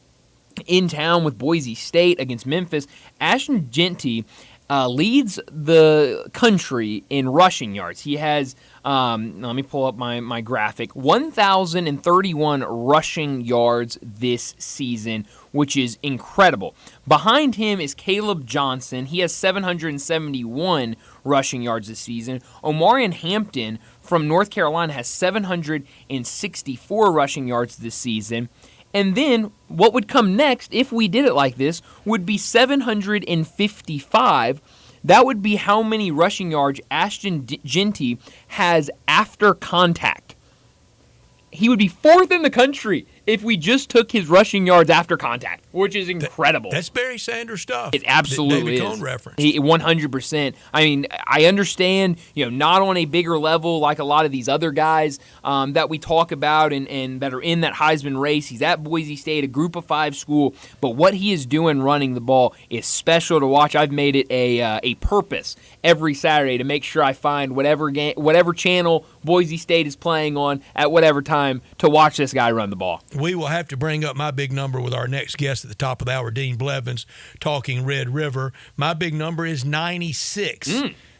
town with Boise State against Memphis. Ashton Jeanty leads the country in rushing yards. He has, let me pull up my graphic, 1,031 rushing yards this season, which is incredible. Behind him is Caleb Johnson. He has 771 rushing yards this season. Omarion Hampton from North Carolina has 764 rushing yards this season. And then what would come next, if we did it like this, would be 755. That would be how many rushing yards Ashton Jeanty has after contact. He would be fourth in the country if we just took his rushing yards after contact, which is incredible.
That's Barry Sanders stuff.
It absolutely
David
is.
Cohn reference.
100%. I mean, I understand, not on a bigger level like a lot of these other guys that we talk about and that are in that Heisman race. He's at Boise State, a Group of 5 school, but what he is doing running the ball is special to watch. I've made it a purpose every Saturday to make sure I find whatever channel Boise State is playing on at whatever time to watch this guy run the ball.
We will have to bring up my big number with our next guest at the top of the hour, Dean Blevins, talking Red River. My big number is 96.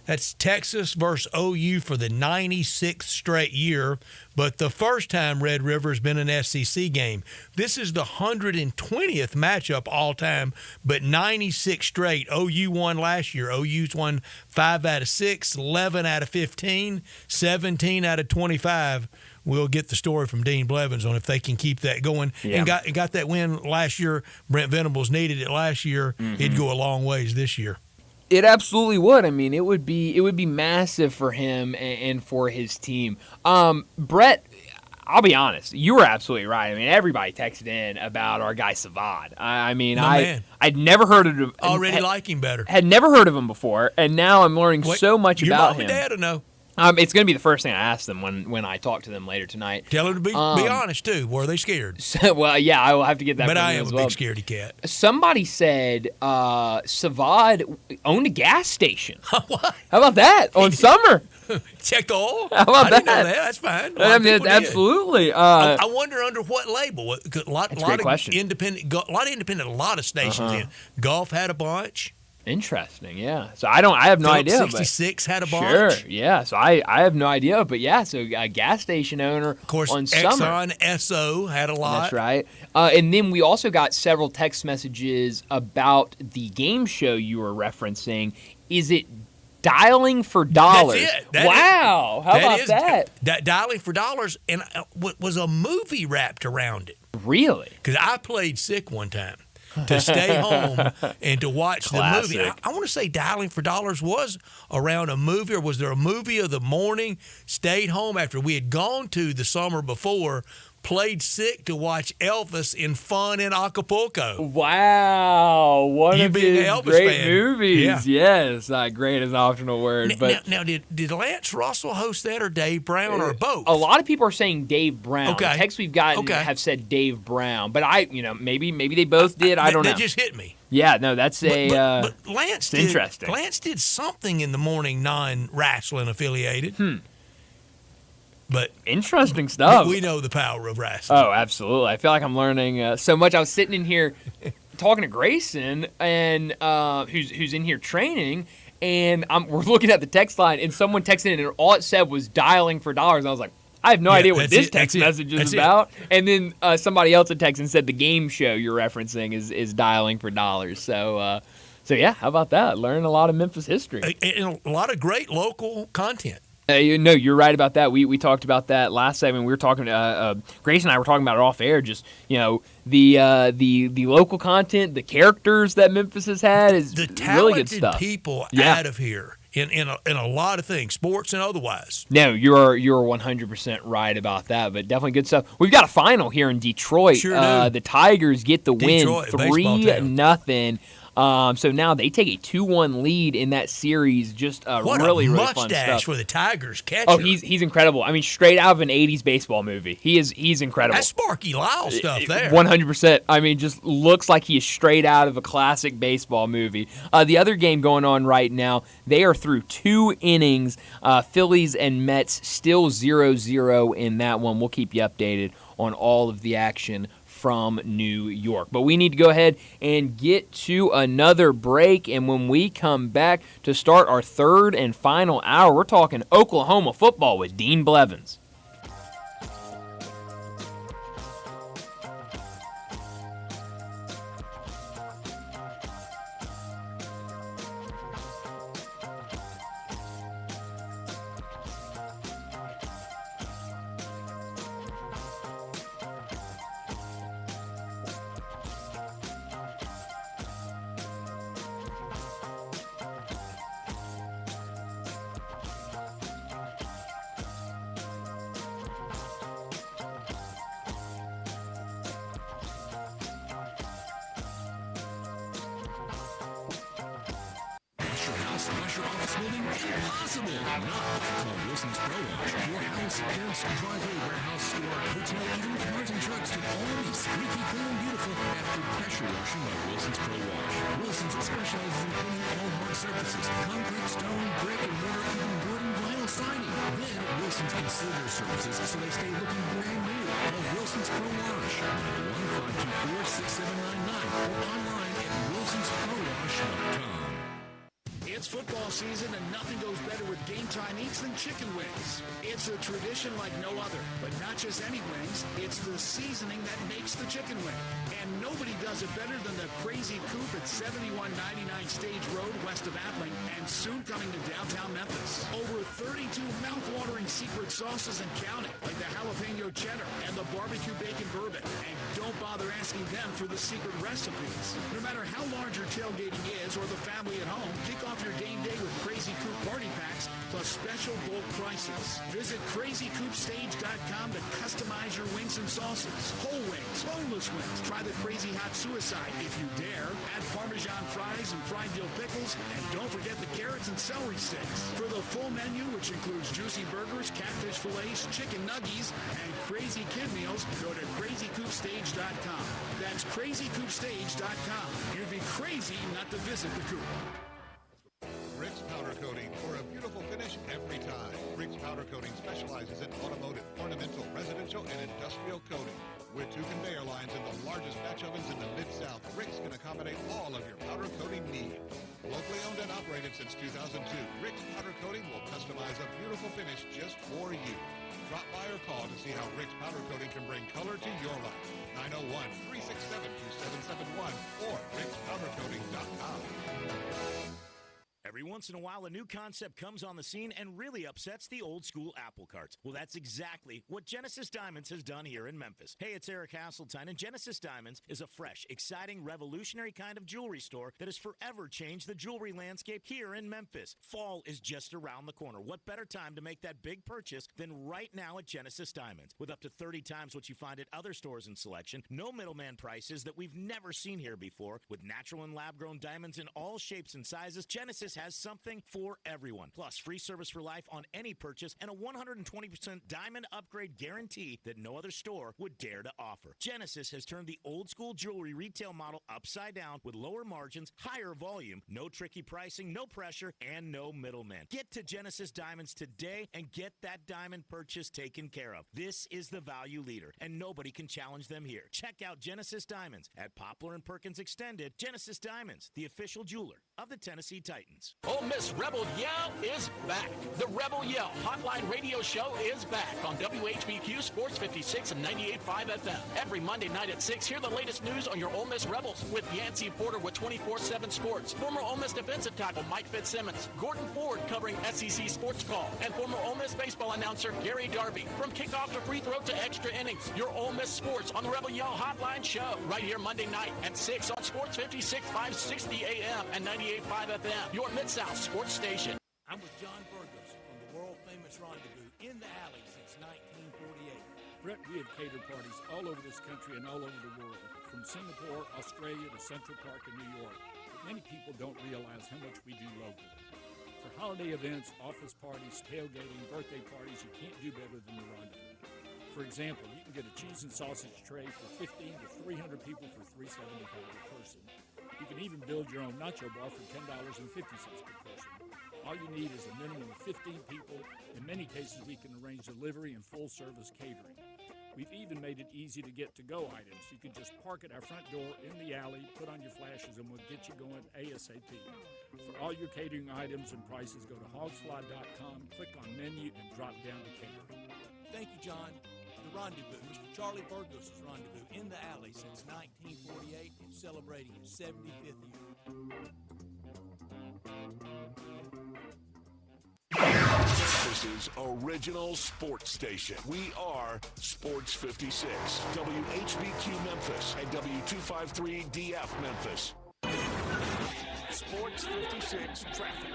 That's Texas versus OU for the 96th straight year, but the first time Red River has been an SEC game. This is the 120th matchup all time, but 96 straight. OU won last year. OU's won 5 out of 6, 11 out of 15, 17 out of 25. We'll get the story from Dean Blevins on if they can keep that going.
Yeah.
And got that win last year. Brent Venables needed it last year. It'd go a long ways this year.
It absolutely would. I mean, it would be massive for him and for his team. Brett, I'll be honest, you were absolutely right. I mean, everybody texted in about our guy Savad. I'd never heard of him.
Already like him better.
Had never heard of him before, and now I'm learning so much about him.
Your mom and dad will know.
It's going to be the first thing I ask them when I talk to them later tonight.
Tell them to be honest, too. Were they scared?
Well, yeah, I will have to get that
But
from
I
you
am
as
a
well.
big scaredy cat.
Somebody said Savad owned a gas station. What? How about that? On Summer.
Check the oil?
How about
I didn't know
that?
that. That's fine.
I mean, absolutely.
I wonder under what label. A lot
That's a great
of
question.
a lot of stations in. Golf had a bunch.
Interesting, yeah. So I have no
Phillips
idea.
66 had a bunch.
Sure, yeah. So I have no idea, but yeah. So a gas station owner,
Of course,
on
Exxon
Summer.
SO had a lot.
That's right. And then we also got several text messages about the game show you were referencing. Is it Dialing for Dollars?
That's it. That
wow. How about that?
Dialing for Dollars, and was a movie wrapped around it.
Really?
Because I played sick one time to stay home and to watch the movie. I want to say Dialing for Dollars was around a movie, or was there a movie of the morning, stayed home after we had gone to the summer before, played sick to watch Elvis in Fun in Acapulco.
Wow. One
You
of
being
his
an Elvis
great
fan.
movies.
Yeah.
Yes. Great is an optional word. But
Now, did Lance Russell host that, or Dave Brown, or both?
a lot of people are saying Dave Brown.
Okay.
The texts we've gotten
Okay.
have said Dave Brown. But maybe they both did. I don't know.
That just hit me.
Yeah, no, that's
But Lance did,
interesting.
Lance did something in the morning non-wrestling affiliated. But
interesting stuff.
We know the power of wrestling.
Oh, absolutely. I feel like I'm learning so much. I was sitting in here talking to Grayson, and who's in here training, and we're looking at the text line, and someone texted in, and all it said was Dialing for Dollars. And I was like, I have no idea what this text message is about. And then somebody else had texted and said the game show you're referencing is Dialing for Dollars. So yeah, how about that? Learn a lot of Memphis history.
And a lot of great local content.
You're right about that. We talked about that last segment. We were talking. Grace and I were talking about it off air. Just the local content, the characters that Memphis has had is
The
really good
talented
stuff.
people
Yeah.
out of here in a lot of things, sports and otherwise.
No, you're 100% right about that. But definitely good stuff. We've got a final here in Detroit.
Sure do.
The Tigers get the
Detroit,
win,
baseball town.
3-0. So now they take a 2-1 lead in that series. Just
What
really,
a
really fun
mustache
stuff.
for the Tigers catcher.
Oh, he's incredible. I mean, straight out of an '80s baseball movie. He's incredible.
That's Sparky Lyle stuff there.
100%. I mean, just looks like he is straight out of a classic baseball movie. The other game going on right now, they are through 2 innings. Phillies and Mets still 0-0 in that one. We'll keep you updated on all of the action from New York. But we need to go ahead and get to another break. And when we come back to start our third and final hour, we're talking Oklahoma football with Dean Blevins.
Wash your office building? Impossible! Not call Wilson's Pro Wash. Your house, fence, driveway, warehouse, store, hotel, even cars and trucks can all be squeaky clean and beautiful after pressure washing by Wilson's Pro Wash. Wilson's specializes in cleaning all hard surfaces, concrete, stone, brick, and mortar, even wood and vinyl siding. Then Wilson's can seal their surfaces so they stay looking brand new. Call Wilson's Pro Wash, 901-524-6799, or online at wilsonsprowash.com. It's football season and nothing goes better with Game Time Eats than chicken wings. It's a tradition like no other, but not just any wings, it's the seasoning that makes the chicken wing. And nobody does it better than the Crazy Coop at 7199 Stage Road west of Appling and soon coming to downtown Memphis. Over 32 mouth-watering secret sauces and counting, like the jalapeno cheddar and the barbecue bacon bourbon. And don't bother asking them for the secret recipes. No matter how large your tailgating is or the family at home, kick off your game day with Crazy Coop party packs plus special bulk prices. Visit crazycoopstage.com to customize your wings and sauces. Whole wings, boneless wings. Try the Crazy Hot Suicide if you dare. Add Parmesan fries and fried dill pickles. And don't forget the carrots and celery sticks. For the full menu, which includes juicy burgers, catfish fillets, chicken nuggies, and crazy kid meals, go to crazycoopstage.com. That's crazycoopstage.com. You'd be crazy not to visit the coop.
Rick's Powder Coating for a beautiful finish every time. Rick's Powder Coating specializes in automotive, ornamental, residential, and industrial coating. With 2 conveyor lines and the largest batch ovens in the Mid-South, Rick's can accommodate all of your powder coating needs. Locally owned and operated since 2002, Rick's Powder Coating will customize a beautiful finish just for you. Drop by or call to see how Rick's Powder Coating can bring color to your life. 901-367-2771 or rickspowdercoating.com.
Every once in a while, a new concept comes on the scene and really upsets the old-school apple carts. Well, that's exactly what Genesis Diamonds has done here in Memphis. Hey, it's Eric Hasseltine, and Genesis Diamonds is a fresh, exciting, revolutionary kind of jewelry store that has forever changed the jewelry landscape here in Memphis. Fall is just around the corner. What better time to make that big purchase than right now at Genesis Diamonds? With up to 30 times what you find at other stores in selection, no middleman prices that we've never seen here before, with natural and lab-grown diamonds in all shapes and sizes, Genesis has something for everyone. Plus, free service for life on any purchase and a 120% diamond upgrade guarantee that no other store would dare to offer. Genesis has turned the old-school jewelry retail model upside down with lower margins, higher volume, no tricky pricing, no pressure, and no middleman. Get to Genesis Diamonds today and get that diamond purchase taken care of. This is the value leader, and nobody can challenge them here. Check out Genesis Diamonds at Poplar and Perkins Extended. Genesis Diamonds, the official jeweler of the Tennessee Titans.
Ole Miss Rebel Yell is back. The Rebel Yell Hotline Radio Show is back on WHBQ Sports 56 and 98.5 FM. Every Monday night at 6, hear the latest news on your Ole Miss Rebels with Yancey Porter with 24/7 Sports, former Ole Miss defensive tackle Mike Fitzsimmons, Gordon Ford covering SEC Sports Call, and former Ole Miss baseball announcer Gary Darby. From kickoff to free throw to extra innings, your Ole Miss Sports on the Rebel Yell Hotline Show right here Monday night at 6 on Sports 56, 560 AM and 98.5 FM. Your Mid-South Sports Station.
I'm with John Burgos from the world-famous Rendezvous in the Alley since 1948. Brett, we have catered parties all over this country and all over the world, from Singapore, Australia to Central Park in New York. But many people don't realize how much we do locally. For holiday events, office parties, tailgating, birthday parties, you can't do better than the Rendezvous. For example, you can get a cheese and sausage tray for 15 to 300 people for $3.75 per person. You can even build your own nacho bar for $10.50 per person. All you need is a minimum of 15 people. In many cases, we can arrange delivery and full-service catering. We've even made it easy to get to-go items. You can just park at our front door in the alley, put on your flashes, and we'll get you going ASAP. For all your catering items and prices, go to hogsfly.com, click on menu, and drop down to catering. Thank you, John. The Rendezvous, Mr. Charlie Burgos' Rendezvous in the Alley since 1948 and celebrating its 75th year.
This is Original Sports Station. We are Sports 56, WHBQ Memphis, and W253DF Memphis. Sports 56 traffic.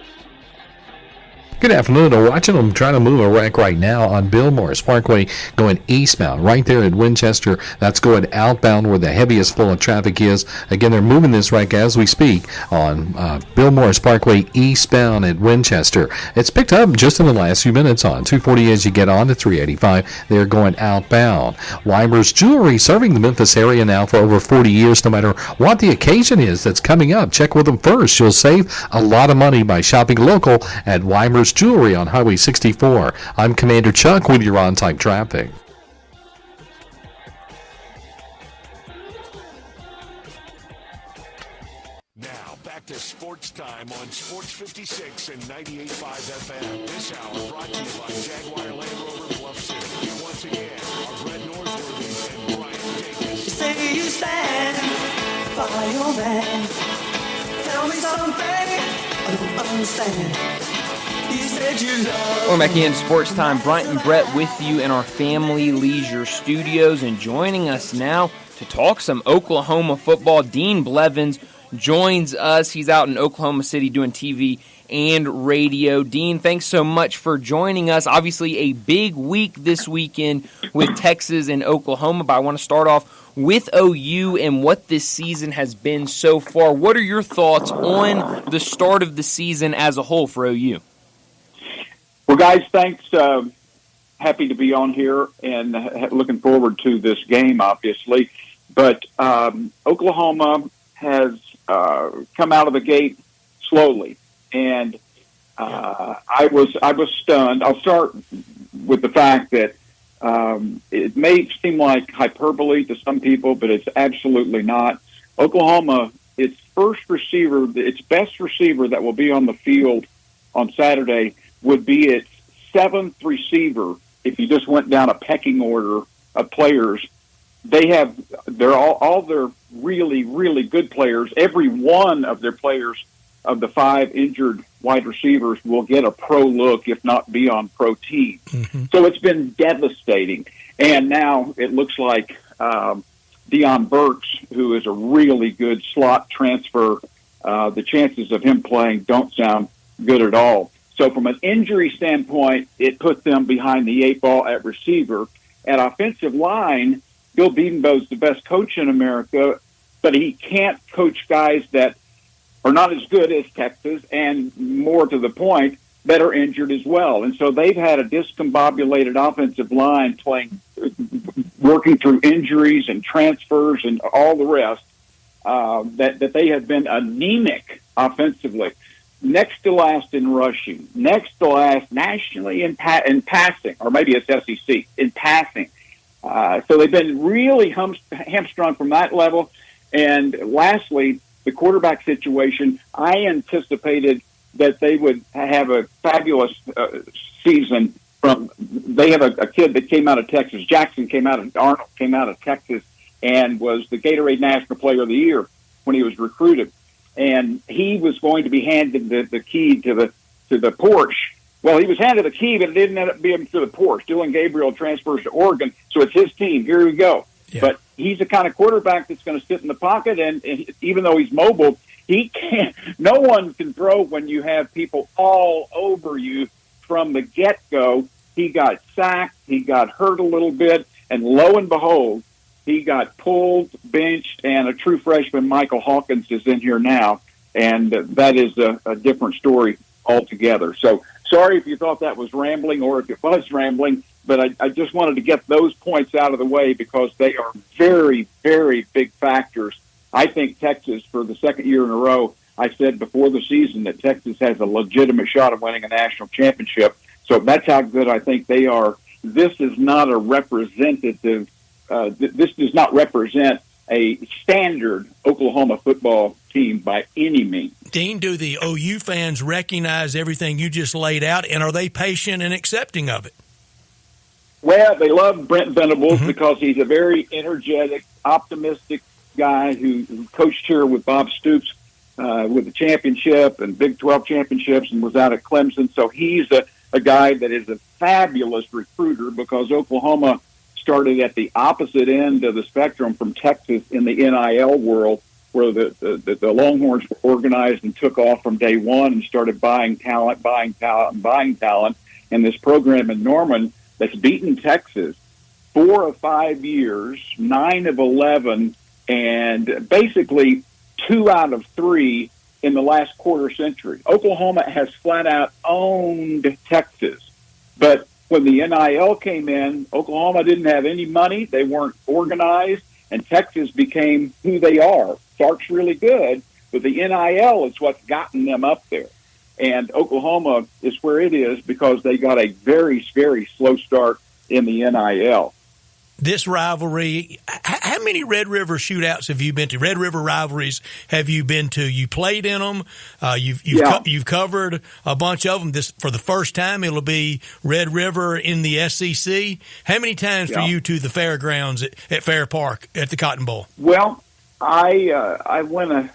Good afternoon. We're watching them trying to move a wreck right now on Bill Morris Parkway going eastbound right there at Winchester. That's going outbound where the heaviest flow of traffic is. Again, they're moving this wreck as we speak on Bill Morris Parkway eastbound at Winchester. It's picked up just in the last few minutes on 240 as you get on to 385. They're going outbound. Weimer's Jewelry serving the Memphis area now for over 40 years, no matter what the occasion is that's coming up. Check with them first. You'll save a lot of money by shopping local at Weimer's Jewelry on Highway 64. I'm Commander Chuck with your on-time traffic.
Now, back to Sports Time on Sports 56 and 98.5 FM. This hour brought to you by Jaguar Land Rover Bluff City. Once again, our Brett Norsworthy and Brian Dacus.
You say you stand by your man. Tell me something I don't understand.
Welcome back in Sports Time. Bryant and Brett with you in our Family Leisure Studios, and joining us now to talk some Oklahoma football, Dean Blevins joins us. He's out in Oklahoma City doing TV and radio. Dean, thanks so much for joining us. Obviously, a big week this weekend with Texas and Oklahoma, but I want to start off with OU and what this season has been so far. What are your thoughts on the start of the season as a whole for OU?
Well, guys, thanks. Happy to be on here and looking forward to this game, obviously. But Oklahoma has come out of the gate slowly, and I was stunned. I'll start with the fact that it may seem like hyperbole to some people, but it's absolutely not. Oklahoma, its best receiver that will be on the field on Saturday would be its seventh receiver. If you just went down a pecking order of players, they're all their really, really good players. Every one of their players of the 5 injured wide receivers will get a pro look, if not be on pro team. Mm-hmm. So it's been devastating. And now it looks like Deion Burks, who is a really good slot transfer, the chances of him playing don't sound good at all. So from an injury standpoint, it puts them behind the 8 ball at receiver. At offensive line, Bill Bedenbaugh's the best coach in America, but he can't coach guys that are not as good as Texas, and more to the point, that are injured as well. And so they've had a discombobulated offensive line working through injuries and transfers and all the rest, that they have been anemic offensively. Next to last in rushing, next to last nationally in passing, or maybe it's SEC, in passing. So they've been really hamstrung from that level. And lastly, the quarterback situation, I anticipated that they would have a fabulous season. They have a kid that came out of Texas. Arnold came out of Texas and was the Gatorade National Player of the Year when he was recruited. And he was going to be handed the key to the Porsche. Well, he was handed the key, but it didn't end up being to the Porsche. Dylan Gabriel transfers to Oregon, so it's his team. Here we go. Yeah. But he's the kind of quarterback that's going to sit in the pocket, and even though he's mobile, he can't. No one can throw when you have people all over you from the get-go. He got sacked. He got hurt a little bit, and lo and behold, he got pulled, benched, and a true freshman, Michael Hawkins, is in here now, and that is a different story altogether. So sorry if you thought that was rambling or if it was rambling, but I just wanted to get those points out of the way because they are very, very big factors. I think Texas, for the second year in a row, I said before the season that Texas has a legitimate shot of winning a national championship. So that's how good I think they are. This is not a representative. This does not represent a standard Oklahoma football team by any means.
Dean, do the OU fans recognize everything you just laid out, and are they patient and accepting of it?
Well, they love Brent Venables because he's a very energetic, optimistic guy who coached here with Bob Stoops with the championship and Big 12 championships and was out at Clemson. So he's a guy that is a fabulous recruiter because Oklahoma started at the opposite end of the spectrum from Texas in the NIL world, where the Longhorns were organized and took off from day one and started buying talent. And this program in Norman that's beaten Texas 4 of 5 years, 9 of 11, and basically 2 out of 3 in the last quarter century. Oklahoma has flat out owned Texas. But when the NIL came in, Oklahoma didn't have any money. They weren't organized, and Texas became who they are. Sark's really good, but the NIL is what's gotten them up there. And Oklahoma is where it is because they got a very, very slow start in the NIL.
This rivalry, how many Red River shootouts have you been to? Red River rivalries have you been to? You played in them. You've covered a bunch of them. This for the first time. It'll be Red River in the SEC. How many times for you to the fairgrounds at Fair Park at the Cotton Bowl?
Well, I went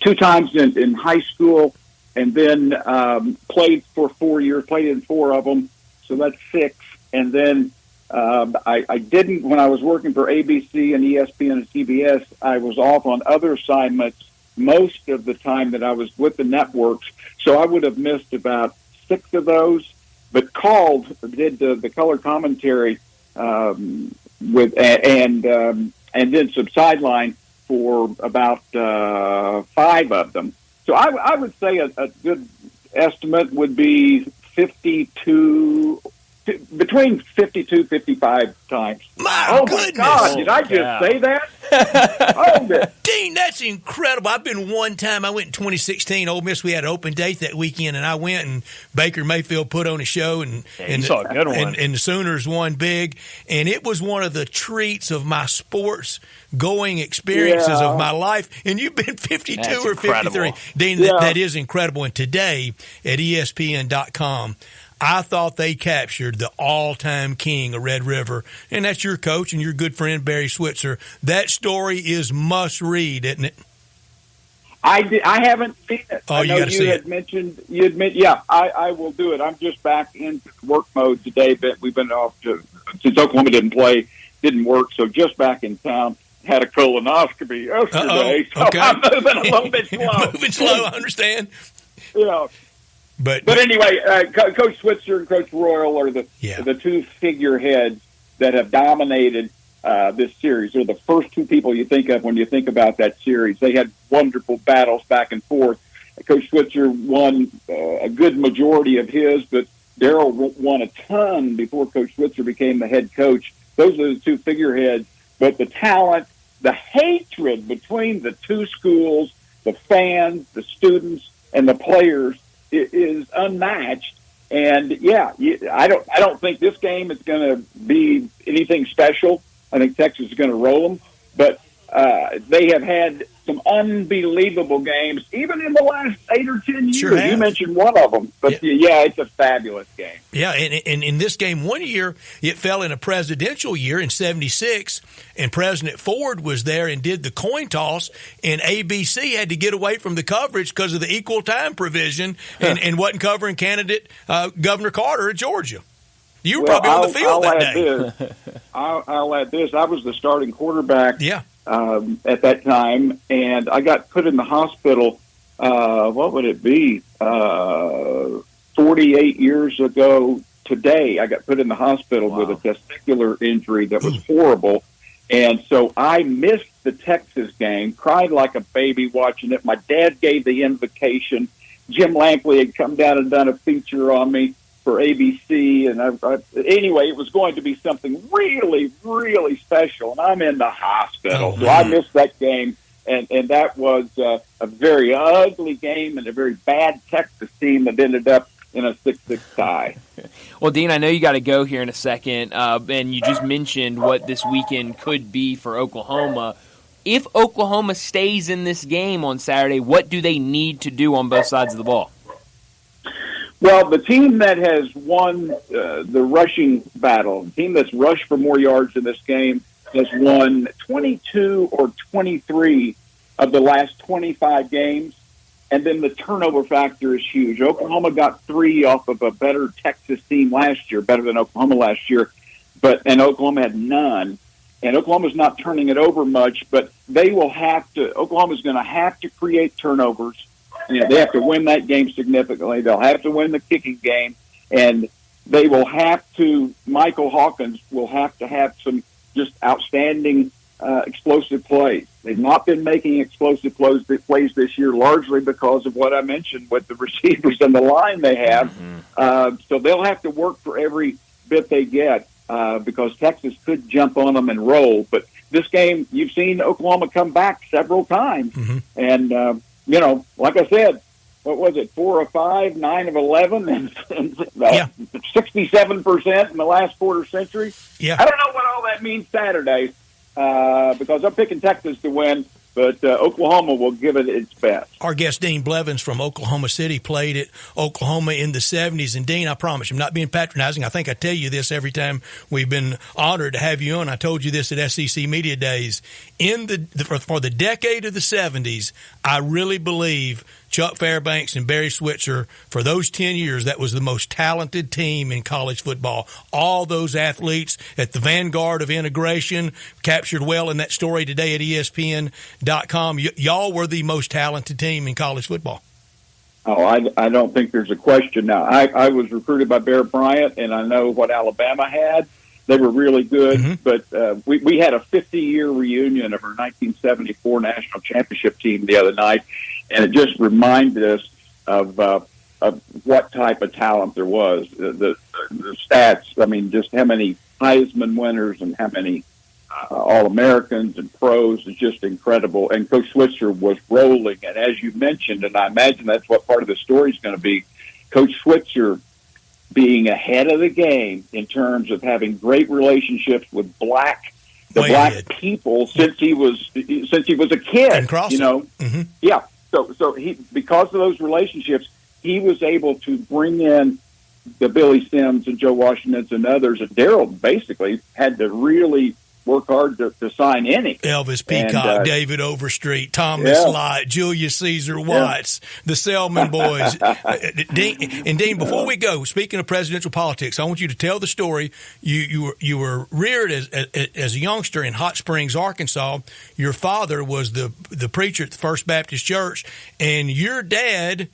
2 times in high school, and then played for 4 years. Played in 4 of them, so that's 6. And then I didn't, when I was working for ABC and ESPN and CBS, I was off on other assignments most of the time that I was with the networks, so I would have missed about 6 of those. But did the color commentary with and then some sideline for about 5 of them. So I would say a good estimate would be 52. Between 52, 55 times.
My
goodness. God, did I just say that?
Dean, that's incredible. I've been one time. I went in 2016, Ole Miss. We had an open date that weekend, and I went, and Baker Mayfield put on a show, and
saw a good one.
And the Sooners won big, and it was one of the treats of my sports going experiences of my life. And you've been 52
That's
or
incredible.
53. Dean, that is incredible. And today at ESPN.com, I thought they captured the all-time king of Red River, and that's your coach and your good friend Barry Switzer. That story is must-read, isn't it?
I haven't seen it.
Oh,
I know you had mentioned. I will do it. I'm just back into work mode today, but we've been off since Oklahoma didn't work, so just back in town. Had a colonoscopy yesterday, so
okay.
I'm moving a little bit slow.
Moving slow, I understand.
Yeah. But anyway, Coach Switzer and Coach Royal are the two figureheads that have dominated this series. They're the first two people you think of when you think about that series. They had wonderful battles back and forth. Coach Switzer won a good majority of his, but Darrell won a ton before Coach Switzer became the head coach. Those are the two figureheads. But the talent, the hatred between the two schools, the fans, the students, and the players is unmatched. And I don't think this game is going to be anything special. I think Texas is going to roll them, but they have had some unbelievable games, even in the last 8 or 10 years.
Sure have.
You mentioned one of them, but it's a fabulous game.
Yeah, and in this game, one year, it fell in a presidential year in 76, and President Ford was there and did the coin toss, and ABC had to get away from the coverage because of the equal time provision and wasn't covering candidate Governor Carter of Georgia. You were probably on the field that day.
I'll add this. I was the starting quarterback at that time, and I got put in the hospital, what would it be, 48 years ago today. I got put in the hospital with a testicular injury that was horrible, and so I missed the Texas game, cried like a baby watching it. My dad gave the invocation. Jim Lampley had come down and done a feature on me for ABC, and anyway, it was going to be something really, really special, and I'm in the hospital, so I missed that game, and that was a very ugly game and a very bad Texas team that ended up in a 6-6 tie.
Well, Dean, I know you got to go here in a second, and you just mentioned what this weekend could be for Oklahoma. If Oklahoma stays in this game on Saturday, what do they need to do on both sides of the ball?
Well, the team that has won the rushing battle, the team that's rushed for more yards in this game, has won 22 or 23 of the last 25 games, and then the turnover factor is huge. Oklahoma got 3 off of a better Texas team last year, better than Oklahoma last year, and Oklahoma had none. And Oklahoma's not turning it over much, but Oklahoma's going to have to create turnovers. They have to win that game significantly. They'll have to win the kicking game, and they will have to. Michael Hawkins will have to have some just outstanding explosive plays. They've not been making explosive plays this year, largely because of what I mentioned with the receivers and the line they have. So they'll have to work for every bit they get because Texas could jump on them and roll. But this game, you've seen Oklahoma come back several times, and like I said, what was it, 4 of 5, 9 of 11, and 67% in the last quarter century?
Yeah.
I don't know what all that means Saturday because I'm picking Texas to win, but Oklahoma will give it its best.
Our guest, Dean Blevins from Oklahoma City, played at Oklahoma in the 70s. And, Dean, I promise, I'm not being patronizing. I think I tell you this every time we've been honored to have you on. I told you this at SEC Media Days. For the decade of the 70s, I really believe Chuck Fairbanks and Barry Switzer, for those 10 years, that was the most talented team in college football. All those athletes at the vanguard of integration, captured well in that story today at ESPN.com. Y'all were the most talented team in college football.
Oh, I don't think there's a question now. I was recruited by Bear Bryant, and I know what Alabama had. They were really good, but we had a 50-year reunion of our 1974 national championship team the other night, and it just reminded us of what type of talent there was. The stats, I mean, just how many Heisman winners and how many All-Americans and pros is just incredible. And Coach Switzer was rolling, and as you mentioned, and I imagine that's what part of the story is going to be, Coach Switzer being ahead of the game in terms of having great relationships with black people since he was a kid. You know, yeah. So he, because of those relationships, he was able to bring in the Billy Sims and Joe Washingtons and others. And Darryl basically had to really work hard to sign any.
Elvis Peacock, David Overstreet, Thomas Lott, Julius Caesar Watts, the Selman boys. Dean, before we go, speaking of presidential politics, I want you to tell the story. You were reared as a youngster in Hot Springs, Arkansas. Your father was the preacher at the First Baptist Church, and your dad,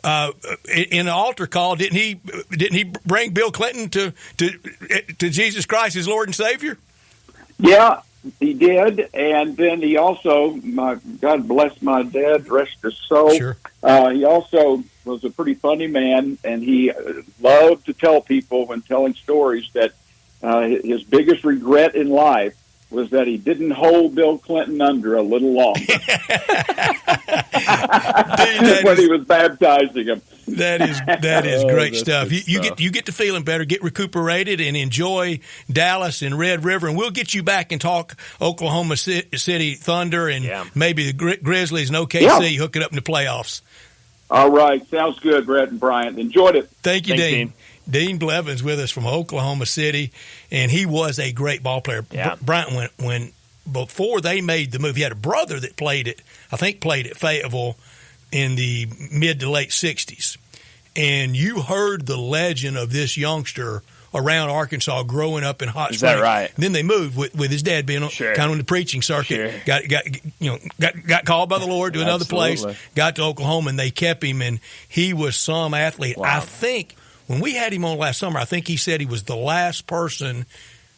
in an altar call, didn't he bring Bill Clinton to Jesus Christ as Lord and Savior?
Yeah, he did, and then he also, God bless my dad, rest his soul.
Sure.
He also was a pretty funny man, and he loved to tell people when telling stories that his biggest regret in life was that he didn't hold Bill Clinton under a little longer when he was baptizing him.
That is great stuff. You get to feeling better, get recuperated, and enjoy Dallas and Red River, and we'll get you back and talk Oklahoma City Thunder and maybe the Grizzlies and OKC hook it up in the playoffs.
All right, sounds good, Brett and Bryant. Enjoyed it.
Thank you, Dean. Dean Blevins with us from Oklahoma City, and he was a great ball player.
Yeah.
Bryant, when before they made the move, he had a brother that played at Fayetteville in the mid to late 60s. And you heard the legend of this youngster around Arkansas growing up in Hot Springs.
Is that right?
And then they moved with his dad being kind of on the preaching circuit.
Sure.
Got called by the Lord to another place, got to Oklahoma, and they kept him, and he was some athlete.
Wow.
I think when we had him on last summer, I think he said he was the last person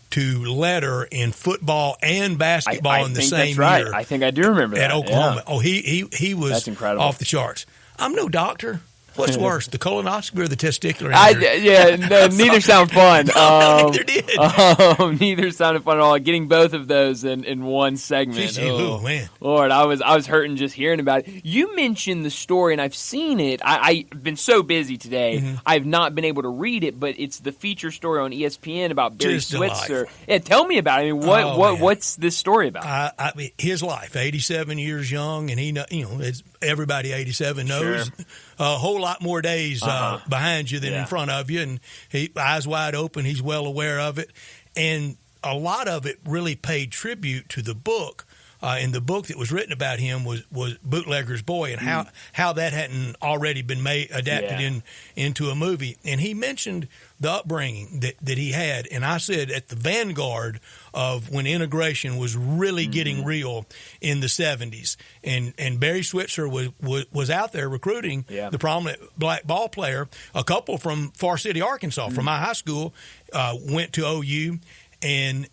to letter in football and basketball in the same year.
Right. I think I do remember that.
At Oklahoma.
Yeah.
Oh, he was
That's incredible.
Off the charts. I'm no doctor. What's worse, the colonoscopy or the testicular
injury? Neither sound fun.
Neither did.
Neither sounded fun at all. Getting both of those in one segment.
Oh, man.
Lord, I was hurting just hearing about it. You mentioned the story, and I've seen it. I've been so busy today, I've not been able to read it, but it's the feature story on ESPN about Barry Switzer. Yeah, tell me about it. I mean, what's this story about?
I mean, his life, 87 years young, and it's everybody 87 knows.
Sure.
A whole lot more days behind you than in front of you, and he eyes wide open. He's well aware of it, and a lot of it really paid tribute to the book. And the book that was written about him was Bootlegger's Boy, and how that hadn't already been adapted into a movie. And he mentioned the upbringing that he had, and I said at the vanguard of when integration was really getting real in the 70s, and Barry Switzer was out there recruiting the prominent black ball player. A couple from Far City, Arkansas, from my high school, went to OU, and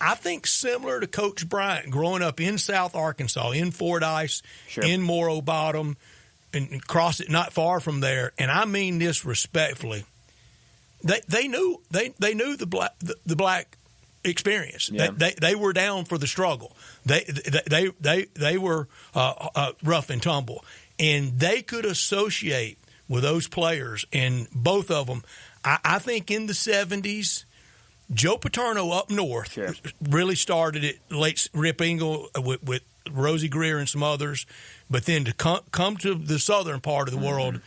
I think similar to Coach Bryant, growing up in South Arkansas, in Fordyce, in Morrow Bottom, and across it not far from there, and I mean this respectfully, they knew the black experience.
Yeah.
They were down for the struggle. They were rough and tumble, and they could associate with those players, and both of them. I think in the 70s. Joe Paterno up north really started it, late Rip Engel with Rosie Greer and some others, but then to come to the southern part of the world,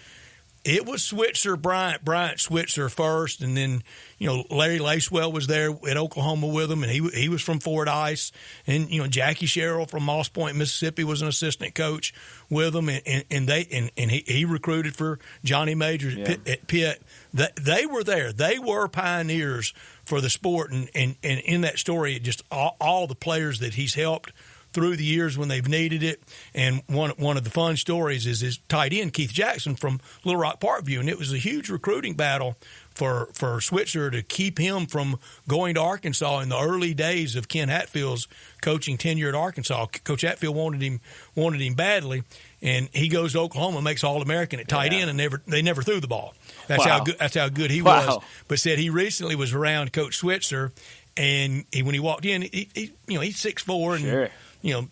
It was Switzer, Bryant Switzer first, and then Larry Lacewell was there at Oklahoma with him, and he was from Fordyce, and Jackie Sherrill from Moss Point, Mississippi was an assistant coach with him, and he recruited for Johnny Majors at Pitt. They were there. They were pioneers for the sport, and in that story, just all the players that he's helped through the years when they've needed it. And one of the fun stories is his tight end, Keith Jackson from Little Rock Parkview. And it was a huge recruiting battle for Switzer to keep him from going to Arkansas in the early days of Ken Hatfield's coaching tenure at Arkansas. Coach Hatfield wanted him badly, and he goes to Oklahoma, makes All-American at tight end, and they never threw the ball. That's how good he was. But said he recently was around Coach Switzer, and when he walked in, he's 6'4" and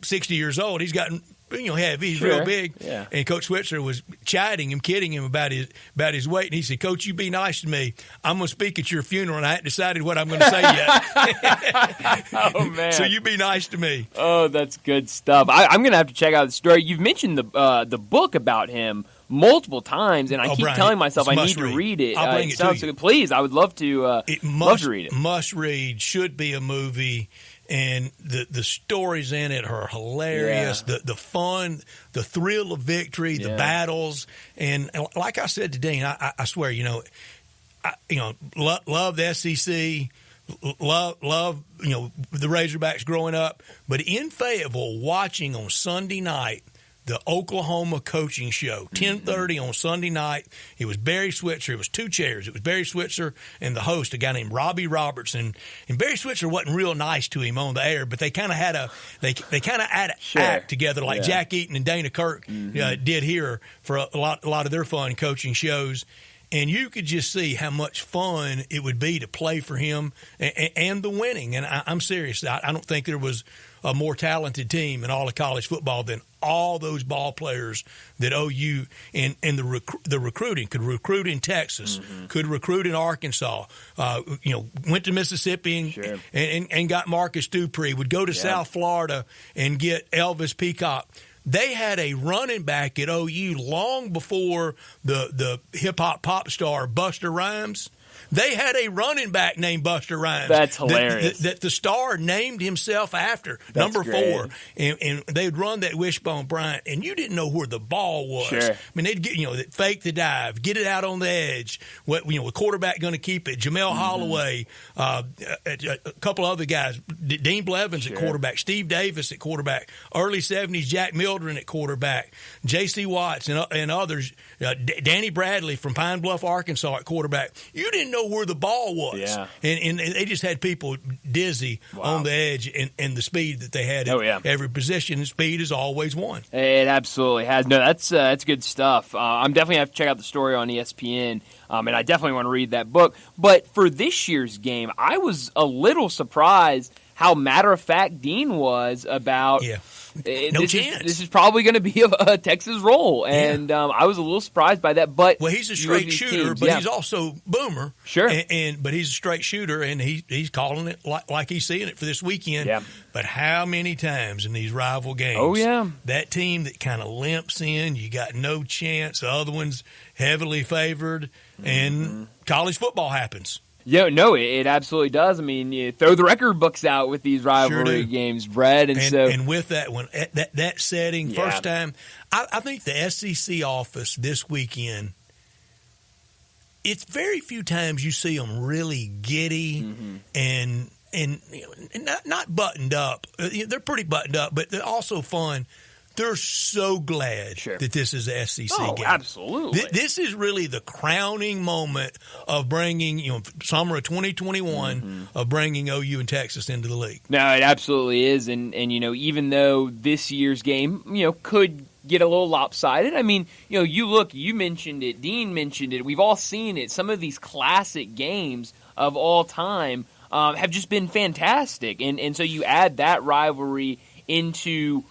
60 years old. He's gotten heavy. He's real big. Yeah. And Coach Switzer was chiding him, kidding him about his weight. And he said, "Coach, you be nice to me. I'm going to speak at your funeral, and I haven't decided what I'm going to say yet."
Oh, man.
So you be nice to me.
Oh, that's good stuff. I'm going to have to check out the story. You've mentioned the book about him multiple times, and I keep
Brian,
telling myself I need to read it.
I'll bring it to you.
Please, I would love to love to read it.
Must read, should be a movie. And the stories in it are hilarious. Yeah. The fun, the thrill of victory, the battles, and like I said to Dean, I swear, love the SEC, love the Razorbacks growing up, but in Fayetteville, watching on Sunday night the Oklahoma coaching show, 10:30 on Sunday night. It was Barry Switzer. It was two chairs. It was Barry Switzer and the host, a guy named Robbie Robertson. And Barry Switzer wasn't real nice to him on the air, but they kind of had an act together like Jack Eaton and Dana Kirk did here for a lot of their fun coaching shows. And you could just see how much fun it would be to play for him and the winning. And I'm serious. I don't think there was a more talented team in all of college football than all those ball players that OU and the recruiting could recruit in Texas, could recruit in Arkansas, went to Mississippi and got Marcus Dupree, would go to South Florida and get Elvis Peacock. They had a running back at OU long before the hip-hop pop star Busta Rhymes. They had a running back named Busta Rhymes.
That's hilarious.
That the star named himself after,
That's
number
great.
4. And they'd run that Wishbone Bryant, and you didn't know where the ball was.
Sure.
I mean, they'd get, fake the dive, get it out on the edge. What, the quarterback going to keep it? Jamel Holloway, a couple other guys. Dean Blevins at quarterback, Steve Davis at quarterback, early 70s Jack Mildren at quarterback, J.C. Watts and others, Danny Bradley from Pine Bluff, Arkansas at quarterback. You didn't know where the ball was.
Yeah.
And they just had people dizzy on the edge and the speed that they had at every position. And speed has always won.
It absolutely has. No, that's good stuff. I'm definitely going to have to check out the story on ESPN, and I definitely want to read that book. But for this year's game, I was a little surprised how matter-of-fact Dean was about
no chance.
This is probably going to be a Texas roll, and I was a little surprised by that. But
he's a straight shooter, but he's also boomer.
Sure,
but he's a straight shooter, and he's calling it like he's seeing it for this weekend.
Yeah.
But how many times in these rival games?
Oh yeah,
that team that kind of limps in, you got no chance. The other one's heavily favored, and college football happens.
Yeah, no, it absolutely does. I mean, you throw the record books out with these rivalry games, Brett,
and with that one, that setting, first time, I think the SEC office this weekend, it's very few times you see them really giddy and not buttoned up. They're pretty buttoned up, but they're also fun. They're so glad that this is a SEC game.
Absolutely.
This is really the crowning moment of bringing, summer of 2021, of bringing OU and Texas into the league.
No, it absolutely is. And even though this year's game, could get a little lopsided, I mean, you mentioned it, Dean mentioned it, we've all seen it. Some of these classic games of all time have just been fantastic. And so you add that rivalry into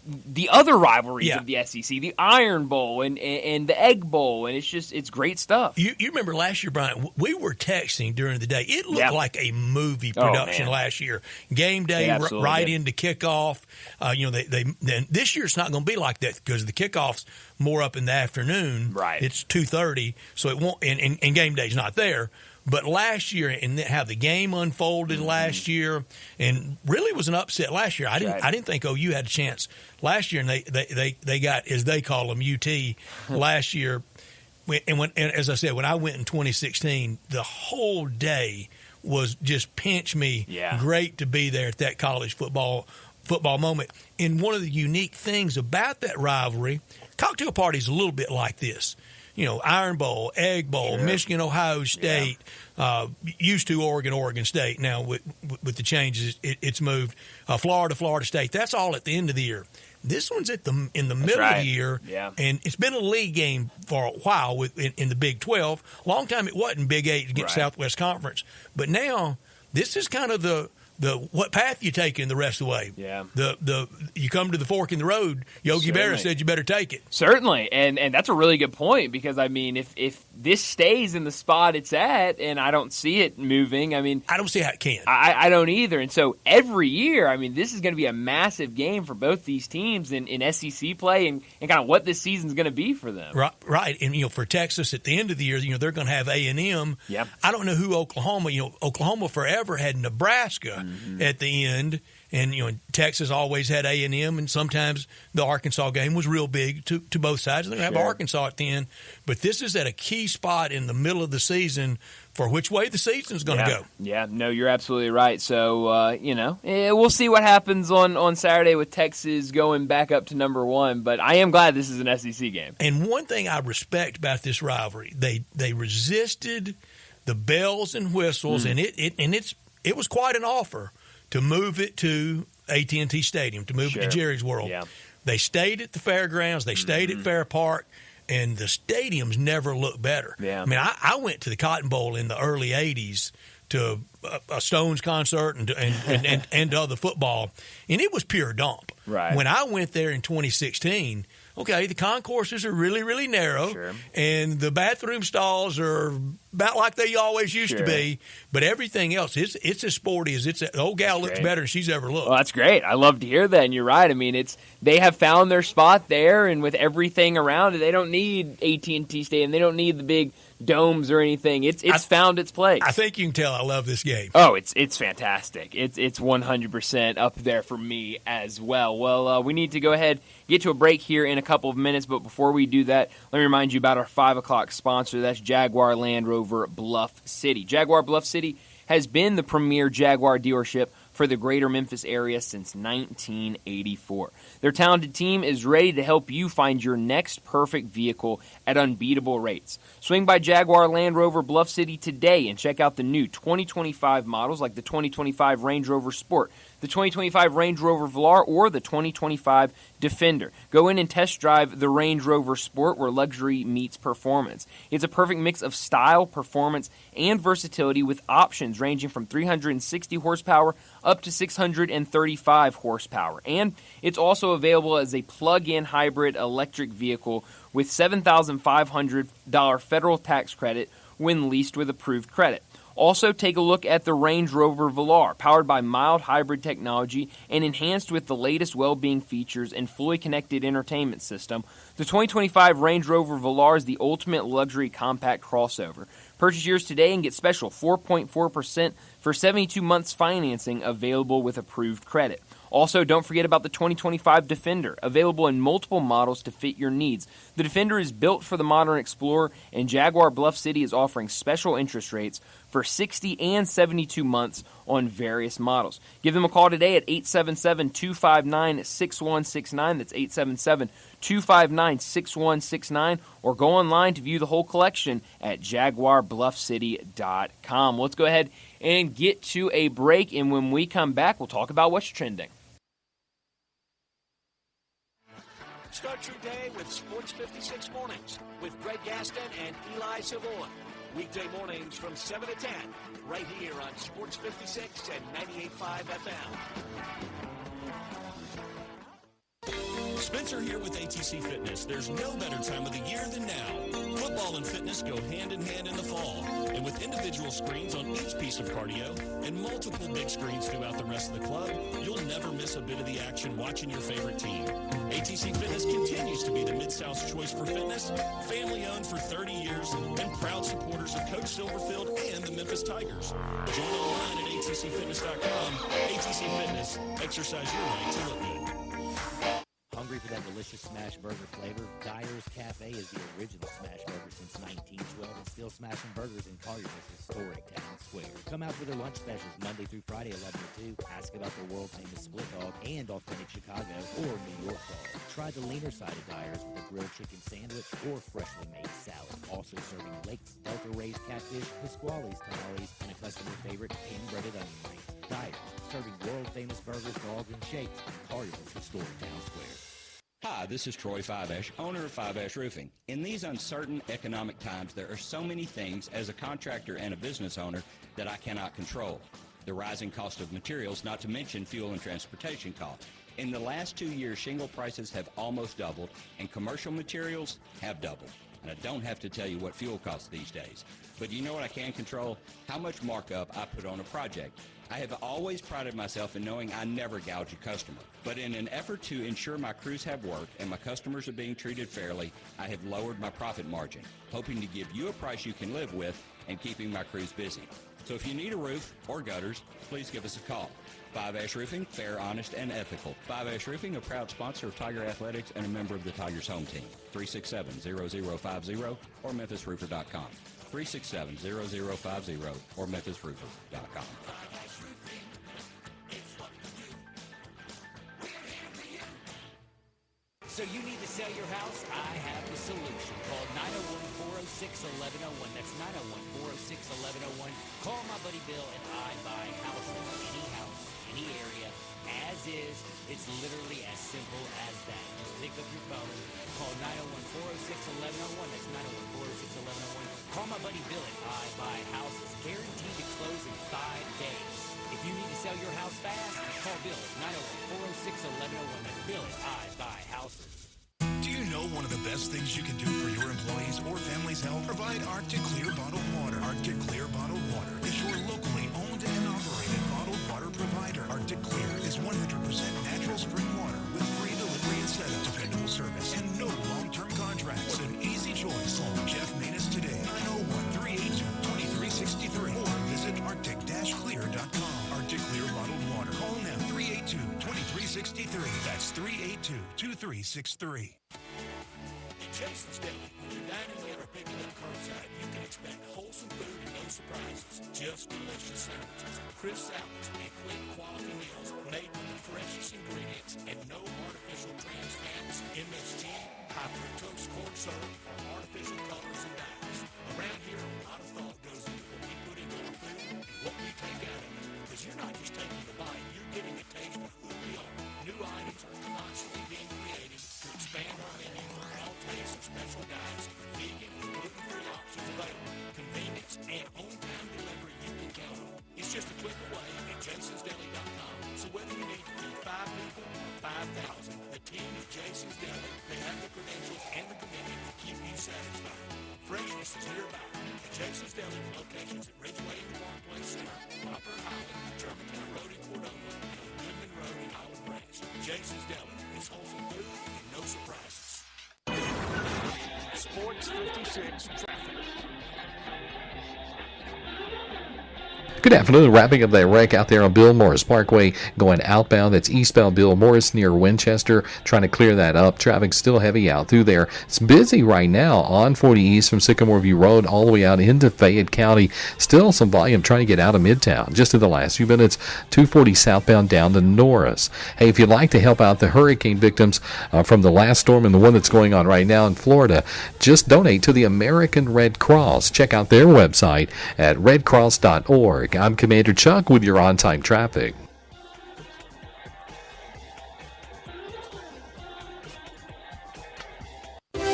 the other rivalries of the SEC, the Iron Bowl and the Egg Bowl, and it's great stuff.
You remember last year, Brian, we were texting during the day. It looked like a movie production last year. Game day right into kickoff. This year it's not going to be like that because the kickoff's more up in the afternoon.
Right.
It's 2:30, so it won't. And game day's not there. But last year, and how the game unfolded last year, and really was an upset last year. I didn't think OU had a chance last year, and they got, as they call them, UT last year. And as I said, when I went in 2016, the whole day was just pinch me.
Yeah.
Great to be there at that college football moment. And one of the unique things about that rivalry, cocktail party's a little bit like this. Iron Bowl, Egg Bowl, Michigan, Ohio State, used to Oregon State. Now with the changes, it's moved. Florida State. That's all at the end of the year. This one's in the middle of the year, and it's been a league game for a while in the Big 12. Long time it wasn't Big 8 against Southwest Conference, but now this is kind of the what path you taking the rest of the way.
Yeah.
You come to the fork in the road. Yogi Berra said you better take it.
Certainly, and that's a really good point because I mean, if this stays in the spot it's at, and I don't see it moving, I mean,
I don't see how it can.
I don't either. And so every year, I mean, this is going to be a massive game for both these teams in SEC play and kind of what this season's going to be for them.
Right. And for Texas at the end of the year, they're going to have A&M.
Yep.
I don't know who Oklahoma. Oklahoma forever had Nebraska at the end, and Texas always had A&M, and sometimes the Arkansas game was real big to both sides. They're going to have Arkansas at the end, but this is at a key spot in the middle of the season for which way the season's going to go.
Yeah, no, you're absolutely right. So we'll see what happens on Saturday with Texas going back up to number 1. But I am glad this is an SEC game.
And one thing I respect about this rivalry, they resisted the bells and whistles, and it was quite an offer to move it to AT&T Stadium, to move it to Jerry's World.
Yeah.
They stayed at the fairgrounds. They stayed at Fair Park, and the stadiums never looked better.
Yeah.
I mean, I went to the Cotton Bowl in the early 80s to a Stones concert and other football, and it was pure dump.
Right.
When I went there in 2016, okay, the concourses are really, really narrow, and the bathroom stalls are about like they always used to be, but everything else, it's as sporty as the old gal looks better than she's ever looked.
Well, that's great. I love to hear that, and you're right. I mean, they have found their spot there, and with everything around it, they don't need AT&T Stadium. They don't need the big domes or anything. It's found its place.
I think you can tell I love this game.
Oh, it's fantastic. It's 100% up there for me as well. Well, we need to go ahead, get to a break here in a couple of minutes, but before we do that, let me remind you about our 5 o'clock sponsor. That's Jaguar Land Rover Bluff City. Jaguar Bluff City has been the premier Jaguar dealership for the greater Memphis area since 1984. Their talented team is ready to help you find your next perfect vehicle at unbeatable rates. Swing by Jaguar Land Rover Bluff City today and check out the new 2025 models like the 2025 Range Rover Sport, the 2025 Range Rover Velar, or the 2025 Defender. Go in and test drive the Range Rover Sport, where luxury meets performance. It's a perfect mix of style, performance, and versatility with options ranging from 360 horsepower up to 635 horsepower. And it's also available as a plug-in hybrid electric vehicle with $7,500 federal tax credit when leased with approved credit. Also, take a look at the Range Rover Velar, powered by mild hybrid technology and enhanced with the latest well-being features and fully connected entertainment system. The 2025 Range Rover Velar is the ultimate luxury compact crossover. Purchase yours today and get special 4.4% for 72 months financing available with approved credit. Also, don't forget about the 2025 Defender, available in multiple models to fit your needs. The Defender is built for the modern explorer, and Jaguar Bluff City is offering special interest rates for 60 and 72 months on various models. Give them a call today at 877-259-6169. That's 877-259-6169. Or go online to view the whole collection at JaguarBluffCity.com. Let's go ahead and get to a break, and when we come back, we'll talk about what's trending.
Start your day with Sports 56 Mornings with Greg Gaston and Eli Savoy. Weekday mornings from 7 to 10, right here on Sports 56 and 98.5 FM.
Spencer here with ATC Fitness. There's no better time of the year than now. Football and fitness go hand in hand in the fall. And with individual screens on each piece of cardio and multiple big screens throughout the rest of the club, you'll never miss a bit of the action watching your favorite team. ATC Fitness continues to be the Mid-South's choice for fitness, family-owned for 30 years, and proud supporters of Coach Silverfield and the Memphis Tigers. Join online at atcfitness.com. ATC Fitness. Exercise your right to look good.
Hungry for that delicious smash burger flavor? Dyer's Cafe is the original smash burger since 1912 and still smashing burgers in Collier's historic town square. Come out for their lunch specials Monday through Friday 11 to 2. Ask about their world-famous split dog and authentic Chicago or New York dog. Try the leaner side of Dyer's with a grilled chicken sandwich or freshly made salad. Also serving Lakes, Delta-raised catfish, Pasquale's tamales, and a customer favorite hand-breaded onion rings. Dyer's, serving world-famous burgers, dogs, and shakes in Collier's historic town square.
Hi, this is Troy Fiveash, owner of Fiveash Roofing. In these uncertain economic times, there are so many things as a contractor and a business owner that I cannot control. The rising cost of materials, not to mention fuel and transportation costs. In the last 2 years, shingle prices have almost doubled, and commercial materials have doubled. And I don't have to tell you what fuel costs these days. But you know what I can control? How much markup I put on a project. I have always prided myself in knowing I never gouge a customer. But in an effort to ensure my crews have work and my customers are being treated fairly, I have lowered my profit margin, hoping to give you a price you can live with and keeping my crews busy. So if you need a roof or gutters, please give us a call. Five Ash Roofing, fair, honest, and ethical. Five Ash Roofing, a proud sponsor of Tiger Athletics and a member of the Tigers home team. 367-0050 or memphisroofer.com. 367-0050 or memphisroofer.com.
So you need to sell your house? I have the solution. Call 901-406-1101. That's 901-406-1101. Call my buddy Bill and I buy houses. Any house, any area, as is. It's literally as simple as that. Just pick up your phone. Call 901-406-1101. That's 901-406-1101. Call my buddy Bill and I buy houses. Guaranteed to close in 5 days. If you need to sell your house fast, call Bill at 901-406-1101. That's Bill at I Buy Houses.
Do you know one of the best things you can do for your employees or family's health? Provide Arctic Clear bottled water. Arctic Clear bottled water is your locally owned and operated bottled water provider. Arctic Clear is 100% natural spring water with free delivery and setup, dependable service, and no long-term contracts. What an easy choice. Call Jeff Manus today, 901-382-2363, or visit arctic-clear.com. Arctic Clear bottled water. Call now, 382-2363. That's 382-2363.
At Jason's Deli, when you're dining in or picking up curbside, you can expect wholesome food and no surprises. Just delicious sandwiches, crisp salads, and quick quality meals made with the freshest ingredients and no artificial trans fats, MSG, high fructose corn syrup, or artificial colors and dyes. Around here, a lot of thought goes into what we put into our food and what we take out of it. Because you're not just taking the bite, you're getting a taste of who we are. New items are constantly being created to expand our menu for all tastes and special guides with vegan and gluten-free options available. Convenience and on-time delivery you can count on. It's just a click away at jasonsdeli.com. So whether you need to feed 5 people or 5,000, the team at Jason's Deli, they have the credentials and the commitment to keep you satisfied. Freshness is nearby at Jason's Deli, locations at Ridgeway and Park Place Center, Poplar Highland, Germantown Road in Cordova, and on Goodman Road in Highland Branch. Jason's Deli, it's wholesome food and no surprises.
Sports 56 traffic.
Good afternoon. Wrapping up that wreck out there on Bill Morris Parkway going outbound. That's eastbound Bill Morris near Winchester. Trying to clear that up. Traffic still heavy out through there. It's busy right now on 40 East from Sycamore View Road all the way out into Fayette County. Still some volume trying to get out of Midtown. Just in the last few minutes, 240 southbound down to Norris. Hey, if you'd like to help out the hurricane victims from the last storm and the one that's going on right now in Florida, just donate to the American Red Cross. Check out their website at redcross.org. I'm Commander Chuck with your on-time traffic.
Now, back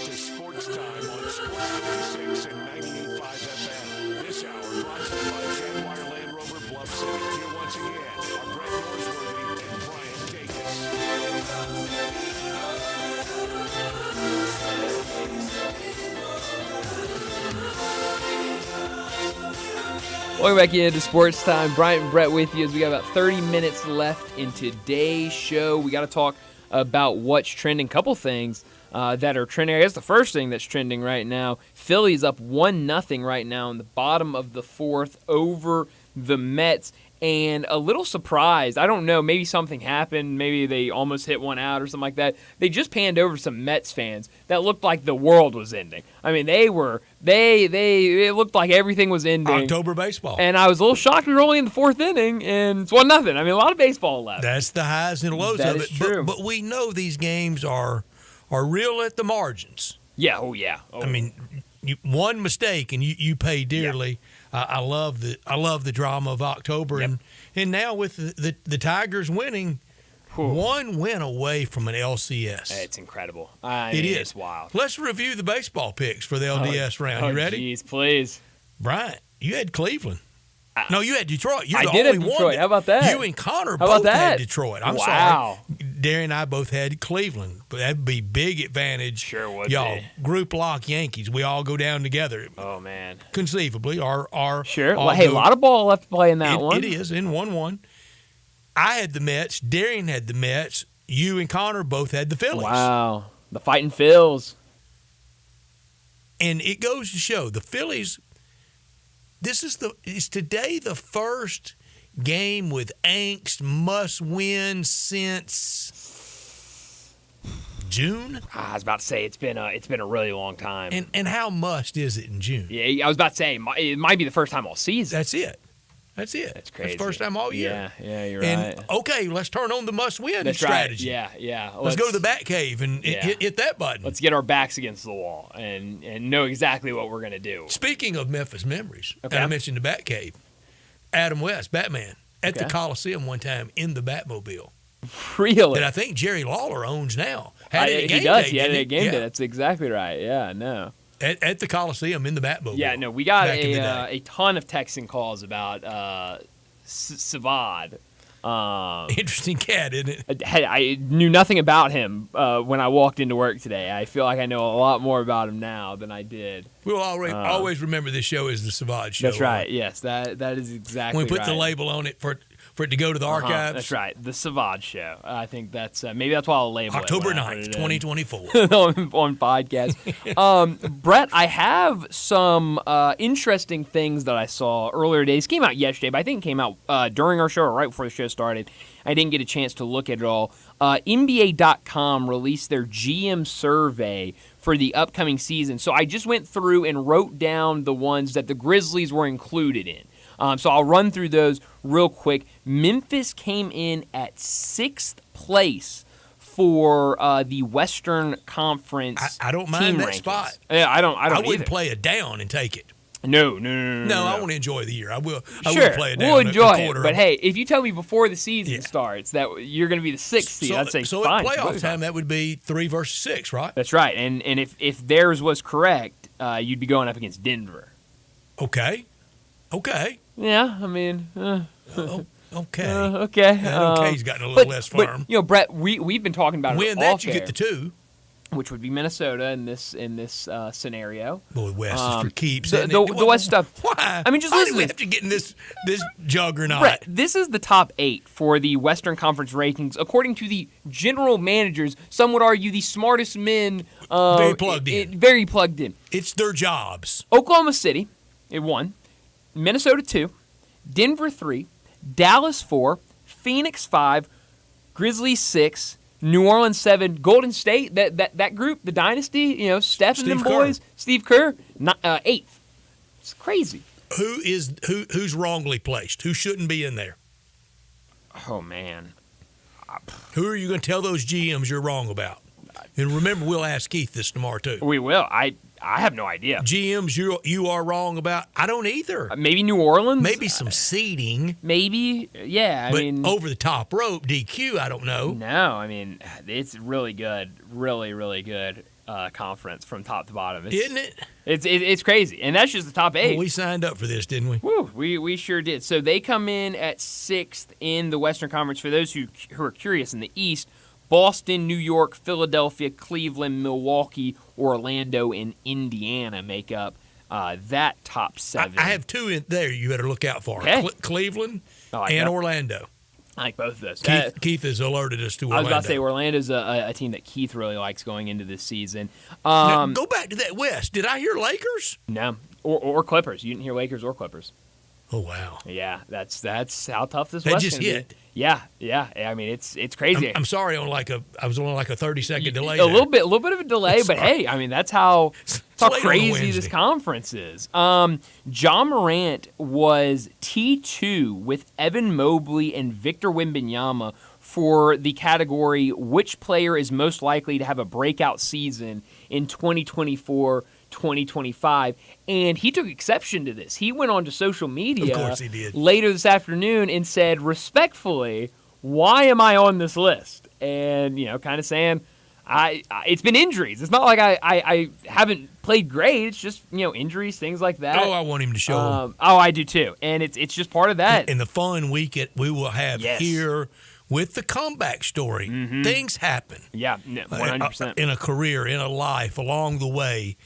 to Sports Time on Sports 56 and 98.5 FM. This hour brought to you by Jaguar Land Rover Bluff City. Here once again are Brett Norsworthy and Brian Dacus.
Welcome back into Sports Time. Bryant and Brett with you as we got about 30 minutes left in today's show. We got to talk about what's trending. Couple things that are trending. I guess the first thing that's trending right now, Philly's up 1-0 right now in the bottom of the fourth over the Mets. And a little surprised. I don't know. Maybe something happened. Maybe they almost hit one out or something like that. They just panned over some Mets fans that looked like the world was ending. I mean, it looked like everything was ending.
October baseball.
And I was a little shocked we were only in the fourth inning, and it's 1-0. I mean, a lot of baseball left.
That's the highs and lows
That
of
is
it.
true.
But we know these games are real at the margins.
Yeah. Oh, yeah. Oh.
I mean, one mistake and you pay dearly. I love the drama of October, and now with the Tigers winning, one win away from an LCS.
It's incredible.
It is.
It's wild.
Let's review the baseball picks for the LDS round. You ready?
Jeez, please.
Brian, you had Cleveland. No, you had Detroit. You're
I
the
did
only
have
one.
Detroit. How about that?
You and Connor
How about
both had
that?
Detroit. I'm
Wow.
sorry. Darren and I both had Cleveland, but that'd be big advantage.
Sure would
Y'all,
be.
group lock Yankees. We all go down together.
Oh, man.
Conceivably, our
Sure. Well, hey, a lot of ball left to play in that one.
It is in 1-1. I had the Mets. Darren had the Mets. You and Connor both had the Phillies.
Wow. The Fighting Phils.
And it goes to show the Phillies. Is today the first game with angst, must win since June?
I was about to say it's been a really long time.
And how must is it in June?
Yeah, I was about to say it might be the first time all season.
That's it. That's
That's crazy.
That's the first time all year.
Yeah, you're
and,
right.
Okay, let's turn on the must-win
That's
strategy.
Right. Yeah.
Let's go to the Bat Cave and hit that button.
Let's get our backs against the wall and know exactly what we're going to do.
Speaking of Memphis memories,
Okay.
and I mentioned the Bat Cave, Adam West, Batman, at the
Okay.
Coliseum one time in the Batmobile.
Really?
That I think Jerry Lawler owns now.
He does. He had it at game day. That's exactly right. Yeah, no.
At the Coliseum in the Batmobile.
Yeah, no, we got
back in the day.
a ton of texting calls about Savad.
Interesting cat, isn't it?
I knew nothing about him when I walked into work today. I feel like I know a lot more about him now than I did.
We'll always remember this show as the Savage Show.
That's right. Yes, that is exactly
When we put
right.
the label on it for it to go to the archives.
That's right. The Savage Show. I think that's maybe that's why I'll label
October
it.
9th, 2024.
on podcast. Brett, I have some interesting things that I saw earlier today. This came out yesterday, but I think it came out during our show or right before the show started. I didn't get a chance to look at it all. NBA.com released their GM survey for the upcoming season. So I just went through and wrote down the ones that the Grizzlies were included in. So I'll run through those real quick. Memphis came in at 6th place for the Western Conference.
I don't mind that
rankings.
spot.
Yeah, I don't
wouldn't
either.
play it down and take it.
No.
I want to enjoy the year. I will play it down.
We'll enjoy
a quarter
it. But hey, if you tell me before the season starts that you're going to be the 6th seed, I'd say
so
fine.
at playoff time, that would be 3 versus 6, right?
That's right. And if theirs was correct, you'd be going up against Denver.
Okay.
Yeah, I mean.
Okay.
Okay.
That okay's gotten a little less firm.
But, Brett, we've been talking about
Win
it
that,
off
you
air,
get the 2.
which would be Minnesota in this scenario.
Boy, West is for keeps.
The West stuff.
Why?
I mean, just
Why
listen.
do we have to get in this juggernaut?
Brett, this is the top 8 for the Western Conference rankings, according to the general managers. Some would argue the smartest men.
Very plugged in.
Very plugged in.
It's their jobs.
Oklahoma City, it won. Minnesota 2, Denver 3, Dallas 4, Phoenix 5, Grizzlies 6, New Orleans 7, Golden State. That group, the dynasty, Steph and them boys, Steve Kerr, 8th. It's crazy.
Who's wrongly placed? Who shouldn't be in there?
Oh man.
Who are you going to tell those GMs you're wrong about? And remember, we'll ask Keith this tomorrow too.
We will. I have no idea.
GMs you are wrong about. I don't either.
Maybe New Orleans.
Maybe some seeding.
Maybe, yeah.
But over the top rope, DQ, I don't know.
No, I mean, it's really good. Really, really good conference from top to bottom.
Isn't it?
It's crazy. And that's just the top 8.
Well, we signed up for this, didn't we?
Woo, we sure did. So they come in at 6th in the Western Conference. For those who are curious, in the East, Boston, New York, Philadelphia, Cleveland, Milwaukee, Orlando, and Indiana make up that top 7.
I have 2 in there you better look out for.
Okay.
Cleveland
like
and
that.
Orlando.
I like both of those.
Keith has alerted us to Orlando.
I was about to say Orlando's a team that Keith really likes going into this season.
Now, go back to that West. Did I hear Lakers?
No, or Clippers. You didn't hear Lakers or Clippers.
Oh wow.
Yeah, that's how tough this
They
West
just
gonna
hit.
be. Yeah. I mean, it's crazy.
I'm sorry I was on like a 30-second delay.
A little bit of a delay, but hey, I mean that's how
late on a
crazy
Wednesday.
this conference is. John Morant was T2 with Evan Mobley and Victor Wembanyama for the category which player is most likely to have a breakout season in 2024-2025, and he took exception to this. He went on to social media
Of course he did.
later this afternoon and said, respectfully, why am I on this list? And, kind of saying, it's been injuries. It's not like I haven't played great. It's just, injuries, things like that.
Oh, I want him to show them.
Oh, I do too. And it's just part of that.
And the fun week we will have here with the comeback story. Things happen.
Yeah, 100%.
In a career, in a life, along the way.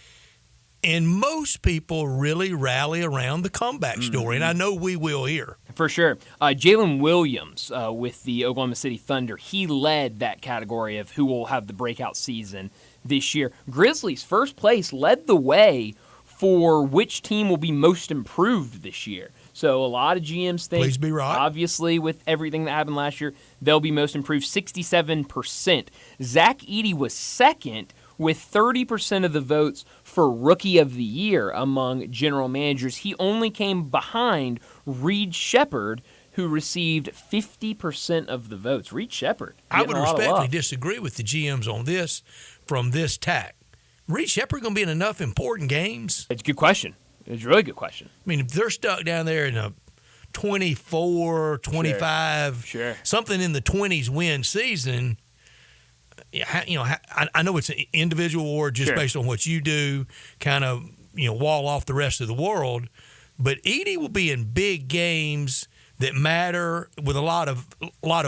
And most people really rally around the comeback story, and I know we will here.
For sure. Jalen Williams with the Oklahoma City Thunder, he led that category of who will have the breakout season this year. Grizzlies, first place, led the way for which team will be most improved this year. So a lot of GMs think,
Please be right.
obviously, with everything that happened last year, they'll be most improved, 67%. Zach Edey was second with 30% of the votes for Rookie of the Year among general managers. He only came behind Reed Sheppard, who received 50% of the votes. Reed Sheppard.
I would respectfully disagree with the GMs on this from this tack. Reed Sheppard going to be in enough important games?
It's a good question. It's a really good question.
I mean, if they're stuck down there in a 24, 25, something in the 20s win season, I know it's an individual award just based on what you do, kind of, wall off the rest of the world. But Edey will be in big games that matter with a lot of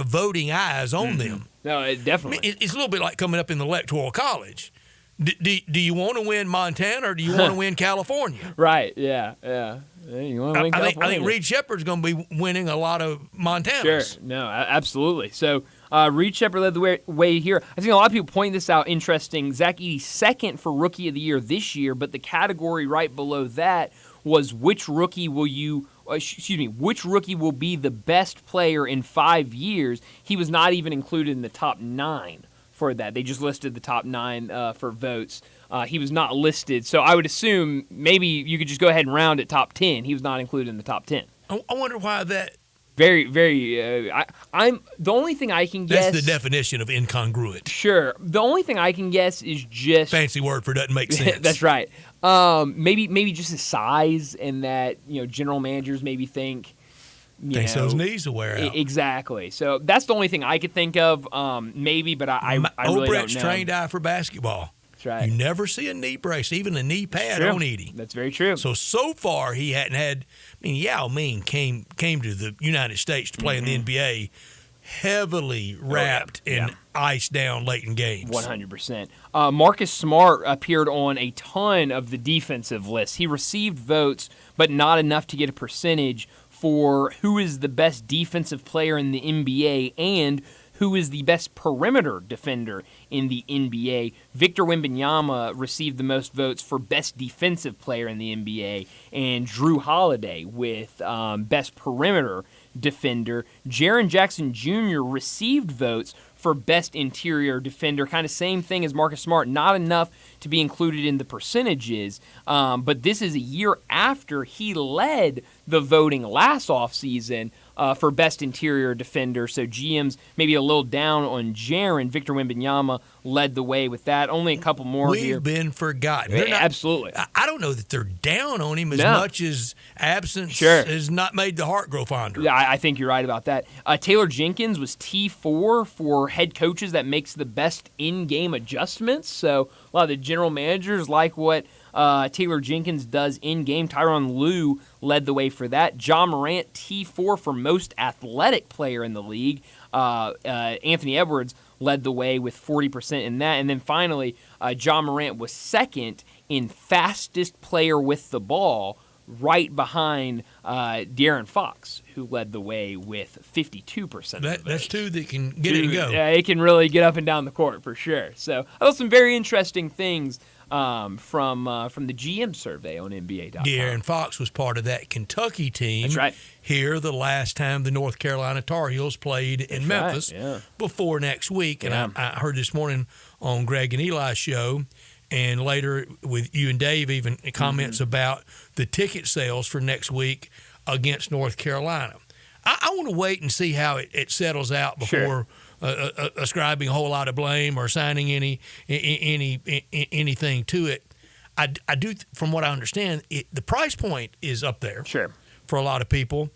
voting eyes on them.
No, definitely.
I mean, it's a little bit like coming up in the Electoral College. Do you want to win Montana or do you want to win California?
Right, yeah. You want to win California.
I think Reed Sheppard's going to be winning a lot of Montanas.
Sure, no, absolutely. So Reed Sheppard led the way here. I think a lot of people point this out, interesting. Zach Edey second for Rookie of the Year this year, but the category right below that was which rookie will be the best player in 5 years. He was not even included in the top 9 for that. They just listed the top 9 for votes. He was not listed, so I would assume maybe you could just go ahead and round it top 10. He was not included in the top 10.
I wonder why that.
Very, very. I'm the only thing I can guess.
That's the definition of incongruent.
Sure. The only thing I can guess is just
fancy word for doesn't make sense.
That's right. Maybe just his size, and that general managers maybe think.
Thinks those knees will wear out.
Exactly. So that's the only thing I could think of. Maybe, but I really
Brett's
don't know.
trained eye for basketball.
That's right.
You never see a knee brace, even a knee pad on Edey.
That's very true.
So far he hadn't had. I mean, Yao Ming came to the United States to play in the NBA, heavily wrapped and iced down late in games.
100%. Marcus Smart appeared on a ton of the defensive lists. He received votes, but not enough to get a percentage for who is the best defensive player in the NBA and who is the best perimeter defender in the NBA. Victor Wembanyama received the most votes for best defensive player in the NBA, and Drew Holiday with best perimeter defender. Jaren Jackson Jr. received votes for best interior defender. Kind of same thing as Marcus Smart. Not enough to be included in the percentages, but this is a year after he led the voting last offseason for best interior defender. So GM's maybe a little down on Jaren. Victor Wembanyama led the way with that. Only a couple more here.
We've been forgotten.
Absolutely.
I don't know that they're down on him as much as absence has not made the heart grow fonder.
Yeah, I think you're right about that. Taylor Jenkins was T4 for head coaches that makes the best in-game adjustments. So a lot of the general managers like what Taylor Jenkins does in-game. Tyronn Lue led the way for that. John Morant, T4 for most athletic player in the league. Anthony Edwards led the way with 40% in that. And then finally, John Morant was second in fastest player with the ball, right behind De'Aaron Fox, who led the way with 52%.
That's two that can get it and go.
Yeah, it can really get up and down the court for sure. So I thought some very interesting things from the GM survey on NBA.com.
De'Aaron Fox was part of that Kentucky team.
That's right.
Here the last time the North Carolina Tar Heels played in Memphis before next week. And I heard this morning on Greg and Eli's show, and later with you and Dave, even comments about the ticket sales for next week against North Carolina. I want to wait and see how it settles out before ascribing a whole lot of blame or assigning anything to it. I do, from what I understand, the price point is up there for a lot of people.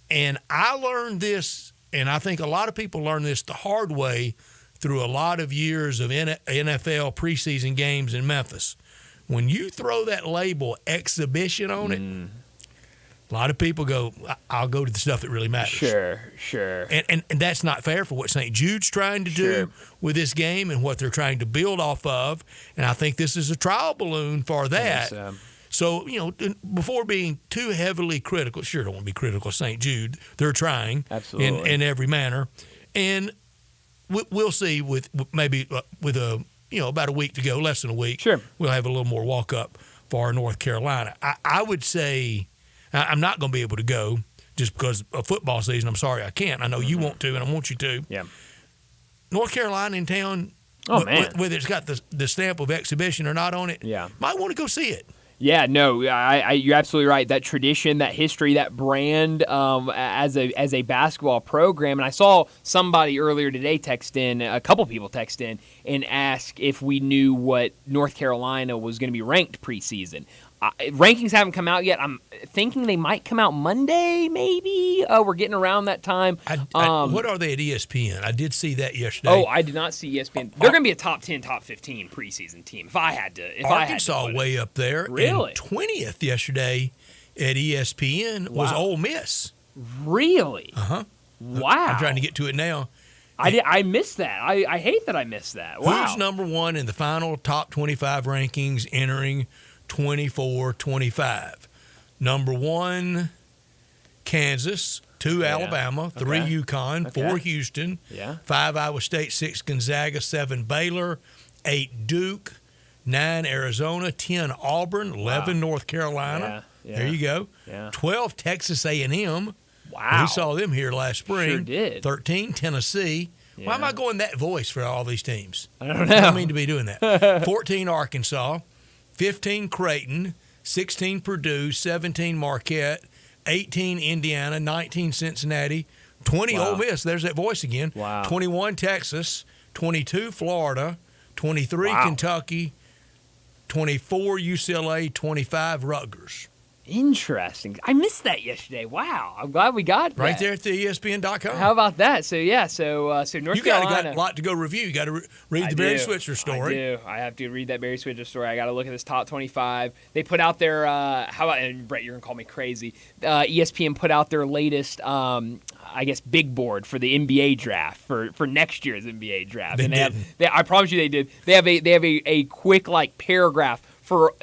And I learned this, and I think a lot of people learn this the hard way through a lot of years of NFL preseason games in Memphis. When you throw that label exhibition on it, a lot of people go, I'll go to the stuff that really matters.
Sure.
And that's not fair for what St. Jude's trying to do with this game and what they're trying to build off of. And I think this is a trial balloon for that. So, before being too heavily critical, sure, don't want to be critical of St. Jude. They're trying in every manner. And we'll see with about a week to go, less than a week. We'll have a little more walk up for North Carolina. I would say I'm not going to be able to go just because of football season. I'm sorry I can't. I know you want to, and I want you to.
Yeah.
North Carolina in town, whether it's got the stamp of exhibition or not on it, might want to go see it.
Yeah, no, you're absolutely right. That tradition, that history, that brand as a basketball program. And I saw somebody earlier today a couple people text in and ask if we knew what North Carolina was going to be ranked preseason. Rankings haven't come out yet. I'm thinking they might come out Monday, maybe. We're getting around that time.
What are they at ESPN? I did see that yesterday.
Oh, I did not see ESPN. They're going to be a top 10, top 15 preseason team.
Arkansas way up there.
Really?
And 20th yesterday at ESPN was Ole Miss.
Really?
Uh-huh.
Wow.
I'm trying to get to it now.
I missed that. I hate that I missed that. Wow.
Who's number one in the final top 25 rankings entering 24-25. Number one, Kansas. 2, Alabama. 3, UConn. 4, Houston. 5, Iowa State. 6, Gonzaga. 7, Baylor. 8, Duke. 9, Arizona. 10, Auburn. 11, North Carolina. There you go. 12, Texas A&M.
Wow.
We saw them here last spring.
Sure did.
13, Tennessee. Why am I going that voice for all these teams?
I don't know.
I don't mean to be doing that. 14, Arkansas. 15, Creighton, 16, Purdue, 17, Marquette, 18, Indiana, 19, Cincinnati, 20, Ole Miss, there's that voice again, 21, Texas, 22, Florida, 23, Kentucky, 24, UCLA, 25, Rutgers.
Interesting. I missed that yesterday. Wow. I'm glad we got that.
Right there at the ESPN.com.
How about that? So North Carolina.
You got a lot to go review. You got to read the Barry Switzer story.
I do. I have to read that Barry Switzer story. I got to look at this top 25. They put out their, and Brett, you're going to call me crazy. ESPN put out their latest, big board for the NBA draft, for next year's NBA draft. I promise you they did. They have a quick paragraph for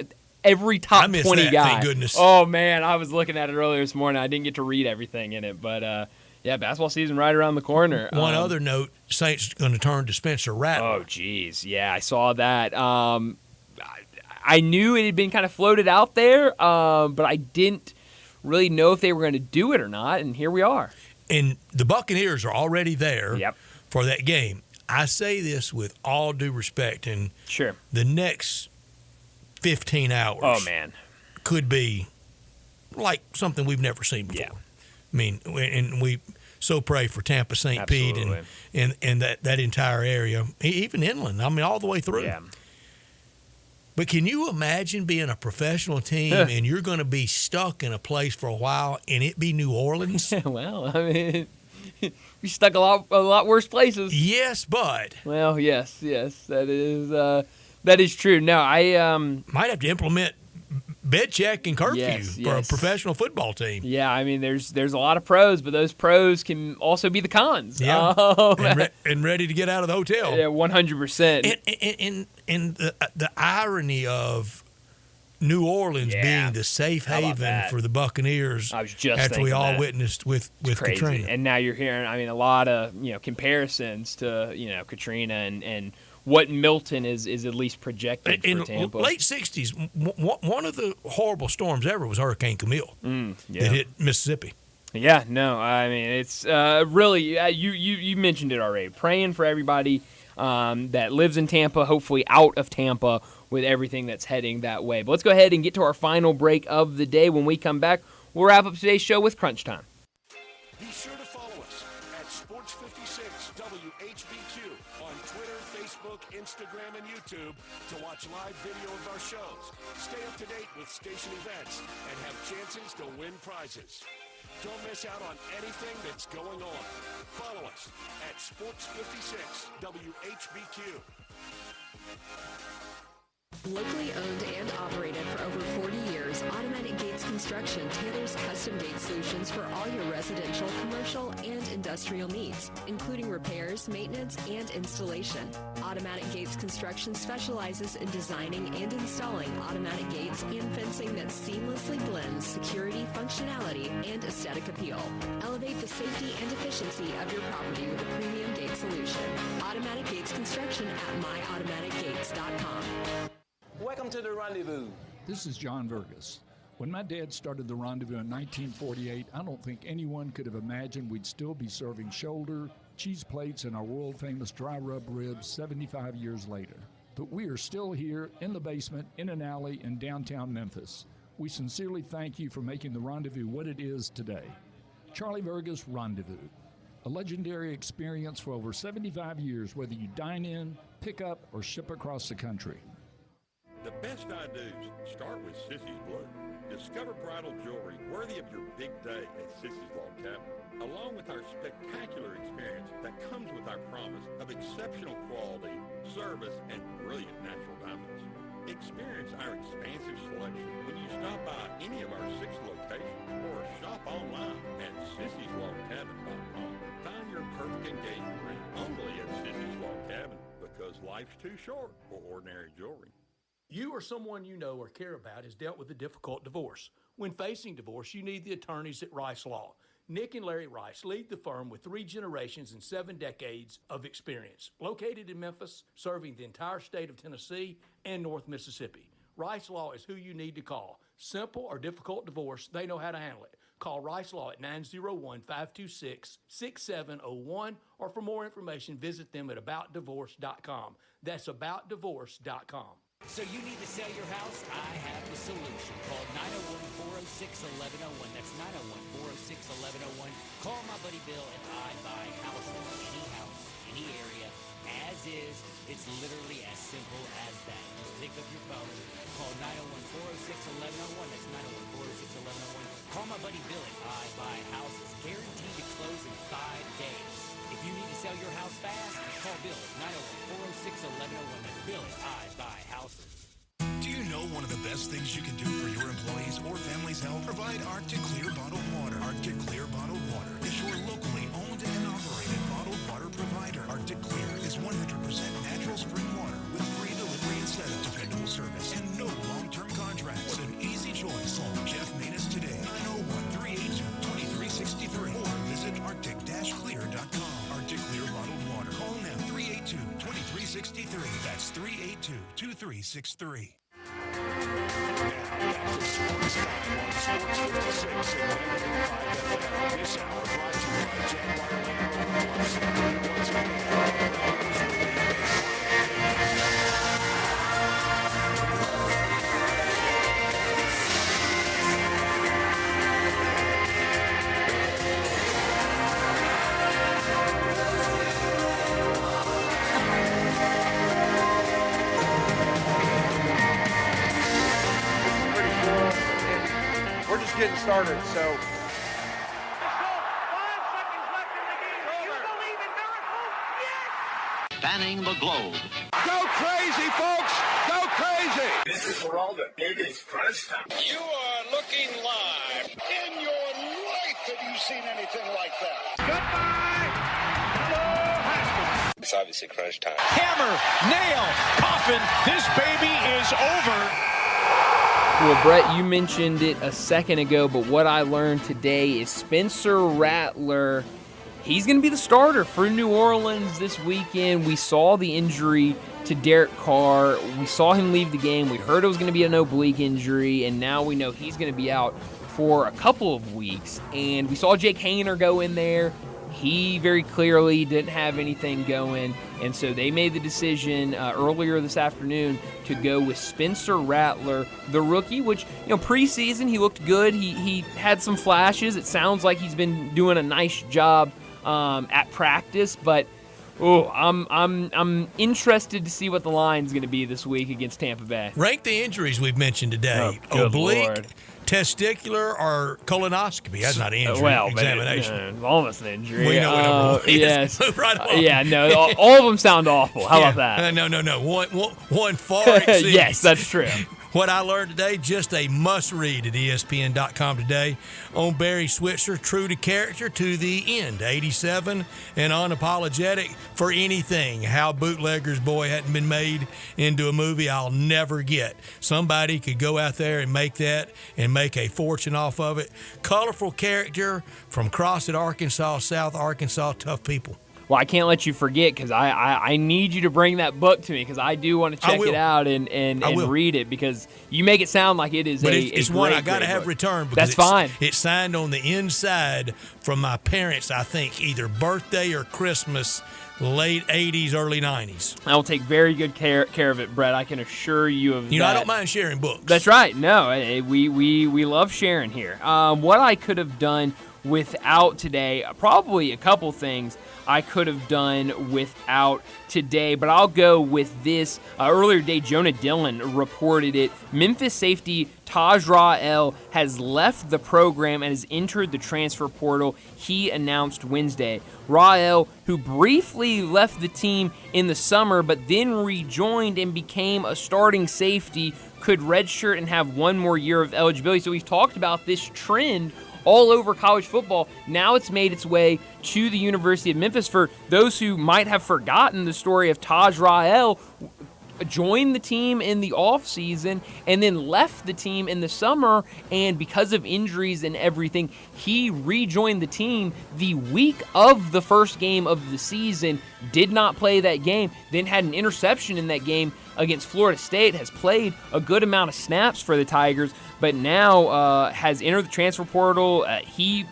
every top 20 guy.
Thank goodness.
Oh, man, I was looking at it earlier this morning. I didn't get to read everything in it, but basketball season right around the corner.
One other note, Saints going to turn to Spencer Rattler.
Oh, geez. Yeah, I saw that. I knew it had been kind of floated out there, but I didn't really know if they were going to do it or not, and here we are.
And the Buccaneers are already there for that game. I say this with all due respect, and the next 15 hours could be like something we've never seen before. I mean, and we so pray for Tampa, St. Pete, and that entire area, even inland. I mean, all the way through.
Yeah.
But can you imagine being a professional team and you're going to be stuck in a place for a while and it be New Orleans?
Well, I mean, we stuck a lot worse places.
Yes, but.
Well, yes, that is true. No, I
might have to implement bed check and curfew for a professional football team.
Yeah, I mean, there's a lot of pros, but those pros can also be the cons.
Yeah, and ready to get out of the hotel.
Yeah, 100%.
And the irony of New Orleans being the safe haven for the Buccaneers
I was just
after we all
that.
witnessed with Katrina.
And now you're hearing, I mean, a lot of, comparisons to, Katrina and what Milton is at least projected
in
for Tampa.
Late 60s, one of the horrible storms ever was Hurricane Camille that hit Mississippi.
Yeah, no, I mean, it's really, you mentioned it already. Praying for everybody that lives in Tampa, hopefully out of Tampa, with everything that's heading that way. But let's go ahead and get to our final break of the day. When we come back, we'll wrap up today's show with Crunch Time.
Be sure to follow us at Sports56 WHBQ on Twitter, Facebook, Instagram, and YouTube to watch live video of our shows. Stay up to date with station events and have chances to win prizes. Don't miss out on anything that's going on. Follow us at Sports56 WHBQ.
Locally owned and operated for over 40 years, Automatic Gates Construction tailors custom gate solutions for all your residential, commercial, and industrial needs, including repairs, maintenance, and installation. Automatic Gates Construction specializes in designing and installing automatic gates and fencing that seamlessly blends security, functionality, and aesthetic appeal. Elevate the safety and efficiency of your property with a premium gate solution. Automatic Gates Construction at myautomaticgates.com.
Welcome to the Rendezvous.
This is John Vergas. When my dad started the Rendezvous in 1948, I don't think anyone could have imagined we'd still be serving shoulder, cheese plates, and our world-famous dry rub ribs 75 years later. But we are still here in the basement, in an alley in downtown Memphis. We sincerely thank you for making the Rendezvous what it is today. Charlie Vergas Rendezvous, a legendary experience for over 75 years, whether you dine in, pick up, or ship across the country.
The best I-dos start with Sissy's Blue. Discover bridal jewelry worthy of your big day at Sissy's Log Cabin, along with our spectacular experience that comes with our promise of exceptional quality, service, and brilliant natural diamonds. Experience our expansive selection when you stop by any of our 6 locations or shop online at sissyslogcabin.com. Find your perfect engagement ring only at Sissy's Log Cabin, because life's too short for ordinary jewelry.
You or someone you know or care about has dealt with a difficult divorce. When facing divorce, you need the attorneys at Rice Law. Nick and Larry Rice lead the firm with 3 generations and 7 decades of experience. Located in Memphis, serving the entire state of Tennessee and North Mississippi. Rice Law is who you need to call. Simple or difficult divorce, they know how to handle it. Call Rice Law at 901-526-6701, or for more information, visit them at aboutdivorce.com. That's aboutdivorce.com.
So you need to sell your house? I have the solution. Call 901-406-1101. That's 901-406-1101. Call my buddy Bill and I buy houses. Any house, any area, as is. It's literally as simple as that. Just pick up your phone. Call 901-406-1101. That's 901-406-1101. Call my buddy Bill and I buy houses. Guaranteed to close in 5 days. If you need to sell your house fast, call Bill at 901-406-1101. That's Bill at I Buy Houses.
Do you know one of the best things you can do for your employees or family's health? Provide Arctic Clear bottled water. Arctic Clear bottled water is your locally owned and operated bottled water provider. Arctic Clear is 100% natural spring water with free delivery and setup, dependable service, and no long-term contracts. What an easy choice. Call Jeff Manus today at 901-382-2363 or visit arctic-clear.com. Arctic Clear bottled water. Call now 382-2363. That's 382-2363.
Back to Sports Time on Sports 56 and 95 FM. This hour brought to you by Jaguar Land Rover. Once again,
we're just getting started, so.
Spanning the globe.
Go crazy, folks! Go crazy!
This is Geraldo. It is Crunch Time.
You are looking live. In your life have you seen anything like that? Goodbye! Hello, Haskins.
It's obviously Crunch Time.
Hammer, nail, coffin. This baby is over.
Well, Brett, you mentioned it a second ago, but what I learned today is Spencer Rattler, he's going to be the starter for New Orleans this weekend. We saw the injury to Derek Carr. We saw him leave the game. We heard it was going to be an oblique injury, and now we know he's going to be out for a couple of weeks. And we saw Jake Hayner go in there. He very clearly didn't have anything going, and so they made the decision earlier this afternoon to go with Spencer Rattler, the rookie, which, preseason he looked good. He had some flashes. It sounds like he's been doing a nice job at practice, but I'm interested to see what the line's going to be this week against Tampa Bay.
Rank the injuries we've mentioned today.
Good
Oblique,
Lord.
Testicular, or colonoscopy. That's not an injury.
Well,
examination.
Almost an injury.
We know what number one is.
Yes.
Move right along.
All of them sound awful. How about that?
No. One far exceeds.
Yes, that's true.
What I learned today, just a must-read at ESPN.com today on Barry Switzer, true to character to the end, 87 and unapologetic for anything. How Bootlegger's Boy hadn't been made into a movie, I'll never get. Somebody could go out there and make that and make a fortune off of it. Colorful character from Crossett, Arkansas, South Arkansas, tough people.
Well, I can't let you forget because I need you to bring that book to me because I do want to check it out and read it because you make it sound like it is
it's one I got to have returned because
that's fine.
It's signed on the inside from my parents, I think, either birthday or Christmas, late 80s, early 90s.
I will take very good care of it, Brett. I can assure you of that.
I don't mind sharing books.
That's right. No, we love sharing here. What I could have done without today, probably a couple things I could have done without today, but I'll go with this. Earlier today, Jonah Dillon reported it. Memphis safety Taj Rael has left the program and has entered the transfer portal, he announced Wednesday. Rael, who briefly left the team in the summer but then rejoined and became a starting safety, could redshirt and have one more year of eligibility. So we've talked about this trend all over college football. Now it's made its way to the University of Memphis. For those who might have forgotten the story of Taj Rael, joined the team in the offseason and then left the team in the summer, and because of injuries and everything, he rejoined the team the week of the first game of the season, did not play that game, then had an interception in that game against Florida State, has played a good amount of snaps for the Tigers, but now has entered the transfer portal. He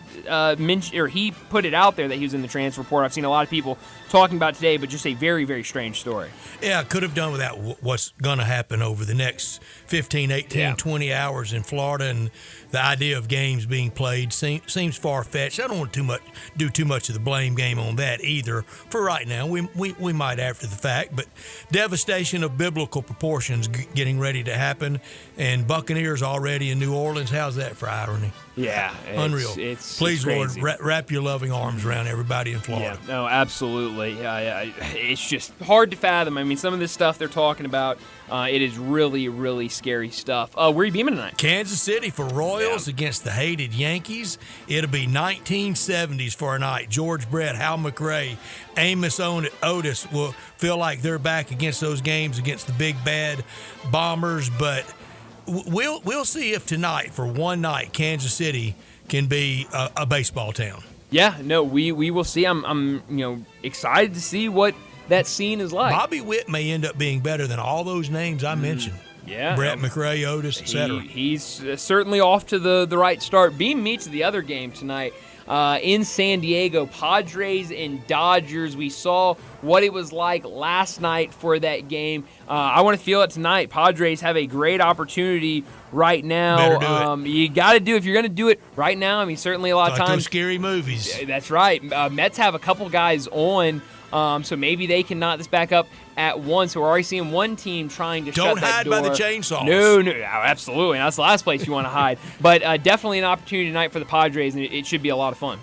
put it out there that he was in the transfer portal. I've seen a lot of people talking about it today, but just a very, very strange story.
Yeah, I could have done without what's going to happen over the next 15, 18, 20 hours in Florida, and the idea of games being played seems far-fetched. I don't want to do too much of the blame game on that either for right now. We might after the fact, but devastation of biblical proportions getting ready to happen, and Buccaneers already in New Orleans. How's that for irony?
Yeah,
unreal. Please,
crazy.
Lord, wrap your loving arms around everybody in Florida.
Yeah, no, absolutely. It's just hard to fathom. I mean, some of this stuff they're talking about, it is really, really scary stuff. Where are you beaming tonight?
Kansas City for Royals against the hated Yankees. It'll be 1970s for a night. George Brett, Hal McRae, Amos Otis will feel like they're back against those games against the big bad Bombers, but we'll see if tonight, for one night, Kansas City can be a baseball town.
Yeah, no, we will see. I'm excited to see what that scene is like.
Bobby Witt may end up being better than all those names I mentioned.
Yeah,
Brett McRae, Otis, etc.
He's certainly off to the right start. Beam me to the other game tonight in San Diego, Padres and Dodgers. We saw what it was like last night for that game. I want to feel it tonight. Padres have a great opportunity right now. You got to do, if you're going to do it right now. I mean, certainly a lot of times.
Those scary movies.
That's right. Mets have a couple guys on, so maybe they can knot this back up at once. So we're already seeing one team trying to shut that door.
Don't hide by the chainsaws.
No, absolutely. That's the last place you want to hide. But definitely an opportunity tonight for the Padres, and it should be a lot of fun.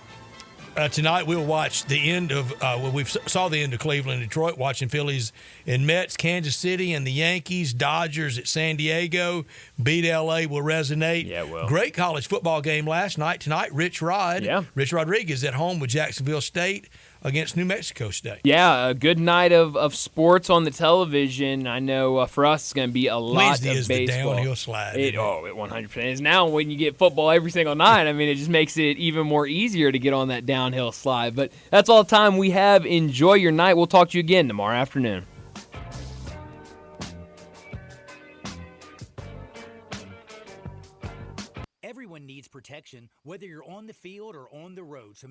Tonight we'll watch the end of we saw the end of Cleveland and Detroit, watching Phillies and Mets, Kansas City and the Yankees, Dodgers at San Diego. Beat LA will resonate.
Yeah, well.
Great college football game last night. Tonight, Rich Rodriguez at home with Jacksonville State. against New Mexico State.
Yeah, a good night of sports on the television. I know for us it's going to be a lot
Wednesday
of
is
baseball.
The downhill slide.
It 100% is. Now when you get football every single night, I mean, it just makes it even more easier to get on that downhill slide. But that's all the time we have. Enjoy your night. We'll talk to you again tomorrow afternoon.
Everyone needs protection, whether you're on the field or on the road. So